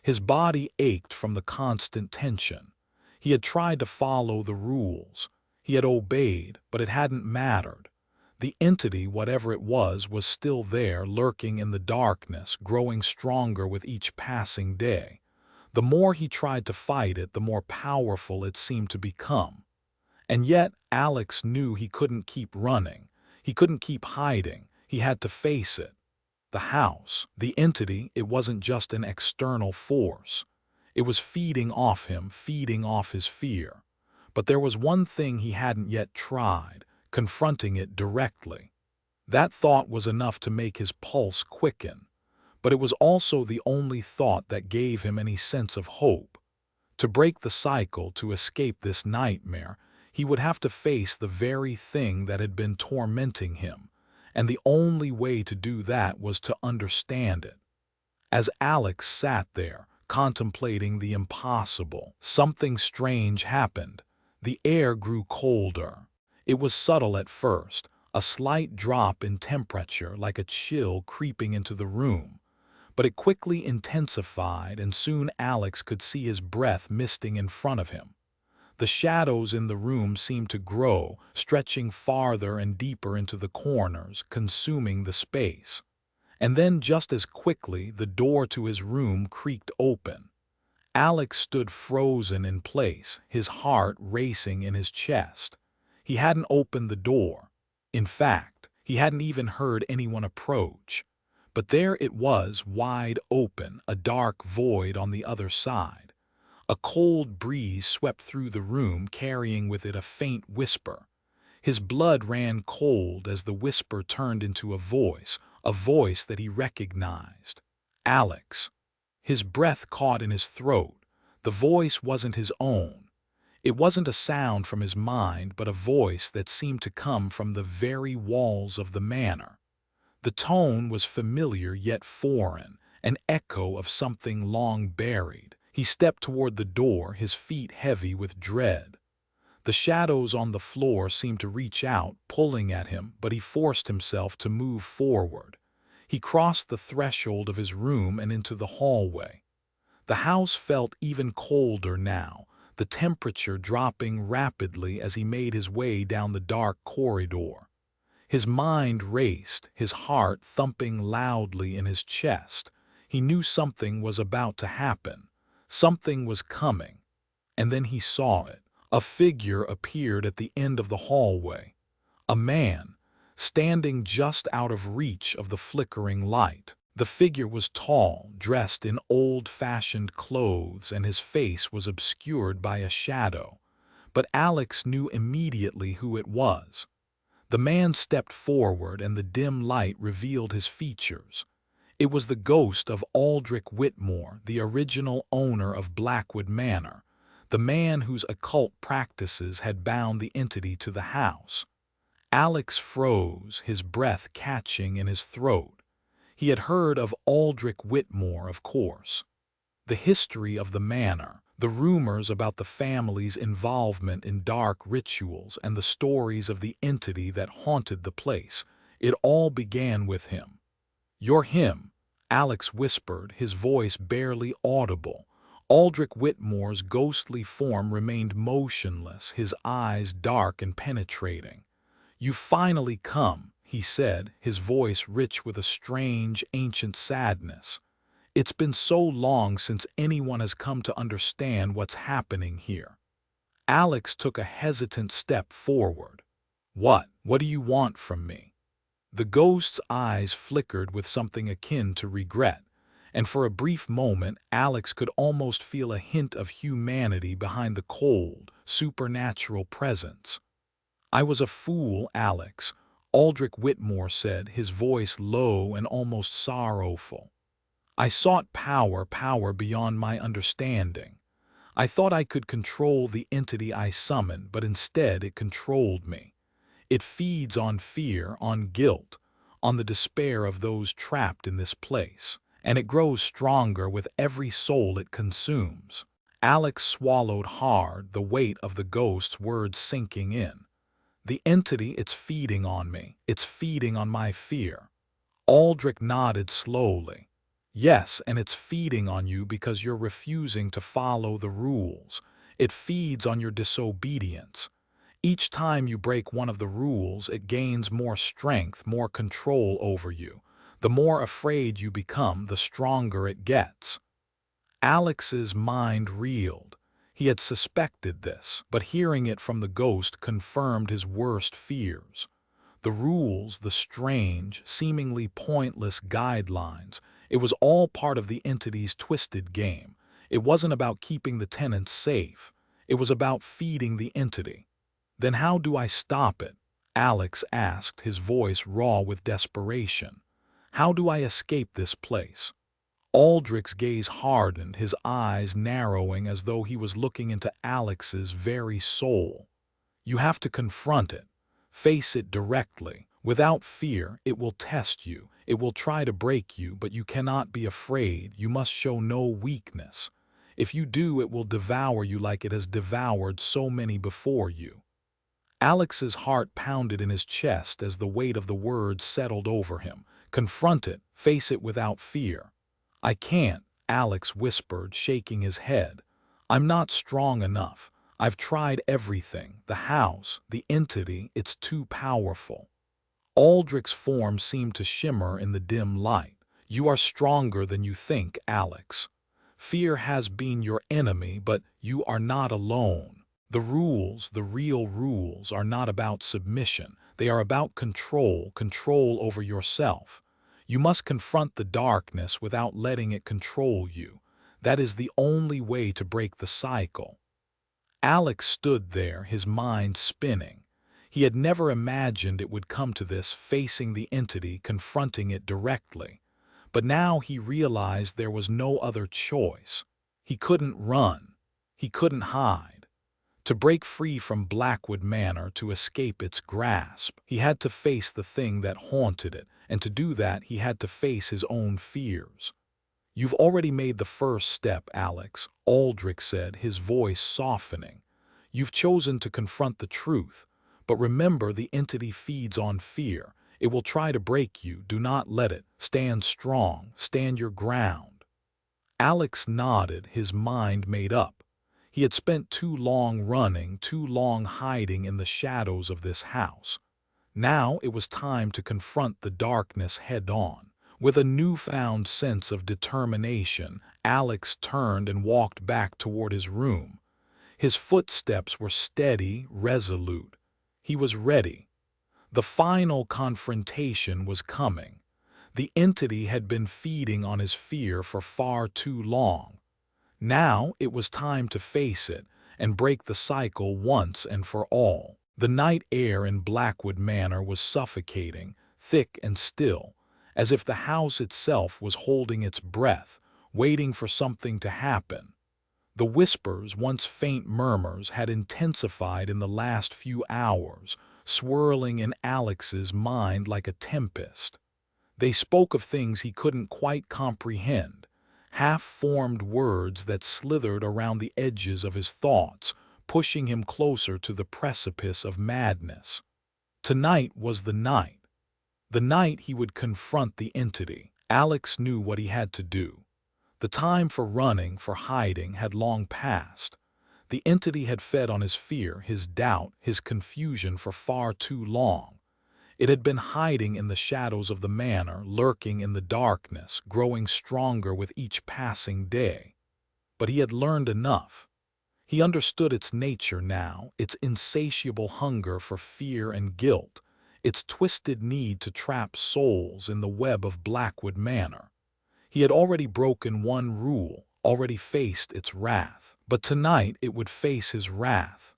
Speaker 1: His body ached from the constant tension. He had tried to follow the rules. He had obeyed, but it hadn't mattered. The entity, whatever it was still there, lurking in the darkness, growing stronger with each passing day. The more he tried to fight it, the more powerful it seemed to become. And yet, Alex knew he couldn't keep running. He couldn't keep hiding. He had to face it. The house, the entity, it wasn't just an external force. It was feeding off him, feeding off his fear. But there was one thing he hadn't yet tried, confronting it directly. That thought was enough to make his pulse quicken. But it was also the only thought that gave him any sense of hope. To break the cycle, to escape this nightmare, he would have to face the very thing that had been tormenting him. And the only way to do that was to understand it. As Alex sat there, contemplating the impossible, something strange happened. The air grew colder. It was subtle at first, a slight drop in temperature like a chill creeping into the room. But it quickly intensified, and soon Alex could see his breath misting in front of him. The shadows in the room seemed to grow, stretching farther and deeper into the corners, consuming the space. And then, just as quickly, the door to his room creaked open. Alex stood frozen in place, his heart racing in his chest. He hadn't opened the door. In fact, he hadn't even heard anyone approach. But there it was, wide open, a dark void on the other side. A cold breeze swept through the room, carrying with it a faint whisper. His blood ran cold as the whisper turned into a voice that he recognized. Alex. His breath caught in his throat. The voice wasn't his own. It wasn't a sound from his mind, but a voice that seemed to come from the very walls of the manor. The tone was familiar yet foreign, an echo of something long buried. He stepped toward the door, his feet heavy with dread. The shadows on the floor seemed to reach out, pulling at him, but he forced himself to move forward. He crossed the threshold of his room and into the hallway. The house felt even colder now, the temperature dropping rapidly as he made his way down the dark corridor. His mind raced, his heart thumping loudly in his chest. He knew something was about to happen. Something was coming. And then he saw it. A figure appeared at the end of the hallway. A man, standing just out of reach of the flickering light. The figure was tall, dressed in old-fashioned clothes, and his face was obscured by a shadow. But Alex knew immediately who it was. The man stepped forward, and the dim light revealed his features. It was the ghost of Aldrich Whitmore, the original owner of Blackwood Manor, the man whose occult practices had bound the entity to the house. Alex froze, his breath catching in his throat. He had heard of Aldrich Whitmore, of course. The history of the manor, the rumors about the family's involvement in dark rituals, and the stories of the entity that haunted the place, it all began with him. "You're him," Alex whispered, his voice barely audible. Aldrich Whitmore's ghostly form remained motionless, his eyes dark and penetrating. "You've finally come," he said, his voice rich with a strange, ancient sadness. "It's been so long since anyone has come to understand what's happening here." Alex took a hesitant step forward. What do you want from me?" The ghost's eyes flickered with something akin to regret, and for a brief moment Alex could almost feel a hint of humanity behind the cold, supernatural presence. "I was a fool, Alex," Aldrich Whitmore said, his voice low and almost sorrowful. "I sought power beyond my understanding. I thought I could control the entity I summoned, but instead it controlled me. It feeds on fear, on guilt, on the despair of those trapped in this place, and it grows stronger with every soul it consumes." Alex swallowed hard, the weight of the ghost's words sinking in. "The entity, it's feeding on me. It's feeding on my fear." Aldrich nodded slowly. "Yes, and it's feeding on you because you're refusing to follow the rules. It feeds on your disobedience. Each time you break one of the rules, it gains more strength, more control over you. The more afraid you become, the stronger it gets. Alex's mind reeled. He had suspected this, but hearing it from the ghost confirmed his worst fears. The rules, the strange, seemingly pointless guidelines, it was all part of the entity's twisted game. It wasn't about keeping the tenants safe. It was about feeding the entity. Then how do I stop it? Alex asked, his voice raw with desperation. How do I escape this place? Aldrich's gaze hardened, his eyes narrowing as though he was looking into Alex's very soul. You have to confront it. Face it directly. Without fear, it will test you. It will try to break you, but you cannot be afraid. You must show no weakness. If you do, it will devour you like it has devoured so many before you. Alex's heart pounded in his chest as the weight of the words settled over him. Confront it. Face it without fear. I can't, Alex whispered, shaking his head. I'm not strong enough. I've tried everything. The house, the entity, it's too powerful. Aldrich's form seemed to shimmer in the dim light. You are stronger than you think, Alex. Fear has been your enemy, but you are not alone. The rules, the real rules, are not about submission. They are about control, control over yourself. You must confront the darkness without letting it control you. That is the only way to break the cycle. Alex stood there, his mind spinning. He had never imagined it would come to this, facing the entity, confronting it directly. But now he realized there was no other choice. He couldn't run. He couldn't hide. To break free from Blackwood Manor, to escape its grasp, he had to face the thing that haunted it, and to do that he had to face his own fears. You've already made the first step, Alex, Aldrich said, his voice softening. You've chosen to confront the truth, but remember, the entity feeds on fear. It will try to break you. Do not let it. Stand strong. Stand your ground. Alex nodded, his mind made up. He had spent too long running, too long hiding in the shadows of this house. Now it was time to confront the darkness head-on. With a newfound sense of determination, Alex turned and walked back toward his room. His footsteps were steady, resolute. He was ready. The final confrontation was coming. The entity had been feeding on his fear for far too long. Now it was time to face it and break the cycle once and for all. The night air in Blackwood Manor was suffocating, thick and still, as if the house itself was holding its breath, waiting for something to happen. The whispers, once faint murmurs, had intensified in the last few hours, swirling in Alex's mind like a tempest. They spoke of things he couldn't quite comprehend, half-formed words that slithered around the edges of his thoughts, pushing him closer to the precipice of madness. Tonight was the night he would confront the entity. Alex knew what he had to do. The time for running, for hiding, had long passed. The entity had fed on his fear, his doubt, his confusion for far too long. It had been hiding in the shadows of the manor, lurking in the darkness, growing stronger with each passing day. But he had learned enough. He understood its nature now, its insatiable hunger for fear and guilt, its twisted need to trap souls in the web of Blackwood Manor. He had already broken one rule, already faced its wrath. But tonight it would face his wrath.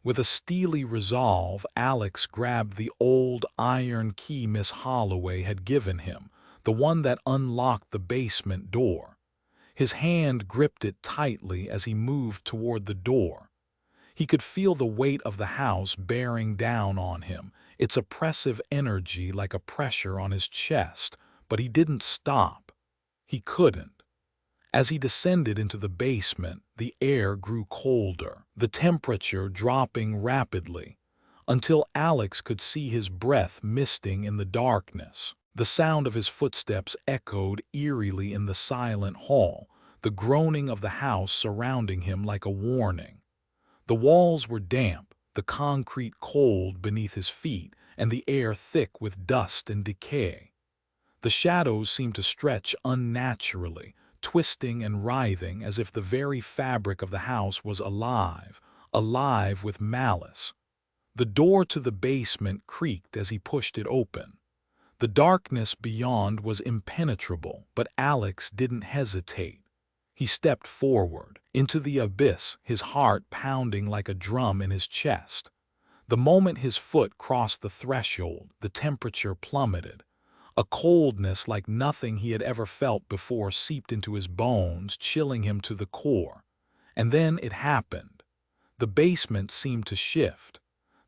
Speaker 1: With a steely resolve, Alex grabbed the old iron key Miss Holloway had given him, the one that unlocked the basement door. His hand gripped it tightly as he moved toward the door. He could feel the weight of the house bearing down on him, its oppressive energy like a pressure on his chest, but he didn't stop. He couldn't. As he descended into the basement, the air grew colder, the temperature dropping rapidly, until Alex could see his breath misting in the darkness. The sound of his footsteps echoed eerily in the silent hall, the groaning of the house surrounding him like a warning. The walls were damp, the concrete cold beneath his feet, and the air thick with dust and decay. The shadows seemed to stretch unnaturally, twisting and writhing as if the very fabric of the house was alive, alive with malice. The door to the basement creaked as he pushed it open. The darkness beyond was impenetrable, but Alex didn't hesitate. He stepped forward, into the abyss, his heart pounding like a drum in his chest. The moment his foot crossed the threshold, the temperature plummeted. A coldness like nothing he had ever felt before seeped into his bones, chilling him to the core. And then it happened. The basement seemed to shift.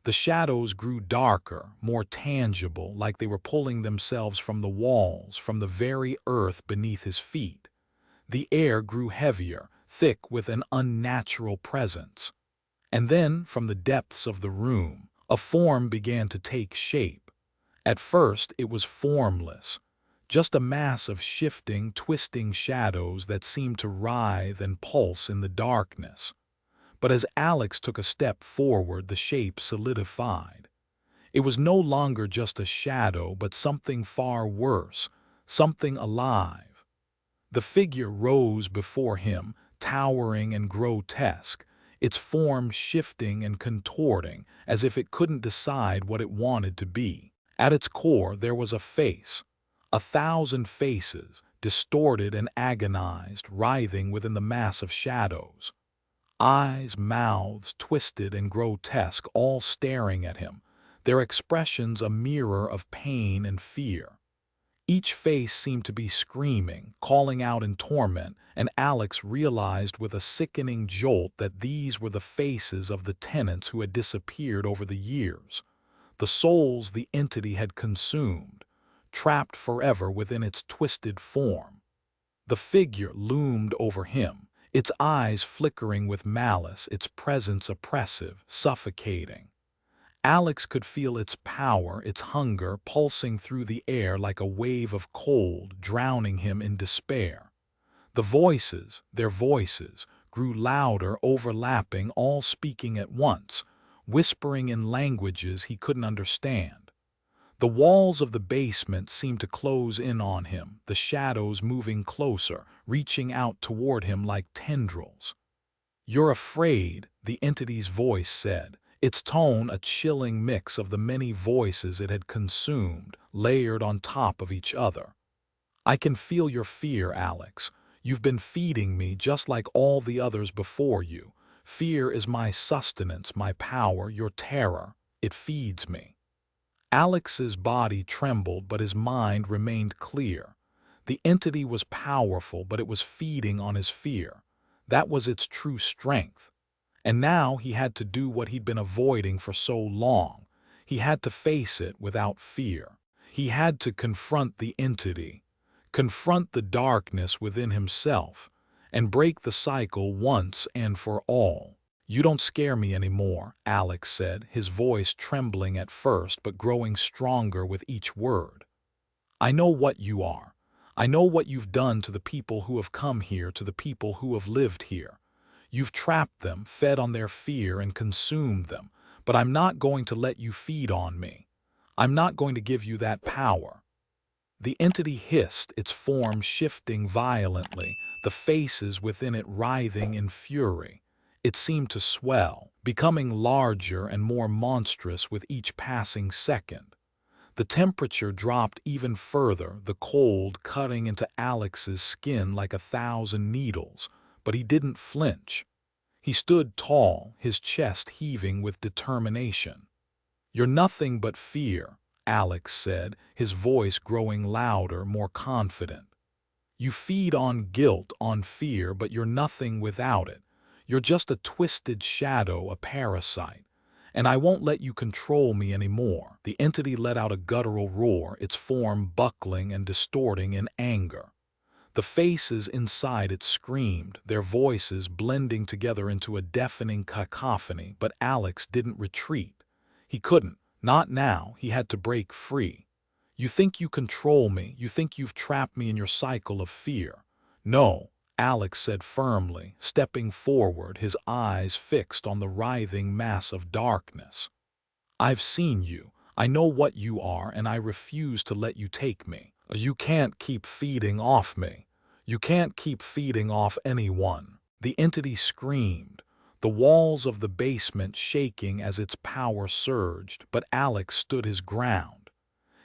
Speaker 1: The shadows grew darker, more tangible, like they were pulling themselves from the walls, from the very earth beneath his feet. The air grew heavier, thick with an unnatural presence. And then, from the depths of the room, a form began to take shape. At first, it was formless, just a mass of shifting, twisting shadows that seemed to writhe and pulse in the darkness. But as Alex took a step forward, the shape solidified. It was no longer just a shadow, but something far worse, something alive. The figure rose before him, towering and grotesque, its form shifting and contorting as if it couldn't decide what it wanted to be. At its core there was a face, 1,000 faces, distorted and agonized, writhing within the mass of shadows. Eyes, mouths, twisted and grotesque, all staring at him, their expressions a mirror of pain and fear. Each face seemed to be screaming, calling out in torment, and Alex realized with a sickening jolt that these were the faces of the tenants who had disappeared over the years, the souls the entity had consumed, trapped forever within its twisted form. The figure loomed over him, its eyes flickering with malice, its presence oppressive, suffocating. Alex could feel its power, its hunger, pulsing through the air like a wave of cold, drowning him in despair. The voices, their voices, grew louder, overlapping, all speaking at once, whispering in languages he couldn't understand. The walls of the basement seemed to close in on him, the shadows moving closer, reaching out toward him like tendrils. "You're afraid," the entity's voice said, its tone a chilling mix of the many voices it had consumed, layered on top of each other. "I can feel your fear, Alex. You've been feeding me just like all the others before you. Fear is my sustenance, my power, your terror. It feeds me." Alex's body trembled, but his mind remained clear. The entity was powerful, but it was feeding on his fear. That was its true strength. And now he had to do what he'd been avoiding for so long. He had to face it without fear. He had to confront the entity, confront the darkness within himself, and break the cycle once and for all. "You don't scare me anymore," Alex said, his voice trembling at first but growing stronger with each word. "I know what you are. I know what you've done to the people who have come here, to the people who have lived here. You've trapped them, fed on their fear, and consumed them. But I'm not going to let you feed on me. I'm not going to give you that power." The entity hissed, its form shifting violently, the faces within it writhing in fury. It seemed to swell, becoming larger and more monstrous with each passing second. The temperature dropped even further, the cold cutting into Alex's skin like 1,000 needles, but he didn't flinch. He stood tall, his chest heaving with determination. "You're nothing but fear," Alex said, his voice growing louder, more confident. "You feed on guilt, on fear, but you're nothing without it. You're just a twisted shadow, a parasite. And I won't let you control me anymore." The entity let out a guttural roar, its form buckling and distorting in anger. The faces inside it screamed, their voices blending together into a deafening cacophony, but Alex didn't retreat. He couldn't. Not now. He had to break free. "You think you control me. You think you've trapped me in your cycle of fear. No, Alex said firmly, stepping forward, his eyes fixed on the writhing mass of darkness. "I've seen you. I know what you are, and I refuse to let you take me. You can't keep feeding off me. You can't keep feeding off anyone." The entity screamed, the walls of the basement shaking as its power surged, but Alex stood his ground.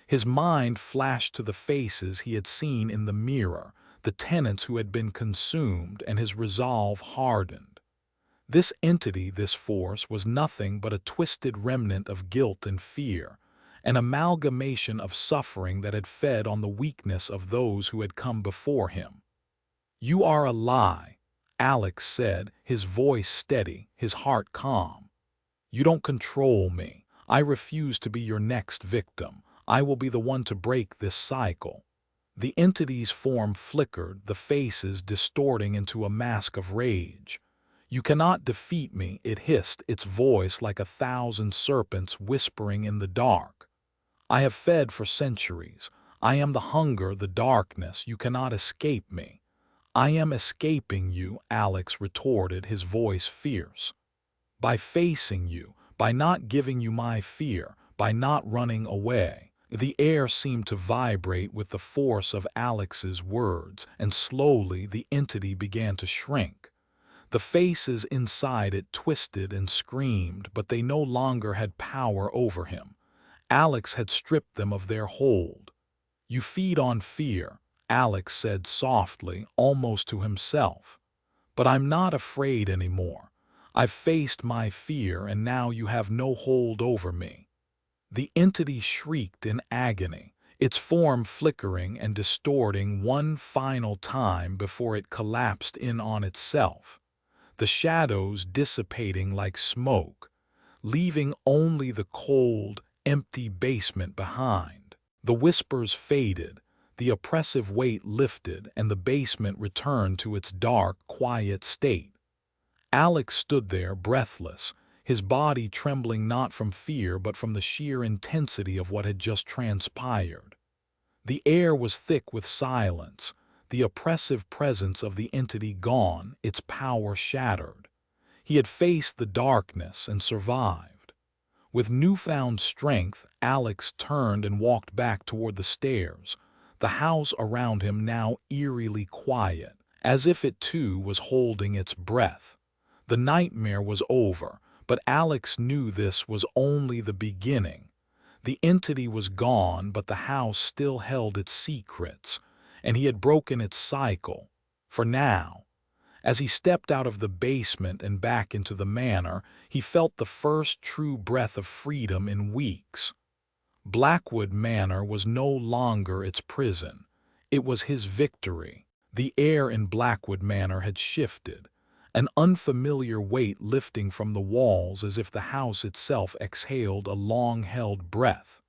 Speaker 1: His mind flashed to the faces he had seen in the mirror, the tenants who had been consumed, and his resolve hardened. This entity, this force, was nothing but a twisted remnant of guilt and fear, an amalgamation of suffering that had fed on the weakness of those who had come before him. "You are a lie," Alex said, his voice steady, his heart calm. "You don't control me. I refuse to be your next victim. I will be the one to break this cycle." The entity's form flickered, the faces distorting into a mask of rage. "You cannot defeat me," it hissed, its voice like 1,000 serpents whispering in the dark. "I have fed for centuries. I am the hunger, the darkness. You cannot escape me." "I am escaping you," Alex retorted, his voice fierce. "By facing you, by not giving you my fear, by not running away." The air seemed to vibrate with the force of Alex's words, and slowly the entity began to shrink. The faces inside it twisted and screamed, but they no longer had power over him. Alex had stripped them of their hold. "You feed on fear," Alex said softly, almost to himself. "But I'm not afraid anymore. I've faced my fear, and now you have no hold over me." The entity shrieked in agony, its form flickering and distorting one final time before it collapsed in on itself, the shadows dissipating like smoke, leaving only the cold, empty basement behind. The whispers faded, the oppressive weight lifted, and the basement returned to its dark, quiet state. Alex stood there, breathless, his body trembling not from fear but from the sheer intensity of what had just transpired. The air was thick with silence, the oppressive presence of the entity gone, its power shattered. He had faced the darkness and survived. With newfound strength, Alex turned and walked back toward the stairs, the house around him now eerily quiet, as if it too was holding its breath. The nightmare was over, but Alex knew this was only the beginning. The entity was gone, but the house still held its secrets, and he had broken its cycle, for now. As he stepped out of the basement and back into the manor, he felt the first true breath of freedom in weeks. Blackwood Manor was no longer its prison. It was his victory. The air in Blackwood Manor had shifted, an unfamiliar weight lifting from the walls as if the house itself exhaled a long-held breath.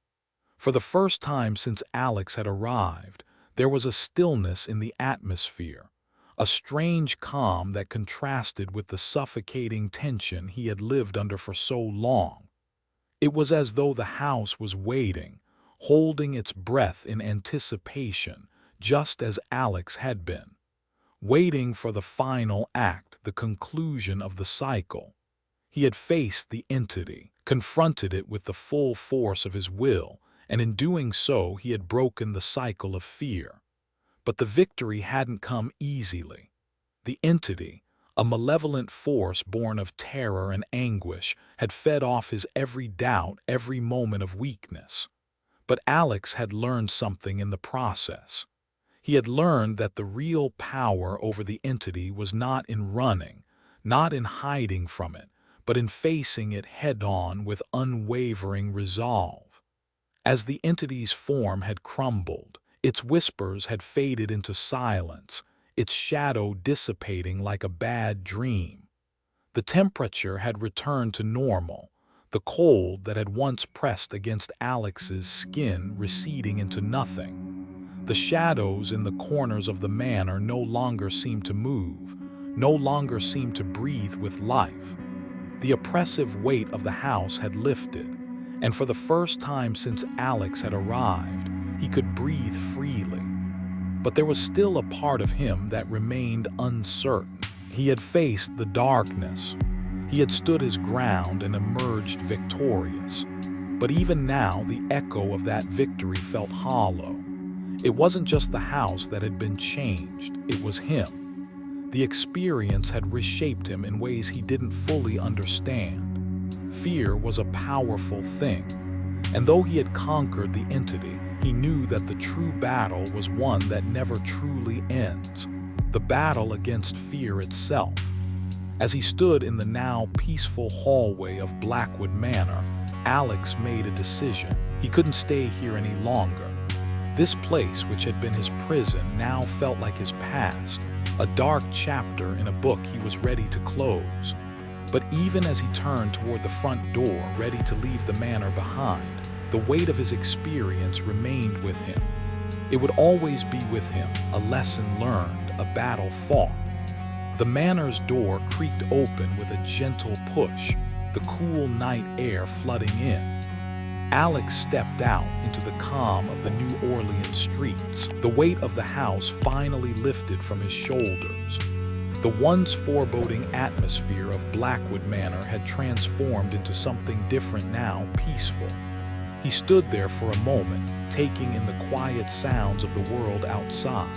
Speaker 1: For the first time since Alex had arrived, there was a stillness in the atmosphere, a strange calm that contrasted with the suffocating tension he had lived under for so long. It was as though the house was waiting, holding its breath in anticipation, just as Alex had been. Waiting for the final act, the conclusion of the cycle. He had faced the entity, confronted it with the full force of his will, and in doing so he had broken the cycle of fear. But the victory hadn't come easily. The entity, a malevolent force born of terror and anguish, had fed off his every doubt, every moment of weakness. But Alex had learned something in the process. He had learned that the real power over the entity was not in running, not in hiding from it, but in facing it head-on with unwavering resolve. As the entity's form had crumbled, its whispers had faded into silence, its shadow dissipating like a bad dream. The temperature had returned to normal, the cold that had once pressed against Alex's skin receding into nothing. The shadows in the corners of the manor no longer seemed to move, no longer seemed to breathe with life. The oppressive weight of the house had lifted, and for the first time since Alex had arrived, he could breathe freely. But there was still a part of him that remained uncertain. He had faced the darkness. He had stood his ground and emerged victorious. But even now, the echo of that victory felt hollow. It wasn't just the house that had been changed, it was him. The experience had reshaped him in ways he didn't fully understand. Fear was a powerful thing, and though he had conquered the entity, he knew that the true battle was one that never truly ends, the battle against fear itself. As he stood in the now peaceful hallway of Blackwood Manor, Alex made a decision. He couldn't stay here any longer. This place, which had been his prison, now felt like his past, a dark chapter in a book he was ready to close. But even as he turned toward the front door, ready to leave the manor behind, the weight of his experience remained with him. It would always be with him, a lesson learned, a battle fought. The manor's door creaked open with a gentle push, the cool night air flooding in. Alex stepped out into the calm of the New Orleans streets. The weight of the house finally lifted from his shoulders. The once foreboding atmosphere of Blackwood Manor had transformed into something different now, peaceful. He stood there for a moment, taking in the quiet sounds of the world outside.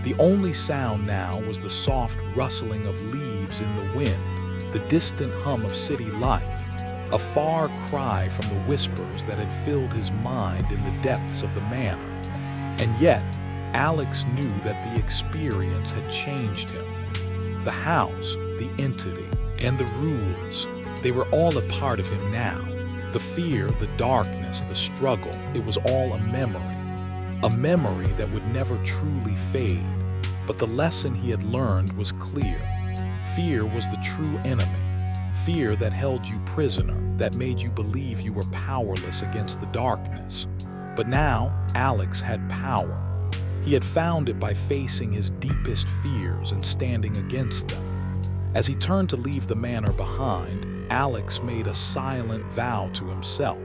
Speaker 1: The only sound now was the soft rustling of leaves in the wind, the distant hum of city life, a far cry from the whispers that had filled his mind in the depths of the manor. And yet, Alex knew that the experience had changed him. The house, the entity, and the rules, they were all a part of him now. The fear, the darkness, the struggle, it was all a memory that would never truly fade. But the lesson he had learned was clear. Fear was the true enemy. Fear that held you prisoner, that made you believe you were powerless against the darkness. But now, Alex had power. He had found it by facing his deepest fears and standing against them. As he turned to leave the manor behind, Alex made a silent vow to himself.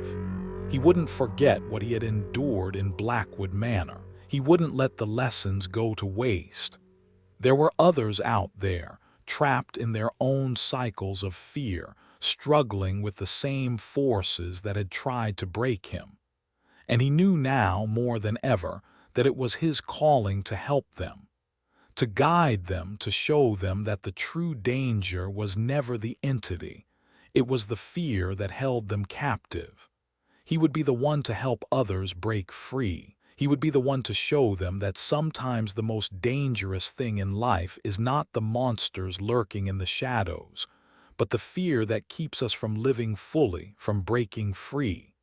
Speaker 1: He wouldn't forget what he had endured in Blackwood Manor. He wouldn't let the lessons go to waste. There were others out there, trapped in their own cycles of fear, struggling with the same forces that had tried to break him. And he knew now, more than ever, that it was his calling to help them, to guide them, to show them that the true danger was never the entity. It was the fear that held them captive. He would be the one to help others break free. He would be the one to show them that sometimes the most dangerous thing in life is not the monsters lurking in the shadows, but the fear that keeps us from living fully, from breaking free.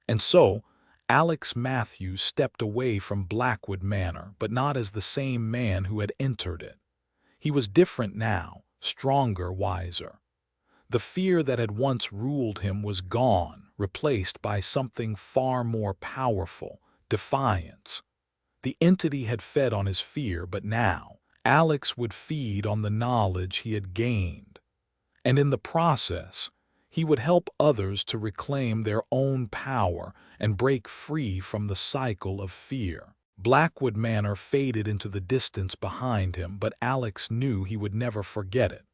Speaker 1: And so, Alex Matthews stepped away from Blackwood Manor, but not as the same man who had entered it. He was different now, stronger, wiser. The fear that had once ruled him was gone, replaced by something far more powerful, defiance. The entity had fed on his fear, but now Alex would feed on the knowledge he had gained. And in the process, he would help others to reclaim their own power and break free from the cycle of fear. Blackwood Manor faded into the distance behind him, but Alex knew he would never forget it.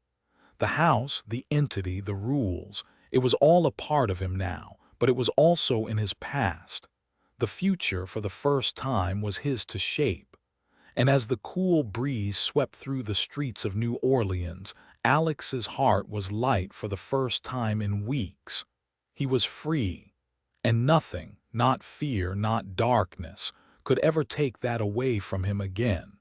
Speaker 1: The house, the entity, the rules, it was all a part of him now, but it was also in his past. The future, for the first time, was his to shape. And as the cool breeze swept through the streets of New Orleans, Alex's heart was light for the first time in weeks. He was free, and nothing, not fear, not darkness, could ever take that away from him again.